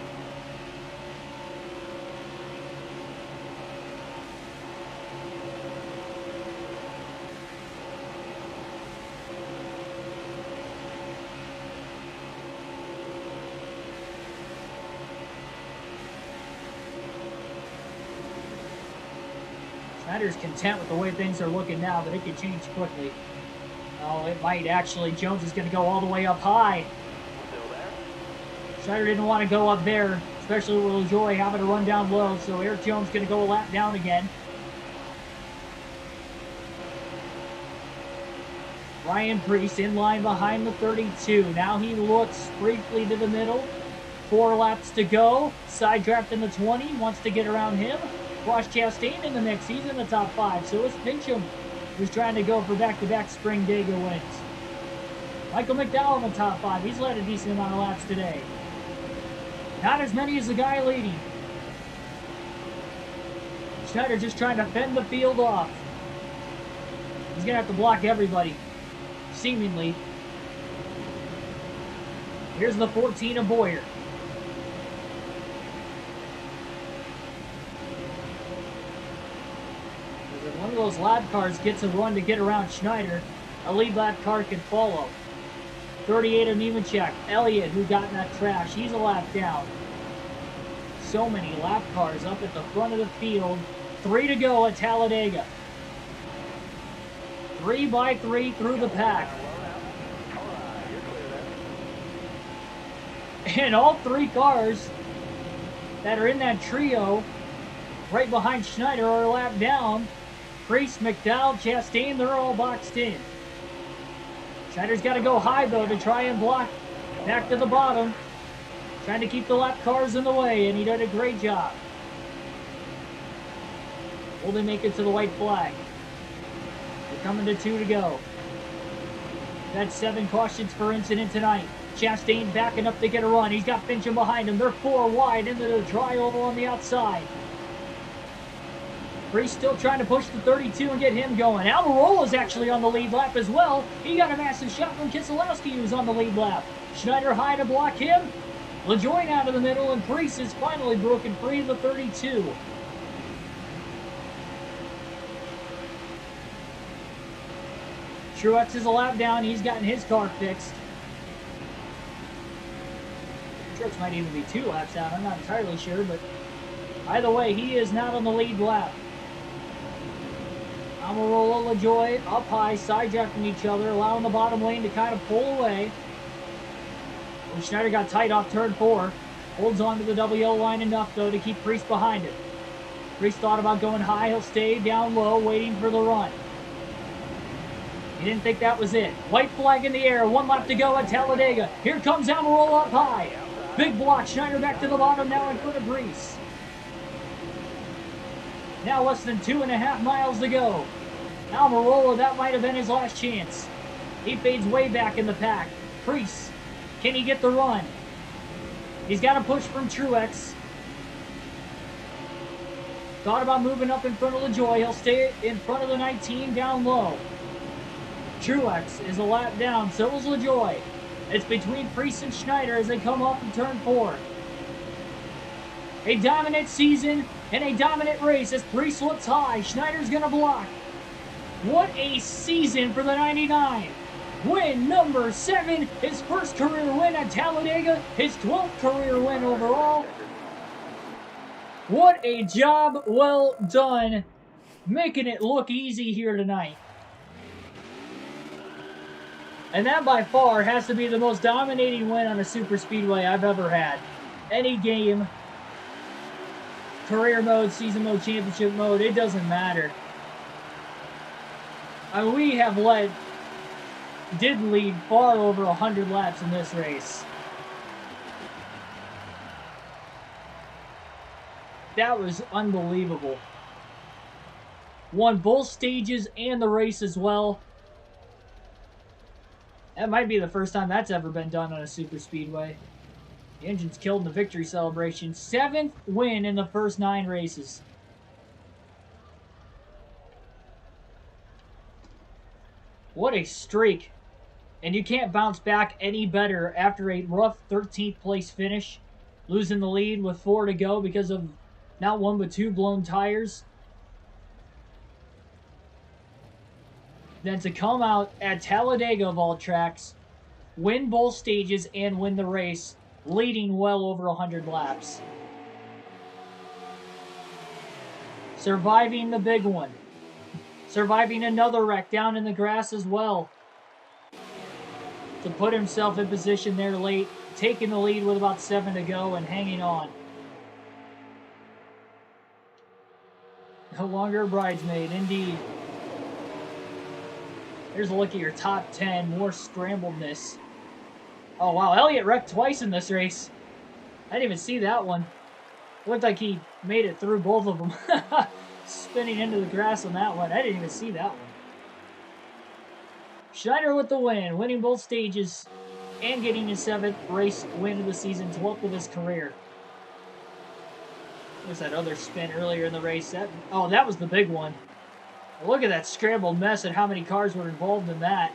Schneider's content with the way things are looking now, but it could change quickly. Oh, it might actually. Jones is going to go all the way up high. Schneider didn't want to go up there, especially with LaJoy having to run down low, so Eric Jones going to go a lap down again. Ryan Priest in line behind the 32. Now he looks briefly to the middle. 4 laps to go. Side draft in the 20. Wants to get around him. Ross Chastain in the mix. He's in the top 5. So is Fincham, who's trying to go for back-to-back Spring Dega wins. Michael McDowell in the top 5. He's led a decent amount of laps today. Not as many as the guy leading. Schneider just trying to fend the field off. He's going to have to block everybody, seemingly. Here's the 14 of Boyer. If one of those lap cars gets a run to get around Schneider, a lead lap car can follow. 38 of Nemechek. Elliott, who got in that crash, he's a lap down. So many lap cars up at the front of the field. 3 to go at Talladega. 3 by 3 through the pack. And all 3 cars that are in that trio right behind Schneider are a lap down. Priest, McDowell, Chastain, they're all boxed in. Schneider's got to go high, though, to try and block back to the bottom. Trying to keep the lap cars in the way, and he did a great job. Will they make it to the white flag? They're coming to 2 to go. That's 7 cautions per incident tonight. Chastain backing up to get a run. He's got Fincham behind him. They're 4 wide into the tri-oval on the outside. Priest still trying to push the 32 and get him going. Almirola's actually on the lead lap as well. He got a massive shot from Keselowski, who's on the lead lap. Schneider high to block him. LaJoie out of the middle, and Priest is finally broken free of the 32. Truex is a lap down. He's gotten his car fixed. Truex might even be 2 laps down. I'm not entirely sure, but either way, he is not on the lead lap. Almirola, LaJoie up high, side drafting each other, allowing the bottom lane to kind of pull away. And Schneider got tight off turn 4. Holds on to the double yellow line enough, though, to keep Priest behind him. Priest thought about going high. He'll stay down low, waiting for the run. He didn't think that was it. White flag in the air. 1 lap to go at Talladega. Here comes Almirola up high. Big block. Schneider back to the bottom now in front of Priest. Now less than 2.5 miles to go. Almirola, that might have been his last chance. He fades way back in the pack. Priest, can he get the run? He's got a push from Truex. Thought about moving up in front of LaJoie. He'll stay in front of the 19 down low. Truex is a lap down, so is LaJoie. It's between Priest and Schneider as they come off in turn 4. A dominant season and a dominant race as Priest looks high. Schneider's going to block. What a season for the 99. Win number 7, his first career win at Talladega, his 12th career win overall. What a job well done, making it look easy here tonight. And that by far has to be the most dominating win on a super speedway I've ever had. Any game, career mode, season mode, championship mode, it doesn't matter. I mean, we have did lead far over 100 laps in this race. That was unbelievable. Won both stages and the race as well. That might be the first time that's ever been done on a super speedway. The engine's killed in the victory celebration. 7th win in the first 9 races. What a streak. And you can't bounce back any better after a rough 13th place finish. Losing the lead with 4 to go because of not 1 but 2 blown tires. Then to come out at Talladega of all tracks, win both stages and win the race, leading well over 100 laps. Surviving the big one. Surviving another wreck down in the grass as well. To put himself in position there late, taking the lead with about 7 to go and hanging on. No longer a bridesmaid, indeed. Here's a look at your top 10, more scrambledness. Oh wow, Elliott wrecked twice in this race. I didn't even see that one. Looked like he made it through both of them. Spinning into the grass on that one. I didn't even see that one. Schneider with the win, winning both stages and getting his 7th race win of the season, 12th of his career. There's that other spin earlier in the race. That was the big one. Look at that scrambled mess and how many cars were involved in that.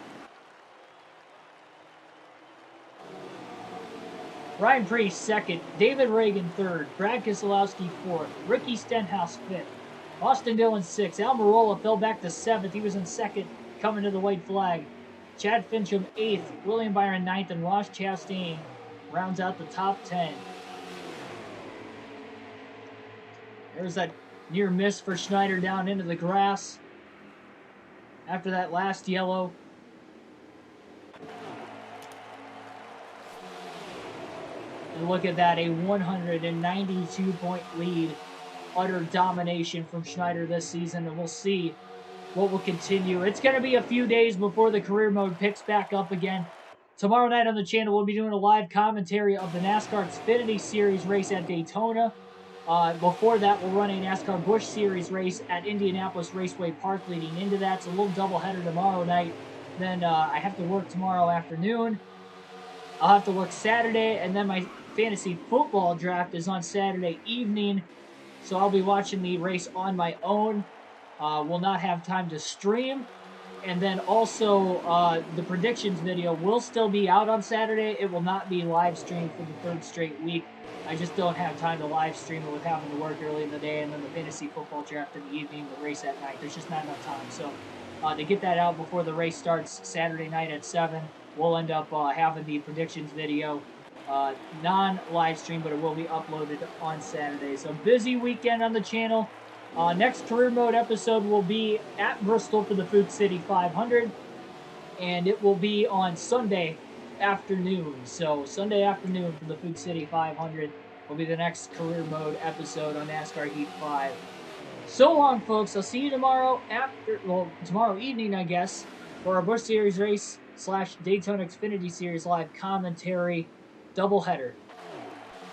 Ryan Priest 2nd, David Reagan 3rd, Brad Keselowski 4th, Ricky Stenhouse 5th, Austin Dillon 6th, Almirola fell back to 7th, he was in 2nd, coming to the white flag. Chad Fincham 8th, William Byron 9th, and Ross Chastain rounds out the top 10. There's that near miss for Schneider down into the grass after that last yellow. And look at that, a 192-point lead. Utter domination from Schneider this season, and we'll see what will continue. It's going to be a few days before the career mode picks back up again. Tomorrow night on the channel, we'll be doing a live commentary of the NASCAR Xfinity Series race at Daytona. Before that, we'll run a NASCAR Busch Series race at Indianapolis Raceway Park leading into that. It's a little doubleheader tomorrow night. Then I have to work tomorrow afternoon. I'll have to work Saturday, and then my fantasy football draft is on Saturday evening. so I'll be watching the race on my own. Will not have time to stream. And then also, the predictions video will still be out on Saturday. It will not be live streamed for the third straight week. I just don't have time to live stream it with having to work early in the day and then the fantasy football draft in the evening, the race at night. There's just not enough time. So to get that out before the race starts Saturday night at 7, we'll end up having the predictions video non-live stream, but it will be uploaded on Saturday. So busy weekend on the channel. Next career mode episode will be at Bristol for the Food City 500, and it will be on Sunday afternoon. So Sunday afternoon for the Food City 500 will be the next career mode episode on NASCAR Heat 5. So long, folks. I'll see you tomorrow tomorrow evening, I guess, for our Busch Series race / Daytona Xfinity Series live commentary doubleheader.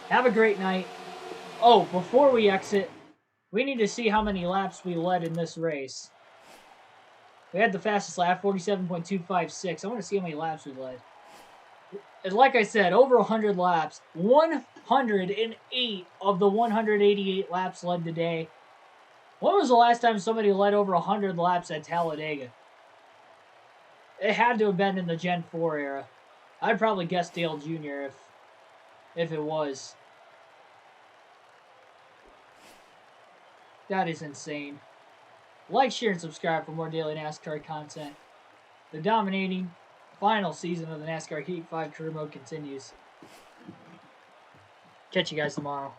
Have a great night. Oh, before we exit, we need to see how many laps we led in this race. We had the fastest lap, 47.256. I want to see how many laps we led. And like I said, over 100 laps. 108 of the 188 laps led today. When was the last time somebody led over 100 laps at Talladega? It had to have been in the Gen 4 era. I'd probably guess Dale Jr. if it was. That is insane. Like, share, and subscribe for more daily NASCAR content. The dominating final season of the NASCAR Heat 5 career mode continues. Catch you guys tomorrow.